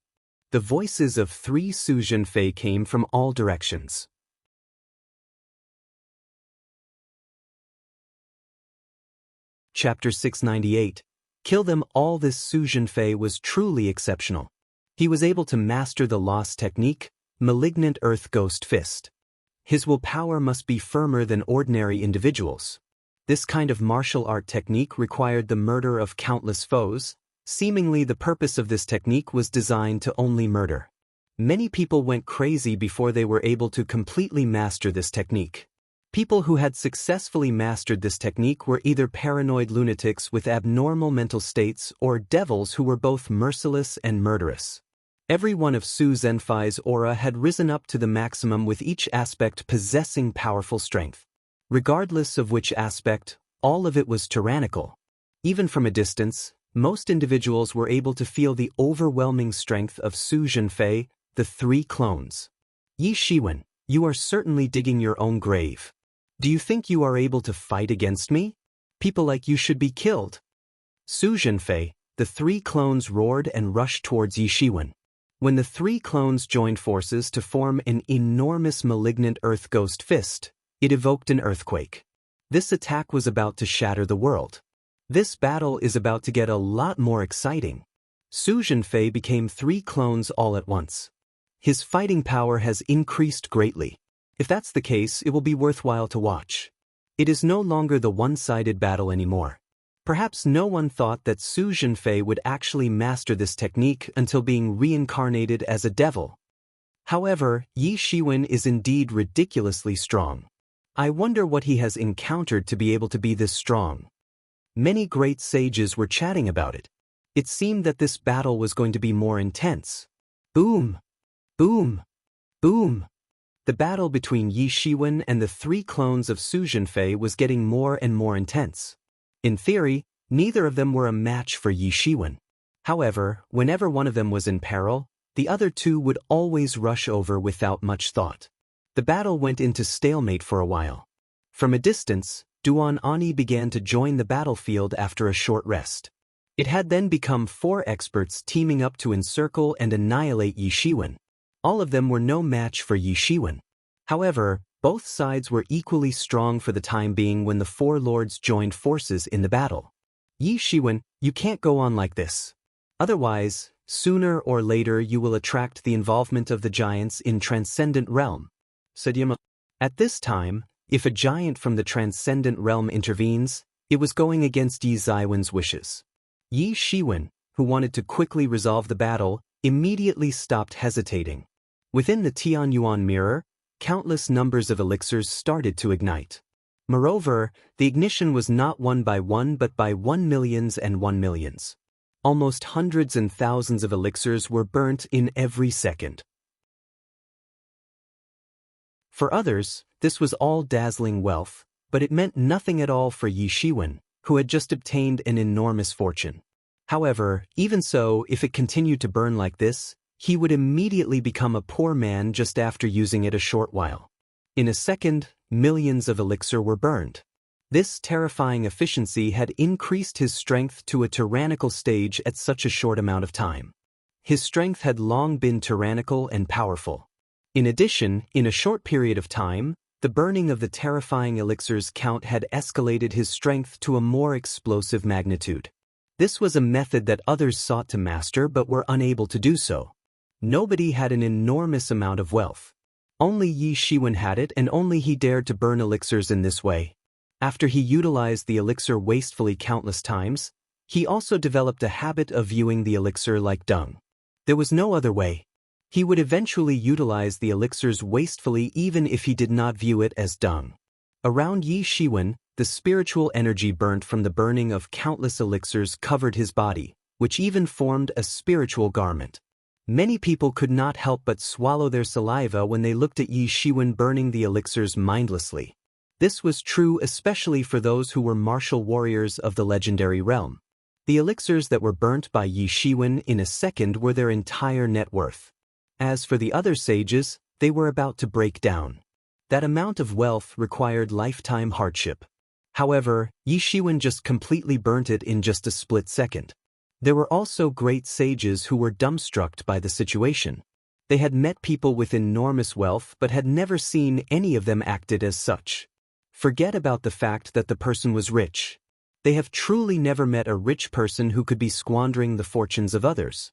The voices of three Su Zhenfei came from all directions. Chapter 698. Kill them all. This Su Zhenfei was truly exceptional. He was able to master the lost technique, Malignant Earth Ghost Fist. His willpower must be firmer than ordinary individuals. This kind of martial art technique required the murder of countless foes. Seemingly the purpose of this technique was designed to only murder. Many people went crazy before they were able to completely master this technique. People who had successfully mastered this technique were either paranoid lunatics with abnormal mental states or devils who were both merciless and murderous. Every one of Su Zhenfei's aura had risen up to the maximum, with each aspect possessing powerful strength. Regardless of which aspect, all of it was tyrannical. Even from a distance, most individuals were able to feel the overwhelming strength of Su Zhenfei, the three clones. Yi Shiwen, you are certainly digging your own grave. Do you think you are able to fight against me? People like you should be killed. Su Zhenfei, the three clones roared and rushed towards Yi Shiwen. When the three clones joined forces to form an enormous malignant earth ghost fist, it evoked an earthquake. This attack was about to shatter the world. This battle is about to get a lot more exciting. Su Zhenfei became three clones all at once. His fighting power has increased greatly. If that's the case, it will be worthwhile to watch. It is no longer the one-sided battle anymore. Perhaps no one thought that Su Zhenfei would actually master this technique until being reincarnated as a devil. However, Yi Shiwen is indeed ridiculously strong. I wonder what he has encountered to be able to be this strong. Many great sages were chatting about it. It seemed that this battle was going to be more intense. Boom! Boom! Boom! The battle between Yi Shiwen and the three clones of Su Zhenfei was getting more and more intense. In theory, neither of them were a match for Yi Shiwen. However, whenever one of them was in peril, the other two would always rush over without much thought. The battle went into stalemate for a while. From a distance, Duan Ani began to join the battlefield after a short rest. It had then become 4 experts teaming up to encircle and annihilate Yi Shiwen. All of them were no match for Yi Shiwen. However, both sides were equally strong for the time being when the 4 lords joined forces in the battle. Yi Shiwen, you can't go on like this. Otherwise, sooner or later you will attract the involvement of the giants in Transcendent Realm, said Yama. At this time, if a giant from the Transcendent Realm intervenes, it was going against Yi Ziwen's wishes. Yi Shiwen, who wanted to quickly resolve the battle, immediately stopped hesitating. Within the Tianyuan mirror, countless numbers of elixirs started to ignite. Moreover, the ignition was not one by one but by 1 millions and 1 millions. Almost hundreds and thousands of elixirs were burnt in every second. For others, this was all dazzling wealth, but it meant nothing at all for Yi Shiwen, who had just obtained an enormous fortune. However, even so, if it continued to burn like this, he would immediately become a poor man just after using it a short while. In a second, millions of elixir were burned. This terrifying efficiency had increased his strength to a tyrannical stage at such a short amount of time. His strength had long been tyrannical and powerful. In addition, in a short period of time, the burning of the terrifying elixirs count had escalated his strength to a more explosive magnitude. This was a method that others sought to master but were unable to do so. Nobody had an enormous amount of wealth. Only Yi Shiwen had it, and only he dared to burn elixirs in this way. After he utilized the elixir wastefully countless times, he also developed a habit of viewing the elixir like dung. There was no other way. He would eventually utilize the elixirs wastefully even if he did not view it as dung. Around Yi Shiwen, the spiritual energy burnt from the burning of countless elixirs covered his body, which even formed a spiritual garment. Many people could not help but swallow their saliva when they looked at Yi Shiwen burning the elixirs mindlessly. This was true especially for those who were martial warriors of the legendary realm. The elixirs that were burnt by Yi Shiwen in a second were their entire net worth. As for the other sages, they were about to break down. That amount of wealth required lifetime hardship. However, Yi Shiwen just completely burnt it in just a split second. There were also great sages who were dumbstruck by the situation. They had met people with enormous wealth but had never seen any of them acted as such. Forget about the fact that the person was rich. They have truly never met a rich person who could be squandering the fortunes of others.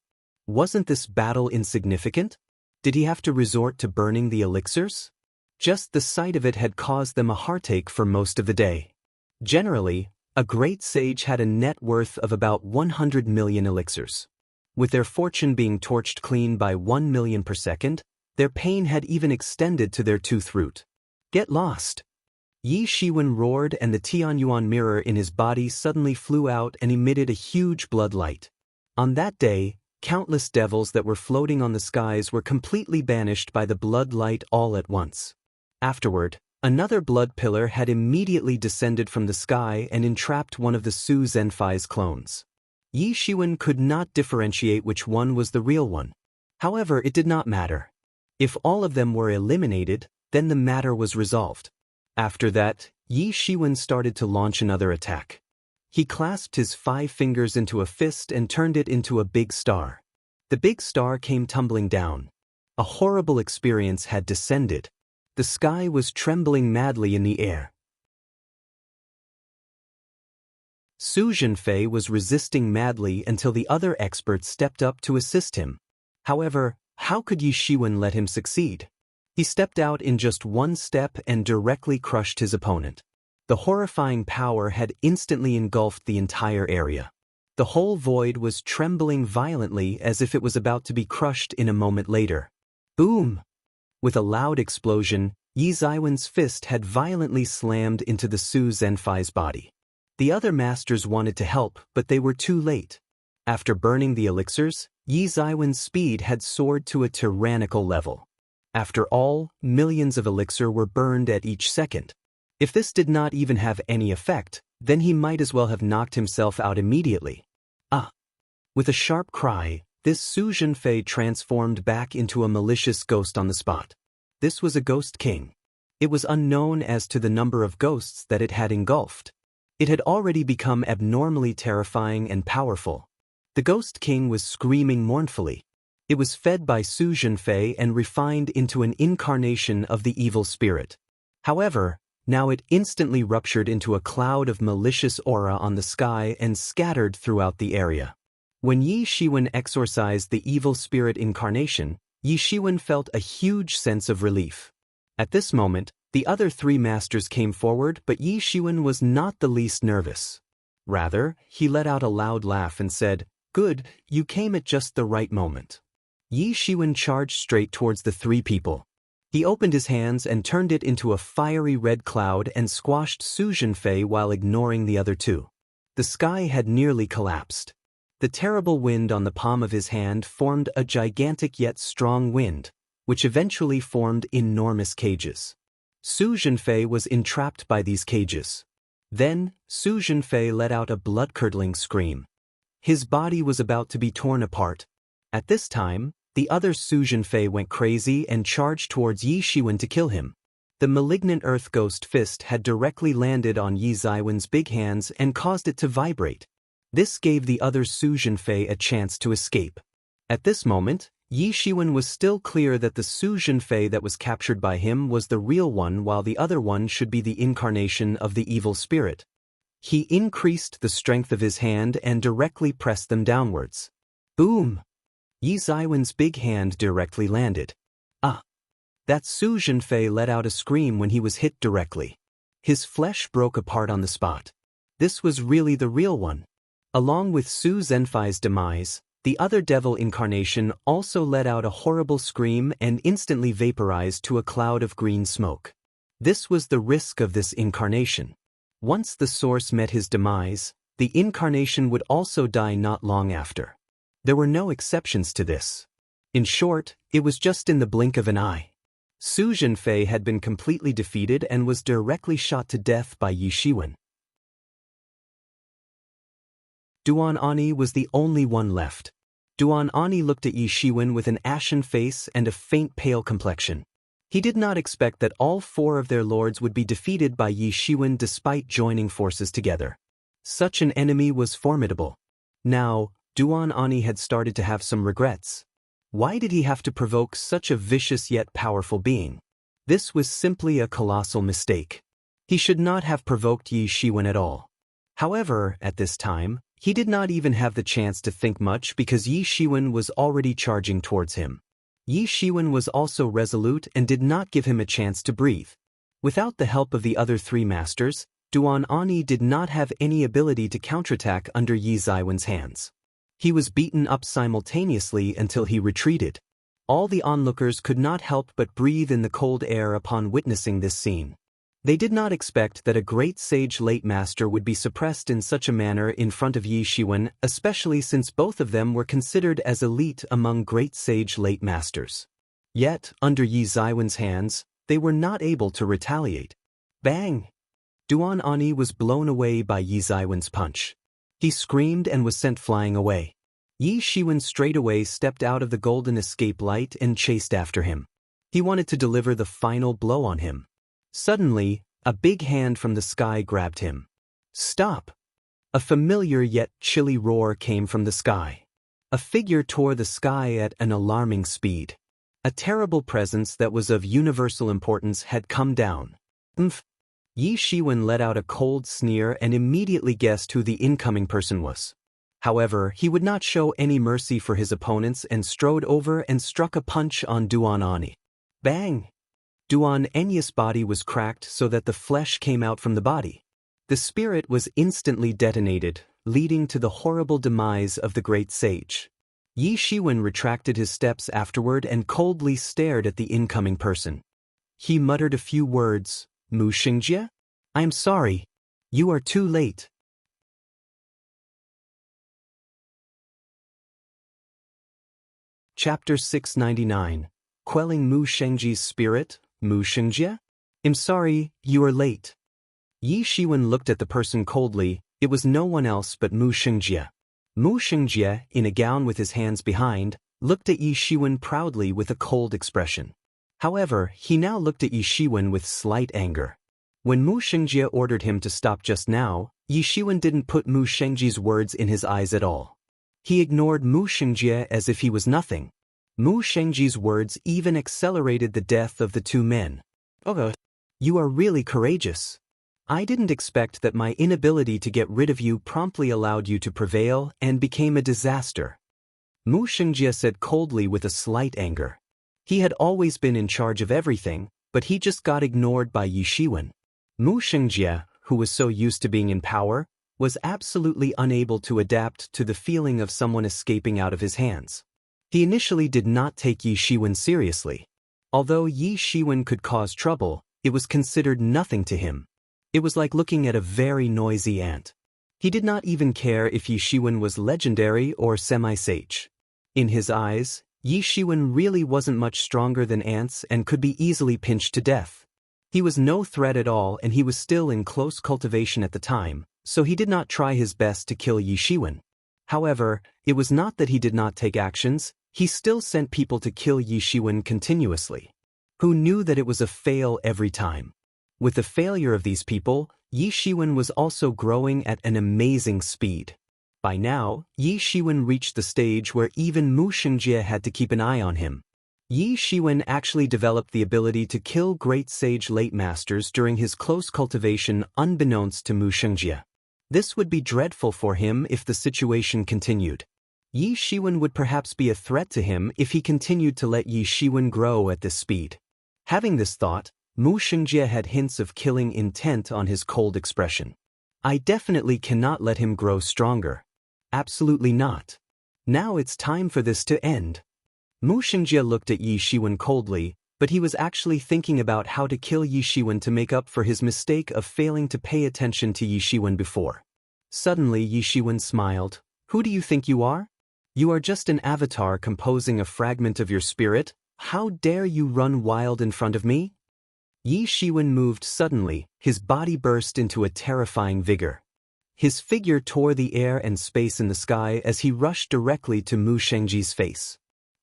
Wasn't this battle insignificant? Did he have to resort to burning the elixirs? Just the sight of it had caused them a heartache for most of the day. Generally, a great sage had a net worth of about 100 million elixirs. With their fortune being torched clean by 1 million per second, their pain had even extended to their tooth root. Get lost! Yi Shiwen roared, and the Tianyuan mirror in his body suddenly flew out and emitted a huge blood light. On that day, countless devils that were floating on the skies were completely banished by the blood light all at once. Afterward, another blood pillar had immediately descended from the sky and entrapped one of the Su Zhenfai's clones. Yi Shiwen could not differentiate which one was the real one. However, it did not matter. If all of them were eliminated, then the matter was resolved. After that, Yi Shiwen started to launch another attack. He clasped his 5 fingers into a fist and turned it into a big star. The big star came tumbling down. A horrible experience had descended. The sky was trembling madly in the air. Su Zhenfei was resisting madly until the other experts stepped up to assist him. However, how could Yi Shiwen let him succeed? He stepped out in just one step and directly crushed his opponent. The horrifying power had instantly engulfed the entire area. The whole void was trembling violently as if it was about to be crushed in a moment later. Boom! With a loud explosion, Yi Ziwen's fist had violently slammed into the Su Zhenfai's body. The other masters wanted to help, but they were too late. After burning the elixirs, Yi Ziwen's speed had soared to a tyrannical level. After all, millions of elixir were burned at each second. If this did not even have any effect, then he might as well have knocked himself out immediately. Ah! With a sharp cry, this Su Zhenfei transformed back into a malicious ghost on the spot. This was a ghost king. It was unknown as to the number of ghosts that it had engulfed. It had already become abnormally terrifying and powerful. The ghost king was screaming mournfully. It was fed by Su Zhenfei and refined into an incarnation of the evil spirit. However, now it instantly ruptured into a cloud of malicious aura on the sky and scattered throughout the area. When Yi Shiwen exorcised the evil spirit incarnation, Yi Shiwen felt a huge sense of relief. At this moment, the other 3 masters came forward, but Yi Shiwen was not the least nervous. Rather, he let out a loud laugh and said, "Good, you came at just the right moment." Yi Shiwen charged straight towards the 3 people. He opened his hands and turned it into a fiery red cloud and squashed Su Zhenfei while ignoring the other 2. The sky had nearly collapsed. The terrible wind on the palm of his hand formed a gigantic yet strong wind, which eventually formed enormous cages. Su Zhenfei was entrapped by these cages. Then, Su Zhenfei let out a blood-curdling scream. His body was about to be torn apart. At this time, the other Su Zhenfei went crazy and charged towards Yi Shiwen to kill him. The malignant earth ghost fist had directly landed on Yi Ziwen's big hands and caused it to vibrate. This gave the other Su Zhenfei a chance to escape. At this moment, Yi Shiwen was still clear that the Su Zhenfei that was captured by him was the real one, while the other one should be the incarnation of the evil spirit. He increased the strength of his hand and directly pressed them downwards. Boom! Yi Ziwen's big hand directly landed. Ah! That Su Zhenfei let out a scream when he was hit directly. His flesh broke apart on the spot. This was really the real one. Along with Su Zhenfai's demise, the other devil incarnation also let out a horrible scream and instantly vaporized to a cloud of green smoke. This was the risk of this incarnation. Once the source met his demise, the incarnation would also die not long after. There were no exceptions to this. In short, it was just in the blink of an eye. Su Zhenfei had been completely defeated and was directly shot to death by Yi Shiwen. Duan Ani was the only one left. Duan Ani looked at Yi Shiwen with an ashen face and a faint pale complexion. He did not expect that all 4 of their lords would be defeated by Yi Shiwen despite joining forces together. Such an enemy was formidable. Now, Duan Ani had started to have some regrets. Why did he have to provoke such a vicious yet powerful being? This was simply a colossal mistake. He should not have provoked Yi Shiwen at all. However, at this time, He did not even have the chance to think much because Yi Shiwen was already charging towards him. Yi Shiwen was also resolute and did not give him a chance to breathe. Without the help of the other three masters, Duan Ani did not have any ability to counterattack under Yi Ziwen's hands. He was beaten up simultaneously until he retreated. All the onlookers could not help but breathe in the cold air upon witnessing this scene. They did not expect that a great sage late master would be suppressed in such a manner in front of Yi Shiwen, especially since both of them were considered as elite among great sage late masters. Yet, under Yi Ziwen's hands, they were not able to retaliate. Bang! Duan Ani was blown away by Yi Ziwen's punch. He screamed and was sent flying away. Yi Shiwen straightaway stepped out of the golden escape light and chased after him. He wanted to deliver the final blow on him. Suddenly, a big hand from the sky grabbed him. Stop! A familiar yet chilly roar came from the sky. A figure tore the sky at an alarming speed. A terrible presence that was of universal importance had come down. Yi Shiwen let out a cold sneer and immediately guessed who the incoming person was. However, he would not show any mercy for his opponents and strode over and struck a punch on Duan Ani. Bang! Duan Ani's body was cracked so that the flesh came out from the body. The spirit was instantly detonated, leading to the horrible demise of the great sage. Yi Shiwen retracted his steps afterward and coldly stared at the incoming person. He muttered a few words. Mu Xingjie? I'm sorry. You are too late. Chapter 699. Quelling Mu Xingjie's spirit, Mu Xingjie? I'm sorry, you are late. Yi Shiwen looked at the person coldly. It was no one else but Mu Xingjie. Mu Xingjie, in a gown with his hands behind, looked at Yi Shiwen proudly with a cold expression. However, he now looked at Yi Shiwen with slight anger. When Mu Xingjie ordered him to stop just now, Yi Shiwen didn't put Mu Xingjie's words in his eyes at all. He ignored Mu Xingjie as if he was nothing. Mu Xingjie's words even accelerated the death of the two men. Oh, you are really courageous. I didn't expect that my inability to get rid of you promptly allowed you to prevail and became a disaster. Mu Xingjie said coldly with a slight anger. He had always been in charge of everything, but he just got ignored by Yi Shiwen. Mu Xingjie, who was so used to being in power, was absolutely unable to adapt to the feeling of someone escaping out of his hands. He initially did not take Yi Shiwen seriously. Although Yi Shiwen could cause trouble, it was considered nothing to him. It was like looking at a very noisy ant. He did not even care if Yi Shiwen was legendary or semi-sage. In his eyes, Yi Shiwen really wasn't much stronger than ants and could be easily pinched to death. He was no threat at all and he was still in close cultivation at the time, so he did not try his best to kill Yi Shiwen. However, it was not that he did not take actions, he still sent people to kill Yi Shiwen continuously. Who knew that it was a fail every time? With the failure of these people, Yi Shiwen was also growing at an amazing speed. By now, Yi Shiwen reached the stage where even Mu Xingjie had to keep an eye on him. Yi Shiwen actually developed the ability to kill great sage late masters during his close cultivation unbeknownst to Mu Xingjie. This would be dreadful for him if the situation continued. Yi Shiwen would perhaps be a threat to him if he continued to let Yi Shiwen grow at this speed. Having this thought, Mu Xingjie had hints of killing intent on his cold expression. I definitely cannot let him grow stronger. Absolutely not. Now it's time for this to end. Mu Xingjie looked at Yi Shiwen coldly, but he was actually thinking about how to kill Yi Shiwen to make up for his mistake of failing to pay attention to Yi Shiwen before. Suddenly Yi Shiwen smiled. Who do you think you are? You are just an avatar composing a fragment of your spirit. How dare you run wild in front of me? Yi Shiwen moved suddenly, his body burst into a terrifying vigor. His figure tore the air and space in the sky as he rushed directly to Mu Xingjie's face.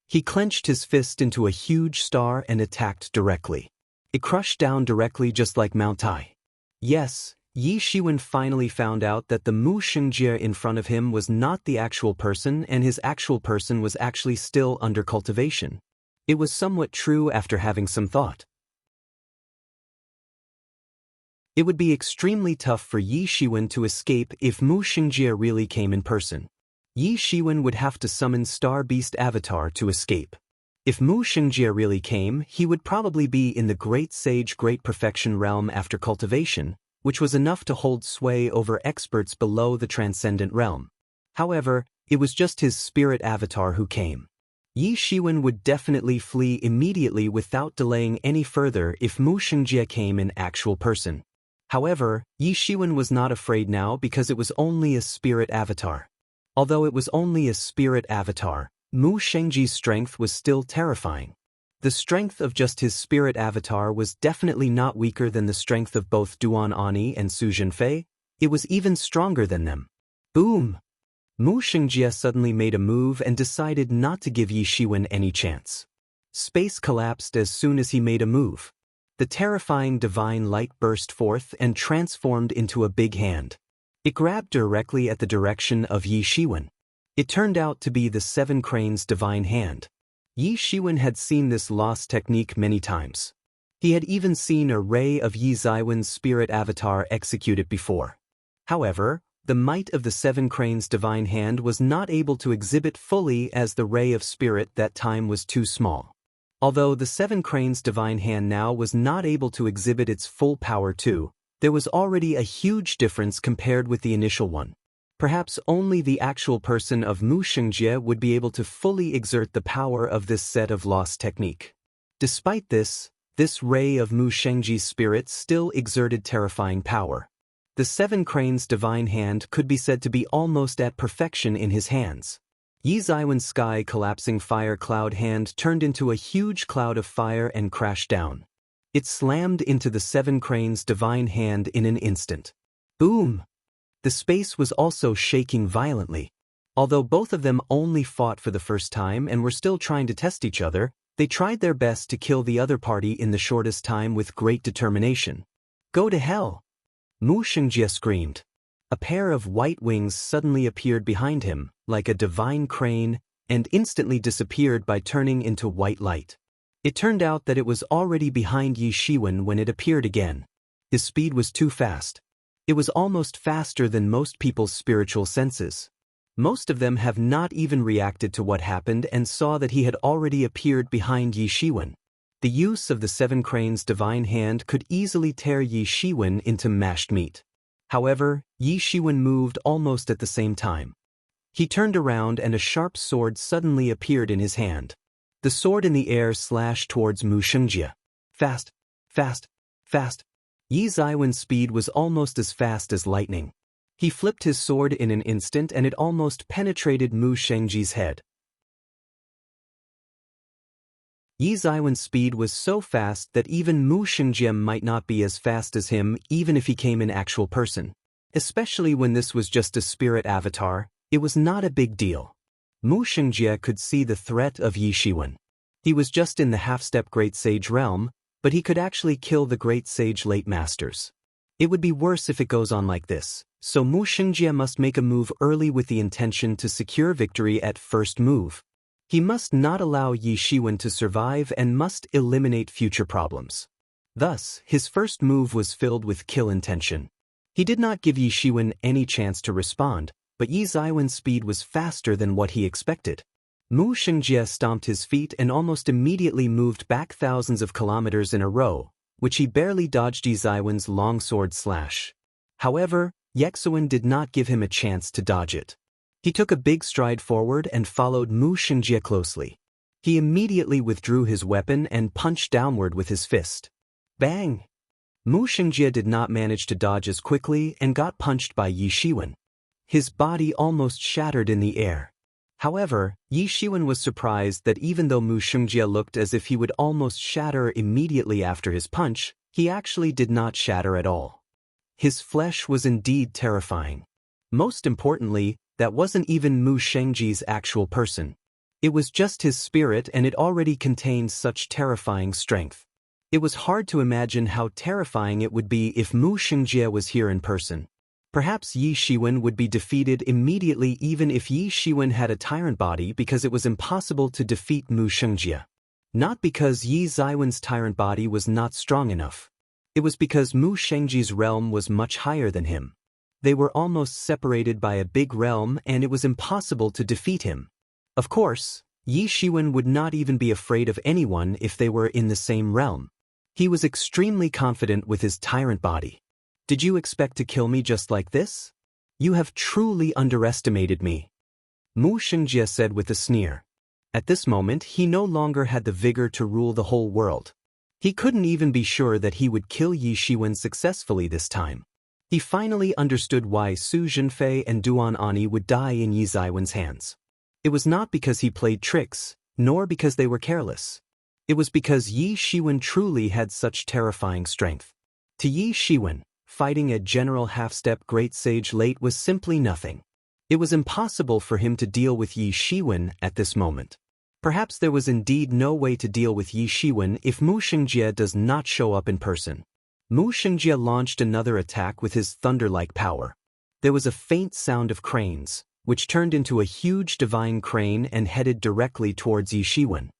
He clenched his fist into a huge star and attacked directly. It crushed down directly just like Mount Tai. Yes, Yi Shiwen finally found out that the Mu Xingjie in front of him was not the actual person and his actual person was actually still under cultivation. It was somewhat true after having some thought. It would be extremely tough for Yi Shiwen to escape if Mu Xingjie really came in person. Yi Shiwen would have to summon Star Beast Avatar to escape. If Mu Xingjie really came, he would probably be in the Great Sage Great Perfection realm after cultivation, which was enough to hold sway over experts below the Transcendent realm. However, it was just his spirit avatar who came. Yi Shiwen would definitely flee immediately without delaying any further if Mu Xingjie came in actual person. However, Yi Shiwen was not afraid now because it was only a spirit avatar. Although it was only a spirit avatar, Mu Xingjie's strength was still terrifying. The strength of just his spirit avatar was definitely not weaker than the strength of both Duan Ani and Su Jinfei. It was even stronger than them. Boom! Mu Xingjie suddenly made a move and decided not to give Yi Shiwen any chance. Space collapsed as soon as he made a move. The terrifying divine light burst forth and transformed into a big hand. It grabbed directly at the direction of Yi Shiwen. It turned out to be the Seven Cranes divine hand. Yi Shiwen had seen this lost technique many times. He had even seen a ray of Yi Zaiwen's spirit avatar execute it before. However, the might of the Seven Cranes divine hand was not able to exhibit fully as the ray of spirit that time was too small. Although the Seven Cranes divine hand now was not able to exhibit its full power too, there was already a huge difference compared with the initial one. Perhaps only the actual person of Mu Xingjie would be able to fully exert the power of this set of lost technique. Despite this ray of Mu Xingjie's spirit still exerted terrifying power. The Seven Cranes divine hand could be said to be almost at perfection in his hands. Yi Zaiwen's sky collapsing fire cloud hand turned into a huge cloud of fire and crashed down. It slammed into the Seven Cranes divine hand in an instant. Boom! The space was also shaking violently. Although both of them only fought for the first time and were still trying to test each other, they tried their best to kill the other party in the shortest time with great determination. Go to hell! Mu Xingjie screamed. A pair of white wings suddenly appeared behind him, like a divine crane, and instantly disappeared by turning into white light. It turned out that it was already behind Yi Shiwen when it appeared again. His speed was too fast. It was almost faster than most people's spiritual senses. Most of them have not even reacted to what happened and saw that he had already appeared behind Yi Shiwen. The use of the Seven Cranes divine hand could easily tear Yi Shiwen into mashed meat. However, Yi Shiwen moved almost at the same time. He turned around and a sharp sword suddenly appeared in his hand. The sword in the air slashed towards Mu Xingjie. Fast, fast, fast. Yi Zaiwen's speed was almost as fast as lightning. He flipped his sword in an instant and it almost penetrated Mu Xingjie's head. Yi Zaiwen's speed was so fast that even Mu Xingjie might not be as fast as him even if he came in actual person. Especially when this was just a spirit avatar, it was not a big deal. Mu Xingjie could see the threat of Yi Shiwen. He was just in the half-step Great Sage realm, but he could actually kill the Great Sage late masters. It would be worse if it goes on like this, so Mu Xingjie must make a move early with the intention to secure victory at first move. He must not allow Yi Shiwen to survive and must eliminate future problems. Thus, his first move was filled with kill intention. He did not give Yi Shiwen any chance to respond, but Yi Zaiwen's speed was faster than what he expected. Mu Xingjie stomped his feet and almost immediately moved back thousands of kilometers in a row, which he barely dodged Yi Zaiwen's long sword slash. However, Yexuan did not give him a chance to dodge it. He took a big stride forward and followed Mu Xingjie closely. He immediately withdrew his weapon and punched downward with his fist. Bang! Mu Xingjie did not manage to dodge as quickly and got punched by Yi Shiwen. His body almost shattered in the air. However, Yi Shiwen was surprised that even though Mu Xingjie looked as if he would almost shatter immediately after his punch, he actually did not shatter at all. His flesh was indeed terrifying. Most importantly, that wasn't even Mu Xingjie's actual person. It was just his spirit and it already contained such terrifying strength. It was hard to imagine how terrifying it would be if Mu Xingjie was here in person. Perhaps Yi Shiwen would be defeated immediately even if Yi Shiwen had a tyrant body because it was impossible to defeat Mu Xingjie. Not because Yi Zaiwen's tyrant body was not strong enough. It was because Mu Shengji's realm was much higher than him. They were almost separated by a big realm and it was impossible to defeat him. Of course, Yi Shiwen would not even be afraid of anyone if they were in the same realm. He was extremely confident with his tyrant body. Did you expect to kill me just like this? You have truly underestimated me. Mu Shengjie said with a sneer. At this moment he no longer had the vigor to rule the whole world. He couldn't even be sure that he would kill Yi Shiwen successfully this time. He finally understood why Su Zhenfei and Duan Ani would die in Yi Ziwen's hands. It was not because he played tricks, nor because they were careless. It was because Yi Shiwen truly had such terrifying strength. To Yi Shiwen, fighting a general half-step great sage late was simply nothing. It was impossible for him to deal with Yi Shiwen at this moment. Perhaps there was indeed no way to deal with Yi Shiwen if Mu Shengjie does not show up in person. Mu Shengjie launched another attack with his thunder-like power. There was a faint sound of cranes, which turned into a huge divine crane and headed directly towards Yi Shiwen.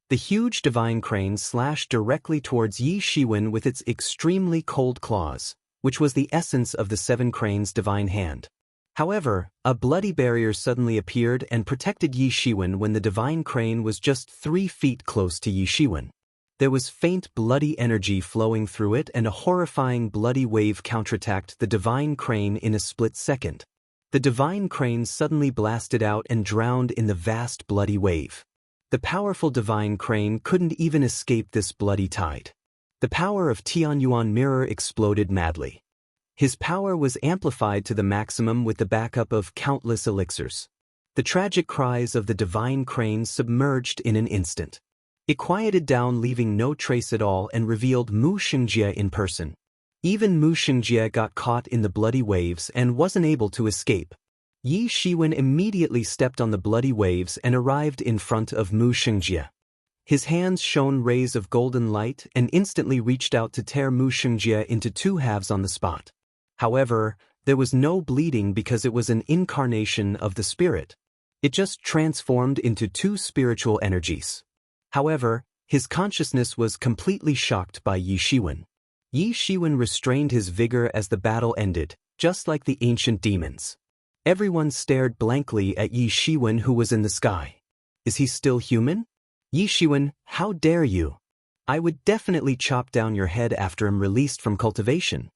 The huge divine crane slashed directly towards Yi Shiwen with its extremely cold claws, which was the essence of the seven cranes' divine hand. However, a bloody barrier suddenly appeared and protected Yi Shiwen when the divine crane was just 3 feet close to Yi Shiwen. There was faint bloody energy flowing through it and a horrifying bloody wave counterattacked the divine crane in a split second. The divine crane suddenly blasted out and drowned in the vast bloody wave. The powerful divine crane couldn't even escape this bloody tide. The power of Tianyuan mirror exploded madly. His power was amplified to the maximum with the backup of countless elixirs. The tragic cries of the divine crane submerged in an instant. It quieted down, leaving no trace at all, and revealed Mu Shengjie in person. Even Mu Shengjie got caught in the bloody waves and wasn't able to escape. Yi Shiwen immediately stepped on the bloody waves and arrived in front of Mu Shengjie. His hands shone rays of golden light and instantly reached out to tear Mu Shengjie into 2 halves on the spot. However, there was no bleeding because it was an incarnation of the spirit. It just transformed into 2 spiritual energies. However, his consciousness was completely shocked by Yi Shiwen. Yi Shiwen restrained his vigor as the battle ended, just like the ancient demons. Everyone stared blankly at Yi Shiwen, who was in the sky. Is he still human? Yi Shiwen, how dare you? I would definitely chop down your head after I'm released from cultivation.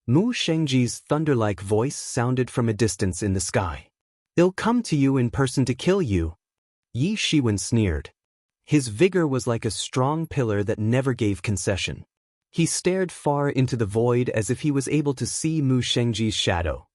Mu Shengjie's thunder-like voice sounded from a distance in the sky. I'll come to you in person to kill you. Yi Shiwen sneered. His vigor was like a strong pillar that never gave concession. He stared far into the void as if he was able to see Mu Shengjie's shadow.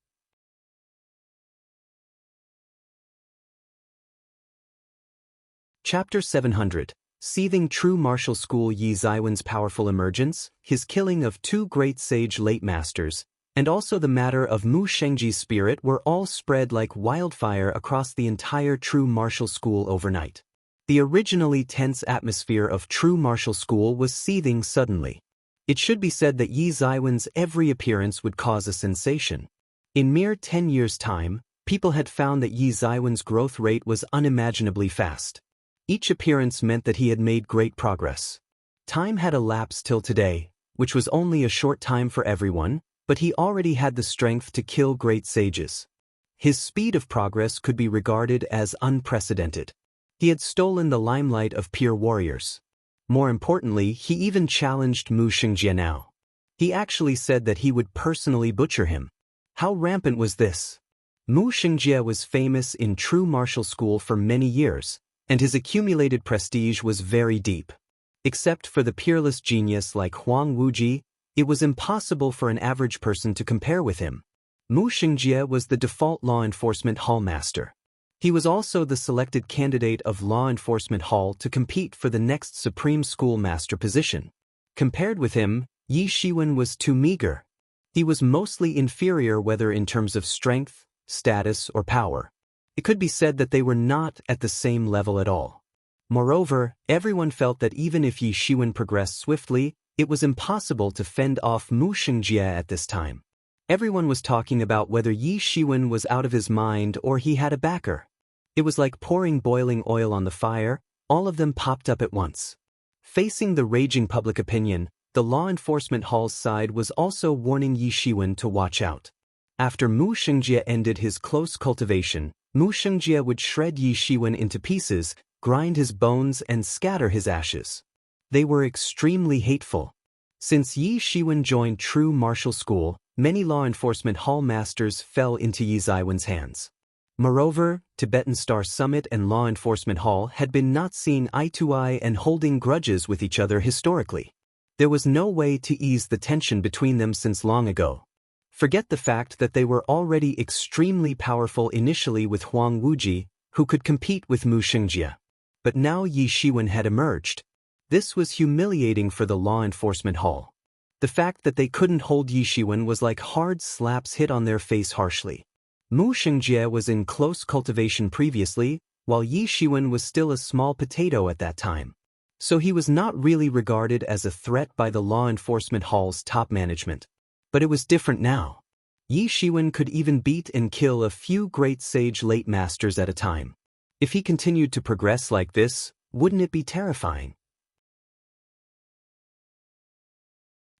Chapter 700. Seething True Martial School. Yi Ziwen's powerful emergence, his killing of 2 great sage late masters, and also the matter of Mu Shengjie's spirit were all spread like wildfire across the entire True Martial School overnight. The originally tense atmosphere of True Martial School was seething suddenly. It should be said that Yi Ziwen's every appearance would cause a sensation. In mere 10 years' time, people had found that Yi Ziwen's growth rate was unimaginably fast. Each appearance meant that he had made great progress. Time had elapsed till today, which was only a short time for everyone, but he already had the strength to kill great sages. His speed of progress could be regarded as unprecedented. He had stolen the limelight of peer warriors. More importantly, he even challenged Mu Shengjie now. He actually said that he would personally butcher him. How rampant was this? Mu Shengjie was famous in True Martial School for many years, and his accumulated prestige was very deep. Except for the peerless genius like Huang Wuji, it was impossible for an average person to compare with him. Mu Shengjie was the default law enforcement hall master. He was also the selected candidate of Law Enforcement Hall to compete for the next Supreme School Master position. Compared with him, Yi Shiwen was too meager. He was mostly inferior whether in terms of strength, status, or power. It could be said that they were not at the same level at all. Moreover, everyone felt that even if Yi Shiwen progressed swiftly, it was impossible to fend off Mu Shengjie at this time. Everyone was talking about whether Yi Shiwen was out of his mind or he had a backer. It was like pouring boiling oil on the fire, all of them popped up at once. Facing the raging public opinion, the law enforcement hall's side was also warning Yi Shiwen to watch out. After Mu Shengjie ended his close cultivation, Mu Shengjie would shred Yi Shiwen into pieces, grind his bones and scatter his ashes. They were extremely hateful. Since Yi Shiwen joined true martial school, many law enforcement hall masters fell into Yi Ziwen's hands. Moreover, Tibetan Star Summit and Law Enforcement Hall had been not seeing eye to eye and holding grudges with each other historically. There was no way to ease the tension between them since long ago. Forget the fact that they were already extremely powerful initially with Huang Wuji, who could compete with Mu Shengjie. But now Yi Shiwen had emerged. This was humiliating for the Law Enforcement Hall. The fact that they couldn't hold Yi Shiwen was like hard slaps hit on their face harshly. Mu Shengjie was in close cultivation previously, while Yi Shiwen was still a small potato at that time. So he was not really regarded as a threat by the Law Enforcement Hall's top management. But it was different now. Yi Shiwen could even beat and kill a few great sage late masters at a time. If he continued to progress like this, wouldn't it be terrifying?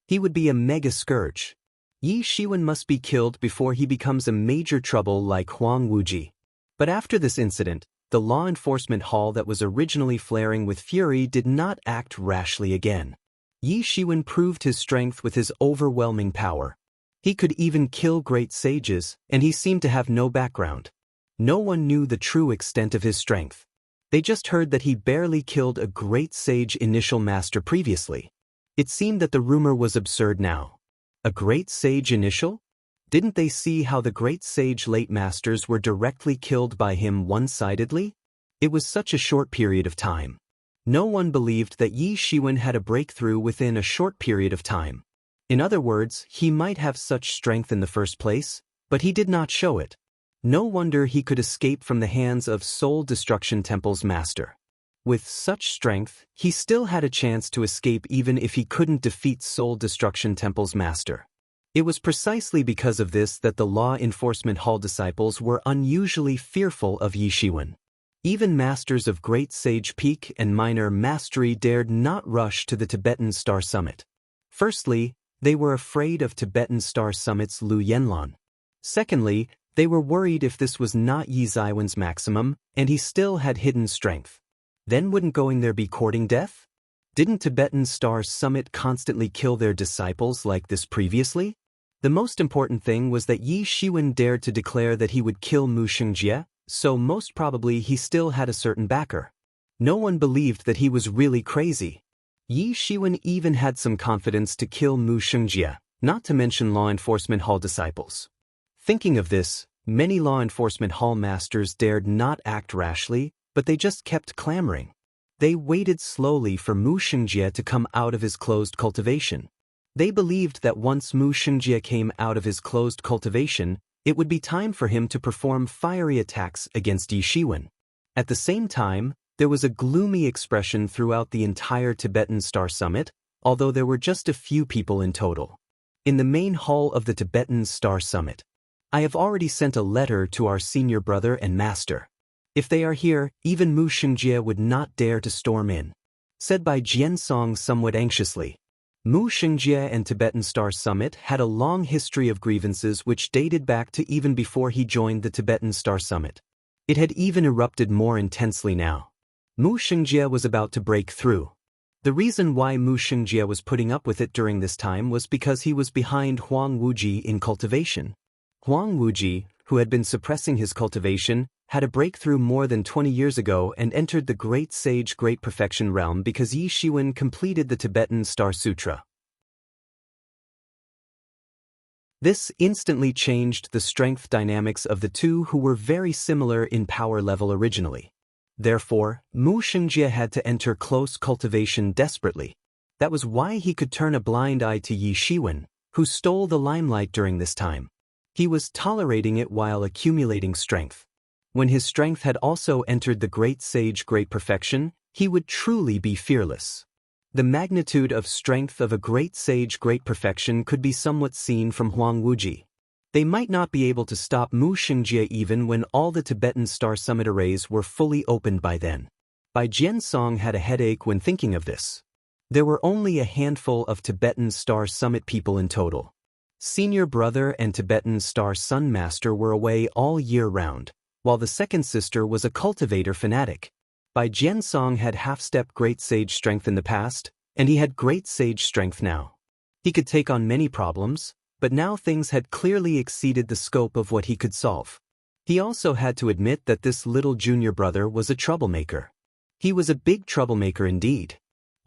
He would be a mega scourge. Yi Shiwen must be killed before he becomes a major trouble like Huang Wuji. But after this incident, the law enforcement hall that was originally flaring with fury did not act rashly again. Yi Shiwen proved his strength with his overwhelming power. He could even kill great sages, and he seemed to have no background. No one knew the true extent of his strength. They just heard that he barely killed a great sage initial master previously. It seemed that the rumor was absurd now. A great sage initial? Didn't they see how the great sage late masters were directly killed by him one-sidedly? It was such a short period of time. No one believed that Yi Shiwen had a breakthrough within a short period of time. In other words, he might have such strength in the first place, but he did not show it. No wonder he could escape from the hands of Soul Destruction Temple's master. With such strength, he still had a chance to escape even if he couldn't defeat Soul Destruction Temple's master. It was precisely because of this that the Law Enforcement Hall disciples were unusually fearful of Yi Shiwen. Even masters of Great Sage Peak and Minor Mastery dared not rush to the Tibetan Star Summit. Firstly, they were afraid of Tibetan Star Summit's Lu Yanlan. Secondly, they were worried if this was not Yi Ziwen's maximum, and he still had hidden strength. Then wouldn't going there be courting death? Didn't Tibetan Star Summit constantly kill their disciples like this previously? The most important thing was that Yi Shiwen dared to declare that he would kill Mu Shengjie, so most probably he still had a certain backer. No one believed that he was really crazy. Yi Shiwen even had some confidence to kill Mu Shengjie, not to mention Law Enforcement Hall disciples. Thinking of this, many Law Enforcement Hall masters dared not act rashly, but they just kept clamoring. They waited slowly for Mu Shengjie to come out of his closed cultivation. They believed that once Mu Shengjie came out of his closed cultivation, it would be time for him to perform fiery attacks against Yi Shiwen. At the same time, there was a gloomy expression throughout the entire Tibetan Star Summit, although there were just a few people in total. In the main hall of the Tibetan Star Summit, I have already sent a letter to our senior brother and master. If they are here, even Mu Shengjie would not dare to storm in. Said by Jian Song somewhat anxiously. Mu Shengjie and Tibetan Star Summit had a long history of grievances which dated back to even before he joined the Tibetan Star Summit. It had even erupted more intensely now. Mu Shengjie was about to break through. The reason why Mu Shengjie was putting up with it during this time was because he was behind Huang Wuji in cultivation. Huang Wuji, who had been suppressing his cultivation, had a breakthrough more than 20 years ago and entered the Great Sage Great Perfection realm because Yi Shiwen completed the Tibetan Star Sutra. This instantly changed the strength dynamics of the two who were very similar in power level originally. Therefore, Mu Shengjie had to enter close cultivation desperately. That was why he could turn a blind eye to Yi Shiwen, who stole the limelight during this time. He was tolerating it while accumulating strength. When his strength had also entered the Great Sage Great Perfection, he would truly be fearless. The magnitude of strength of a Great Sage Great Perfection could be somewhat seen from Huang Wuji. They might not be able to stop Mu Shengjie even when all the Tibetan Star Summit arrays were fully opened by then. Bai Jian Song had a headache when thinking of this. There were only a handful of Tibetan Star Summit people in total. Senior brother and Tibetan Star Sun Master were away all year round, while the second sister was a cultivator fanatic. Bai Jiansong had half-step great sage strength in the past, and he had great sage strength now. He could take on many problems, but now things had clearly exceeded the scope of what he could solve. He also had to admit that this little junior brother was a troublemaker. He was a big troublemaker indeed.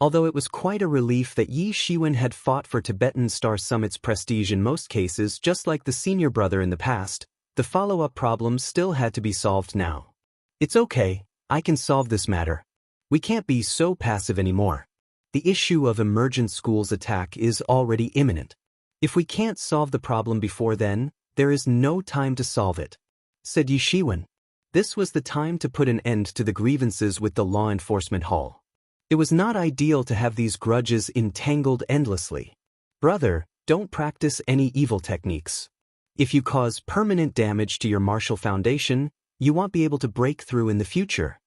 Although it was quite a relief that Yi Shiwen had fought for Tibetan Star Summit's prestige in most cases just like the senior brother in the past, the follow-up problems still had to be solved now. It's okay, I can solve this matter. We can't be so passive anymore. The issue of emergent schools attack is already imminent. If we can't solve the problem before then, there is no time to solve it, said Yi Shiwen. This was the time to put an end to the grievances with the law enforcement hall. It was not ideal to have these grudges entangled endlessly. Brother, don't practice any evil techniques. If you cause permanent damage to your martial foundation, you won't be able to break through in the future.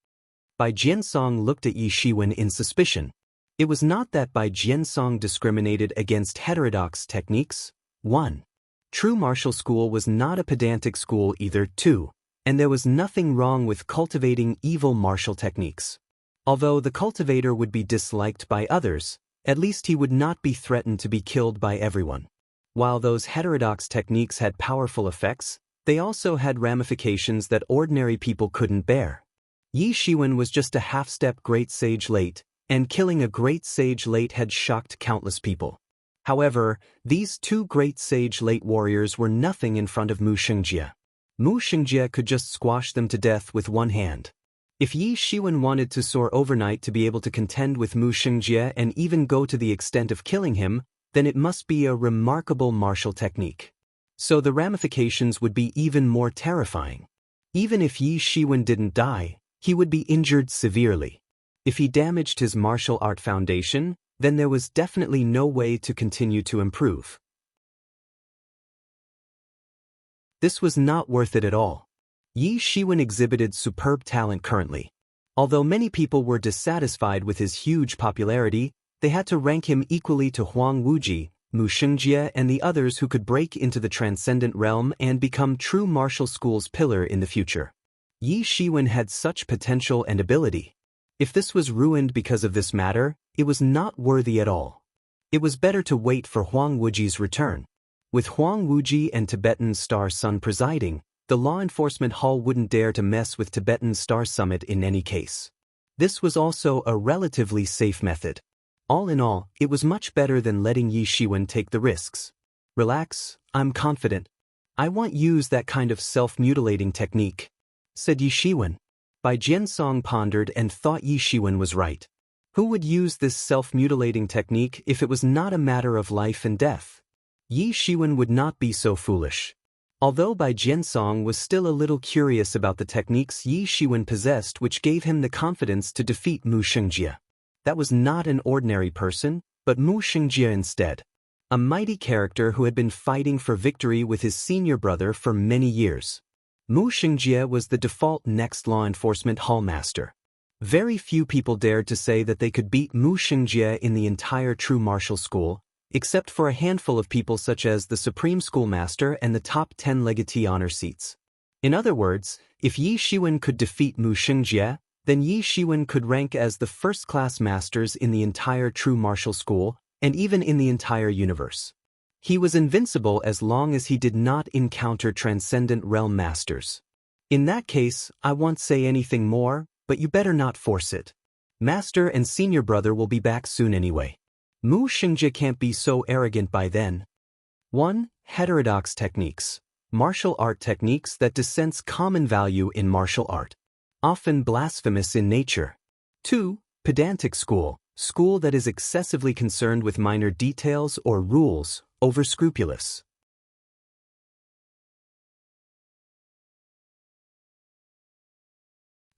Bai Jiansong looked at Yi Shiwen in suspicion. It was not that Bai Jiansong discriminated against heterodox techniques. 1. True martial school was not a pedantic school either. 2. And there was nothing wrong with cultivating evil martial techniques. Although the cultivator would be disliked by others, at least he would not be threatened to be killed by everyone. While those heterodox techniques had powerful effects, they also had ramifications that ordinary people couldn't bear. Yi Shiwen was just a half-step great sage late, and killing a great sage late had shocked countless people. However, these two great sage late warriors were nothing in front of Mu Xingjie. Mu Xingjie could just squash them to death with one hand. If Yi Shiwen wanted to soar overnight to be able to contend with Mu Xingjie and even go to the extent of killing him, then it must be a remarkable martial technique. So the ramifications would be even more terrifying. Even if Yi Shiwen didn't die, he would be injured severely. If he damaged his martial art foundation, then there was definitely no way to continue to improve. This was not worth it at all. Yi Shiwen exhibited superb talent currently. Although many people were dissatisfied with his huge popularity, they had to rank him equally to Huang Wuji, Mu Xingjie and the others who could break into the transcendent realm and become true martial school's pillar in the future. Yi Shiwen had such potential and ability. If this was ruined because of this matter, it was not worthy at all. It was better to wait for Huang Wuji's return. With Huang Wuji and Tibetan Star Sun presiding, the law enforcement hall wouldn't dare to mess with Tibetan Star Summit in any case. This was also a relatively safe method. All in all, it was much better than letting Yi Shiwen take the risks. Relax, I'm confident. I won't use that kind of self-mutilating technique, said Yi Shiwen. Bai Jiansong pondered and thought Yi Shiwen was right. Who would use this self-mutilating technique if it was not a matter of life and death? Yi Shiwen would not be so foolish. Although Bai Jiansong was still a little curious about the techniques Yi Shiwen possessed which gave him the confidence to defeat Mu Xingjie. That was not an ordinary person, but Mu Xingjie instead. A mighty character who had been fighting for victory with his senior brother for many years. Mu Xingjie was the default next law enforcement hall master. Very few people dared to say that they could beat Mu Xingjie in the entire true martial school, except for a handful of people such as the Supreme Schoolmaster and the top 10 legatee honor seats. In other words, if Yi Shiwen could defeat Mu Xingjie, then Yi Shiwen could rank as the first-class masters in the entire true martial school, and even in the entire universe. He was invincible as long as he did not encounter transcendent realm masters. In that case, I won't say anything more, but you better not force it. Master and senior brother will be back soon anyway. Mu Xingjie can't be so arrogant by then. 1. Heterodox techniques. Martial art techniques that dissense common value in martial art. Often blasphemous in nature. 2. Pedantic school. School that is excessively concerned with minor details or rules, over-scrupulous.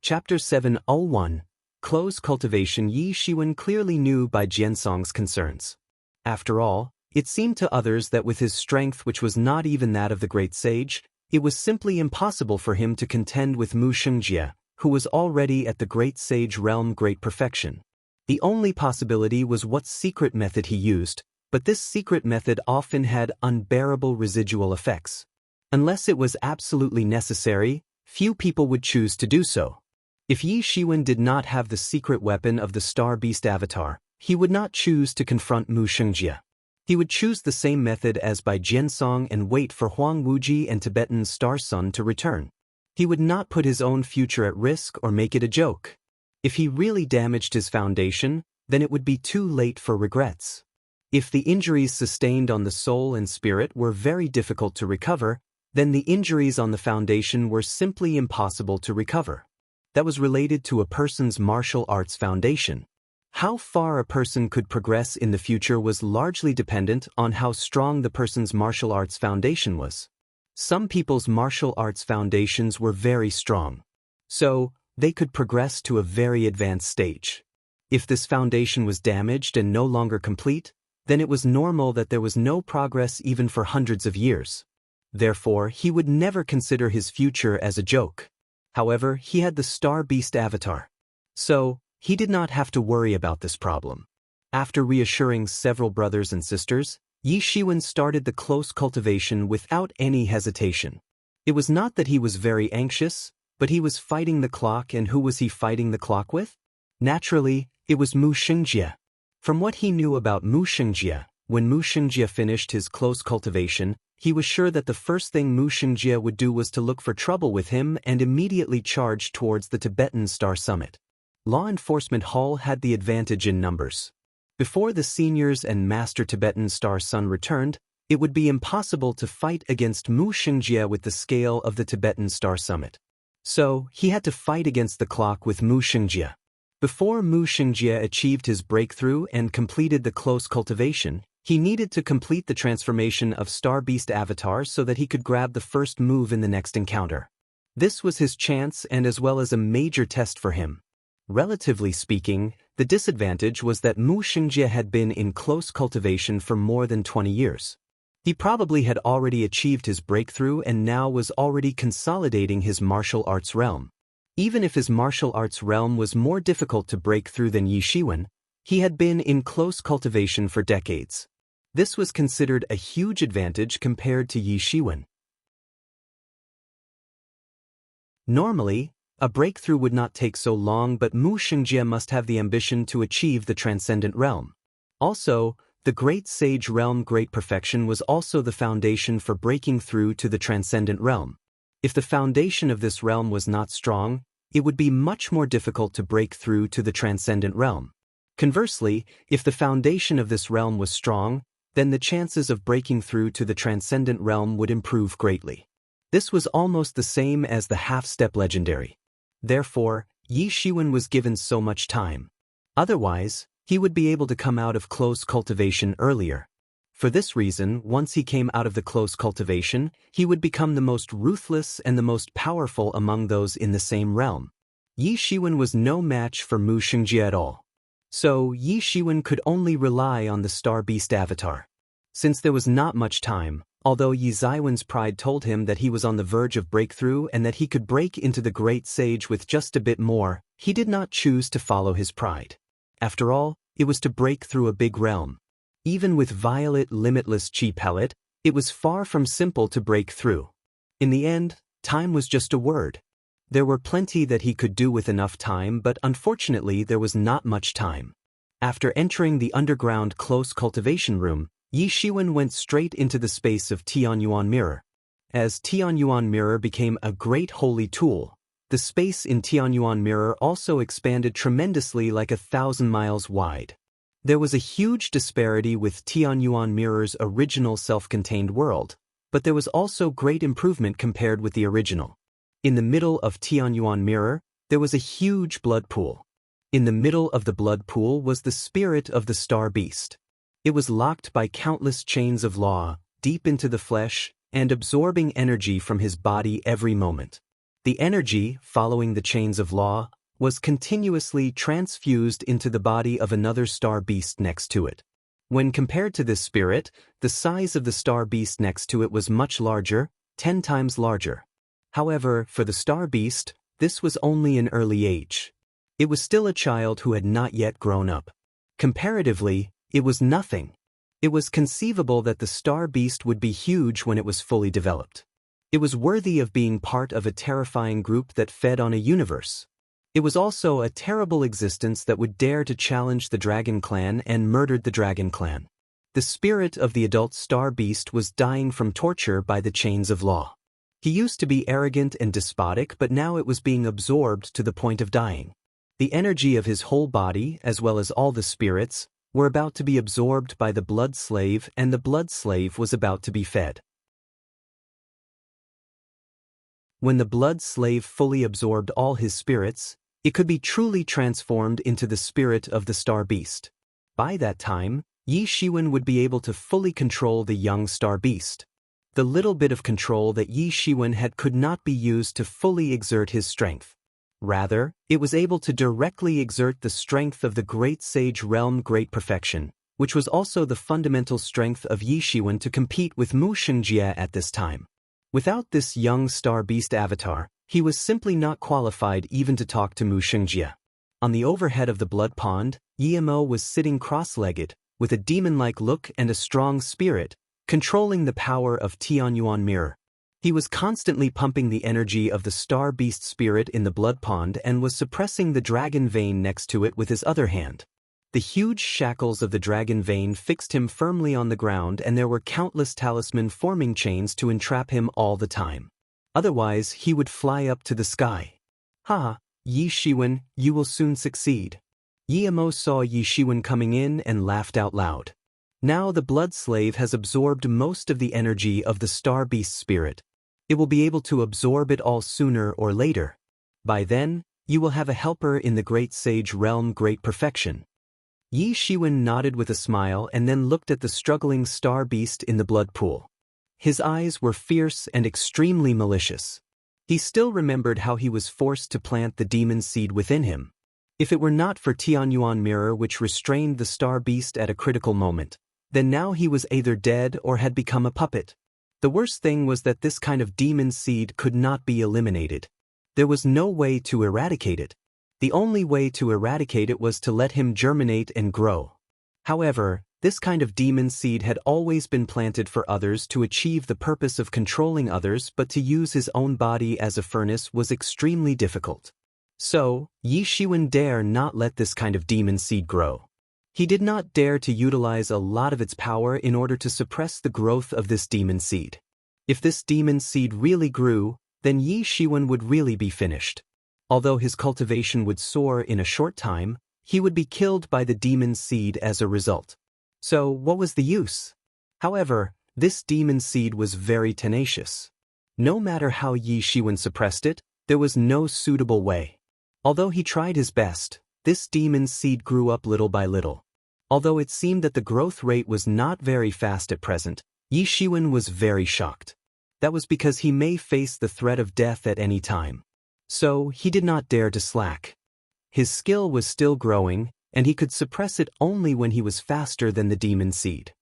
Chapter 701. Close cultivation. Yi Shiwen clearly knew Bai Jiansong's concerns. After all, it seemed to others that with his strength which was not even that of the great sage, it was simply impossible for him to contend with Mu Xingjie, who was already at the great sage realm great perfection. The only possibility was what secret method he used, but this secret method often had unbearable residual effects. Unless it was absolutely necessary, few people would choose to do so. If Yi Shiwen did not have the secret weapon of the Star Beast avatar, he would not choose to confront Mu Shengjie. He would choose the same method as by Jiansong and wait for Huang Wuji and Tibetan Star Sun to return. He would not put his own future at risk or make it a joke. If he really damaged his foundation, then it would be too late for regrets. If the injuries sustained on the soul and spirit were very difficult to recover, then the injuries on the foundation were simply impossible to recover. That was related to a person's martial arts foundation. How far a person could progress in the future was largely dependent on how strong the person's martial arts foundation was. Some people's martial arts foundations were very strong, so they could progress to a very advanced stage. If this foundation was damaged and no longer complete, then it was normal that there was no progress even for hundreds of years. Therefore, he would never consider his future as a joke. However, he had the Star Beast avatar. So, he did not have to worry about this problem. After reassuring several brothers and sisters, Yi Shiwen started the close cultivation without any hesitation. It was not that he was very anxious, but he was fighting the clock, and who was he fighting the clock with? Naturally, it was Mu Shengjie. From what he knew about Mu Shengjie, when Mu Shengjie finished his close cultivation, he was sure that the first thing Mu Shengjie would do was to look for trouble with him and immediately charge towards the Tibetan Star Summit. Law Enforcement Hall had the advantage in numbers. Before the seniors and Master Tibetan Star Sun returned, it would be impossible to fight against Mu Shengjie with the scale of the Tibetan Star Summit. So, he had to fight against the clock with Mu Shengjie. Before Mu Shengjie achieved his breakthrough and completed the close cultivation, he needed to complete the transformation of Star Beast Avatar so that he could grab the first move in the next encounter. This was his chance and as well as a major test for him. Relatively speaking, the disadvantage was that Mu Shengjie had been in close cultivation for more than 20 years. He probably had already achieved his breakthrough and now was already consolidating his martial arts realm. Even if his martial arts realm was more difficult to break through than Yi Shiwen, he had been in close cultivation for decades. This was considered a huge advantage compared to Yi Shiwen. Normally, a breakthrough would not take so long, but Mu Shengjie must have the ambition to achieve the transcendent realm. Also, the Great Sage Realm Great Perfection was also the foundation for breaking through to the transcendent realm. If the foundation of this realm was not strong, it would be much more difficult to break through to the transcendent realm. Conversely, if the foundation of this realm was strong, then the chances of breaking through to the transcendent realm would improve greatly. This was almost the same as the half-step legendary. Therefore, Yi Shiwen was given so much time. Otherwise, he would be able to come out of close cultivation earlier. For this reason, once he came out of the close cultivation, he would become the most ruthless and the most powerful among those in the same realm. Yi Shiwen was no match for Mu Shengjie at all. So, Yi Shiwen could only rely on the Star Beast avatar. Since there was not much time, although Yi Ziwen's pride told him that he was on the verge of breakthrough and that he could break into the Great Sage with just a bit more, he did not choose to follow his pride. After all, it was to break through a big realm. Even with Violet Limitless Chi Pellet, it was far from simple to break through. In the end, time was just a word. There were plenty that he could do with enough time, but unfortunately there was not much time. After entering the underground close cultivation room, Yi Shiwen went straight into the space of Tianyuan Mirror. As Tianyuan Mirror became a great holy tool, the space in Tianyuan Mirror also expanded tremendously, like 1,000 miles wide. There was a huge disparity with Tianyuan Mirror's original self-contained world, but there was also great improvement compared with the original. In the middle of Tianyuan Mirror, there was a huge blood pool. In the middle of the blood pool was the spirit of the Star Beast. It was locked by countless chains of law, deep into the flesh, and absorbing energy from his body every moment. The energy, following the chains of law, was continuously transfused into the body of another Star Beast next to it. When compared to this spirit, the size of the Star Beast next to it was much larger, 10 times larger. However, for the Star Beast, this was only an early age. It was still a child who had not yet grown up. Comparatively, it was nothing. It was conceivable that the star beast would be huge when it was fully developed. It was worthy of being part of a terrifying group that fed on a universe. It was also a terrible existence that would dare to challenge the Dragon Clan and murdered the Dragon Clan. The spirit of the adult star beast was dying from torture by the chains of law. He used to be arrogant and despotic, but now it was being absorbed to the point of dying. The energy of his whole body, as well as all the spirits, were about to be absorbed by the blood slave, and the blood slave was about to be fed. When the blood slave fully absorbed all his spirits, it could be truly transformed into the spirit of the star beast. By that time, Yi Shiwen would be able to fully control the young star beast. The little bit of control that Yi Shiwen had could not be used to fully exert his strength. Rather, it was able to directly exert the strength of the great sage realm Great Perfection, which was also the fundamental strength of Yi Shiwen to compete with Mu Shengjie at this time. Without this young star beast avatar, he was simply not qualified even to talk to Mu Shengjie. On the overhead of the blood pond, Yi Mo was sitting cross-legged, with a demon-like look and a strong spirit, controlling the power of Tianyuan Mirror. He was constantly pumping the energy of the star beast spirit in the blood pond and was suppressing the dragon vein next to it with his other hand. The huge shackles of the dragon vein fixed him firmly on the ground, and there were countless talisman-forming chains to entrap him all the time. Otherwise, he would fly up to the sky. Ha! Yi Shiwen, you will soon succeed. Yi Mo saw Yi Shiwen coming in and laughed out loud. Now the blood slave has absorbed most of the energy of the star beast spirit. It will be able to absorb it all sooner or later. By then, you will have a helper in the great sage realm Great Perfection. Yi Shiwen nodded with a smile and then looked at the struggling star beast in the blood pool. His eyes were fierce and extremely malicious. He still remembered how he was forced to plant the demon seed within him. If it were not for Tianyuan Mirror which restrained the star beast at a critical moment, then now he was either dead or had become a puppet. The worst thing was that this kind of demon seed could not be eliminated. There was no way to eradicate it. The only way to eradicate it was to let him germinate and grow. However, this kind of demon seed had always been planted for others to achieve the purpose of controlling others, but to use his own body as a furnace was extremely difficult. So, Yi Shiwen dare not let this kind of demon seed grow. He did not dare to utilize a lot of its power in order to suppress the growth of this demon seed. If this demon seed really grew, then Yi Shiwen would really be finished. Although his cultivation would soar in a short time, he would be killed by the demon seed as a result. So, what was the use? However, this demon seed was very tenacious. No matter how Yi Shiwen suppressed it, there was no suitable way. Although he tried his best, this demon seed grew up little by little. Although it seemed that the growth rate was not very fast at present, Yi Shiwen was very shocked. That was because he may face the threat of death at any time. So, he did not dare to slack. His skill was still growing, and he could suppress it only when he was faster than the demon seed.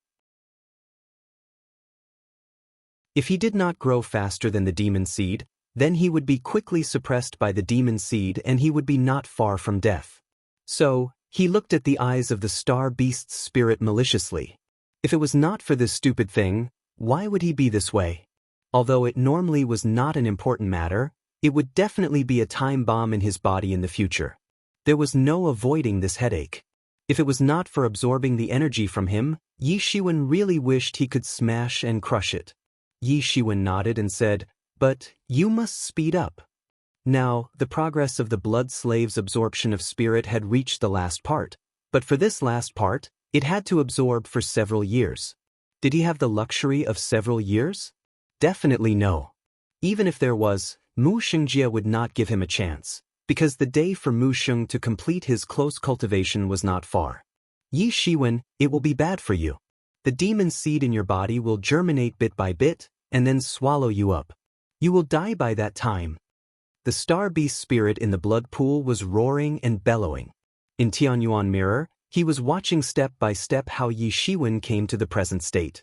If he did not grow faster than the demon seed, then he would be quickly suppressed by the demon seed and he would be not far from death. So, he looked at the eyes of the star beast's spirit maliciously. If it was not for this stupid thing, why would he be this way? Although it normally was not an important matter, it would definitely be a time bomb in his body in the future. There was no avoiding this headache. If it was not for absorbing the energy from him, Yi Shiwen really wished he could smash and crush it. Yi Shiwen nodded and said, "But you must speed up." Now, the progress of the blood slave's absorption of spirit had reached the last part, but for this last part, it had to absorb for several years. Did he have the luxury of several years? Definitely no. Even if there was, Mu Shengjie would not give him a chance, because the day for Mu Sheng to complete his close cultivation was not far. Yi Shiwen, it will be bad for you. The demon seed in your body will germinate bit by bit, and then swallow you up. You will die by that time. The star beast spirit in the blood pool was roaring and bellowing. In Tianyuan Mirror, he was watching step by step how Yi Shiwen came to the present state.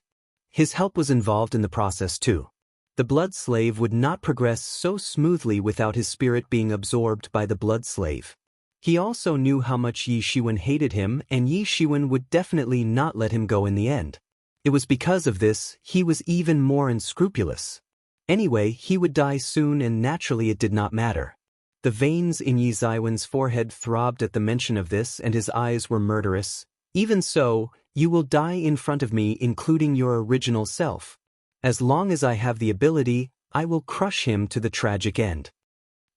His help was involved in the process too. The blood slave would not progress so smoothly without his spirit being absorbed by the blood slave. He also knew how much Yi Shiwen hated him, and Yi Shiwen would definitely not let him go in the end. It was because of this he was even more unscrupulous. Anyway, he would die soon, and naturally it did not matter. The veins in Yi Ziwen's forehead throbbed at the mention of this, and his eyes were murderous. Even so, you will die in front of me, including your original self. As long as I have the ability, I will crush him to the tragic end.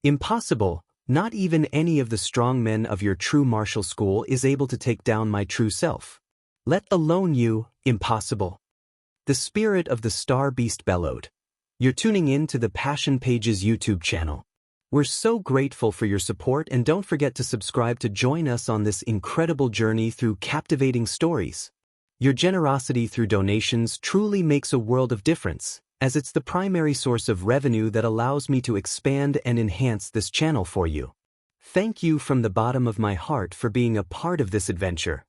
Impossible. Not even any of the strong men of your true martial school is able to take down my true self. Let alone you, impossible. The spirit of the star beast bellowed. You're tuning in to the Passion Pages YouTube channel. We're so grateful for your support, and don't forget to subscribe to join us on this incredible journey through captivating stories. Your generosity through donations truly makes a world of difference, as it's the primary source of revenue that allows me to expand and enhance this channel for you. Thank you from the bottom of my heart for being a part of this adventure.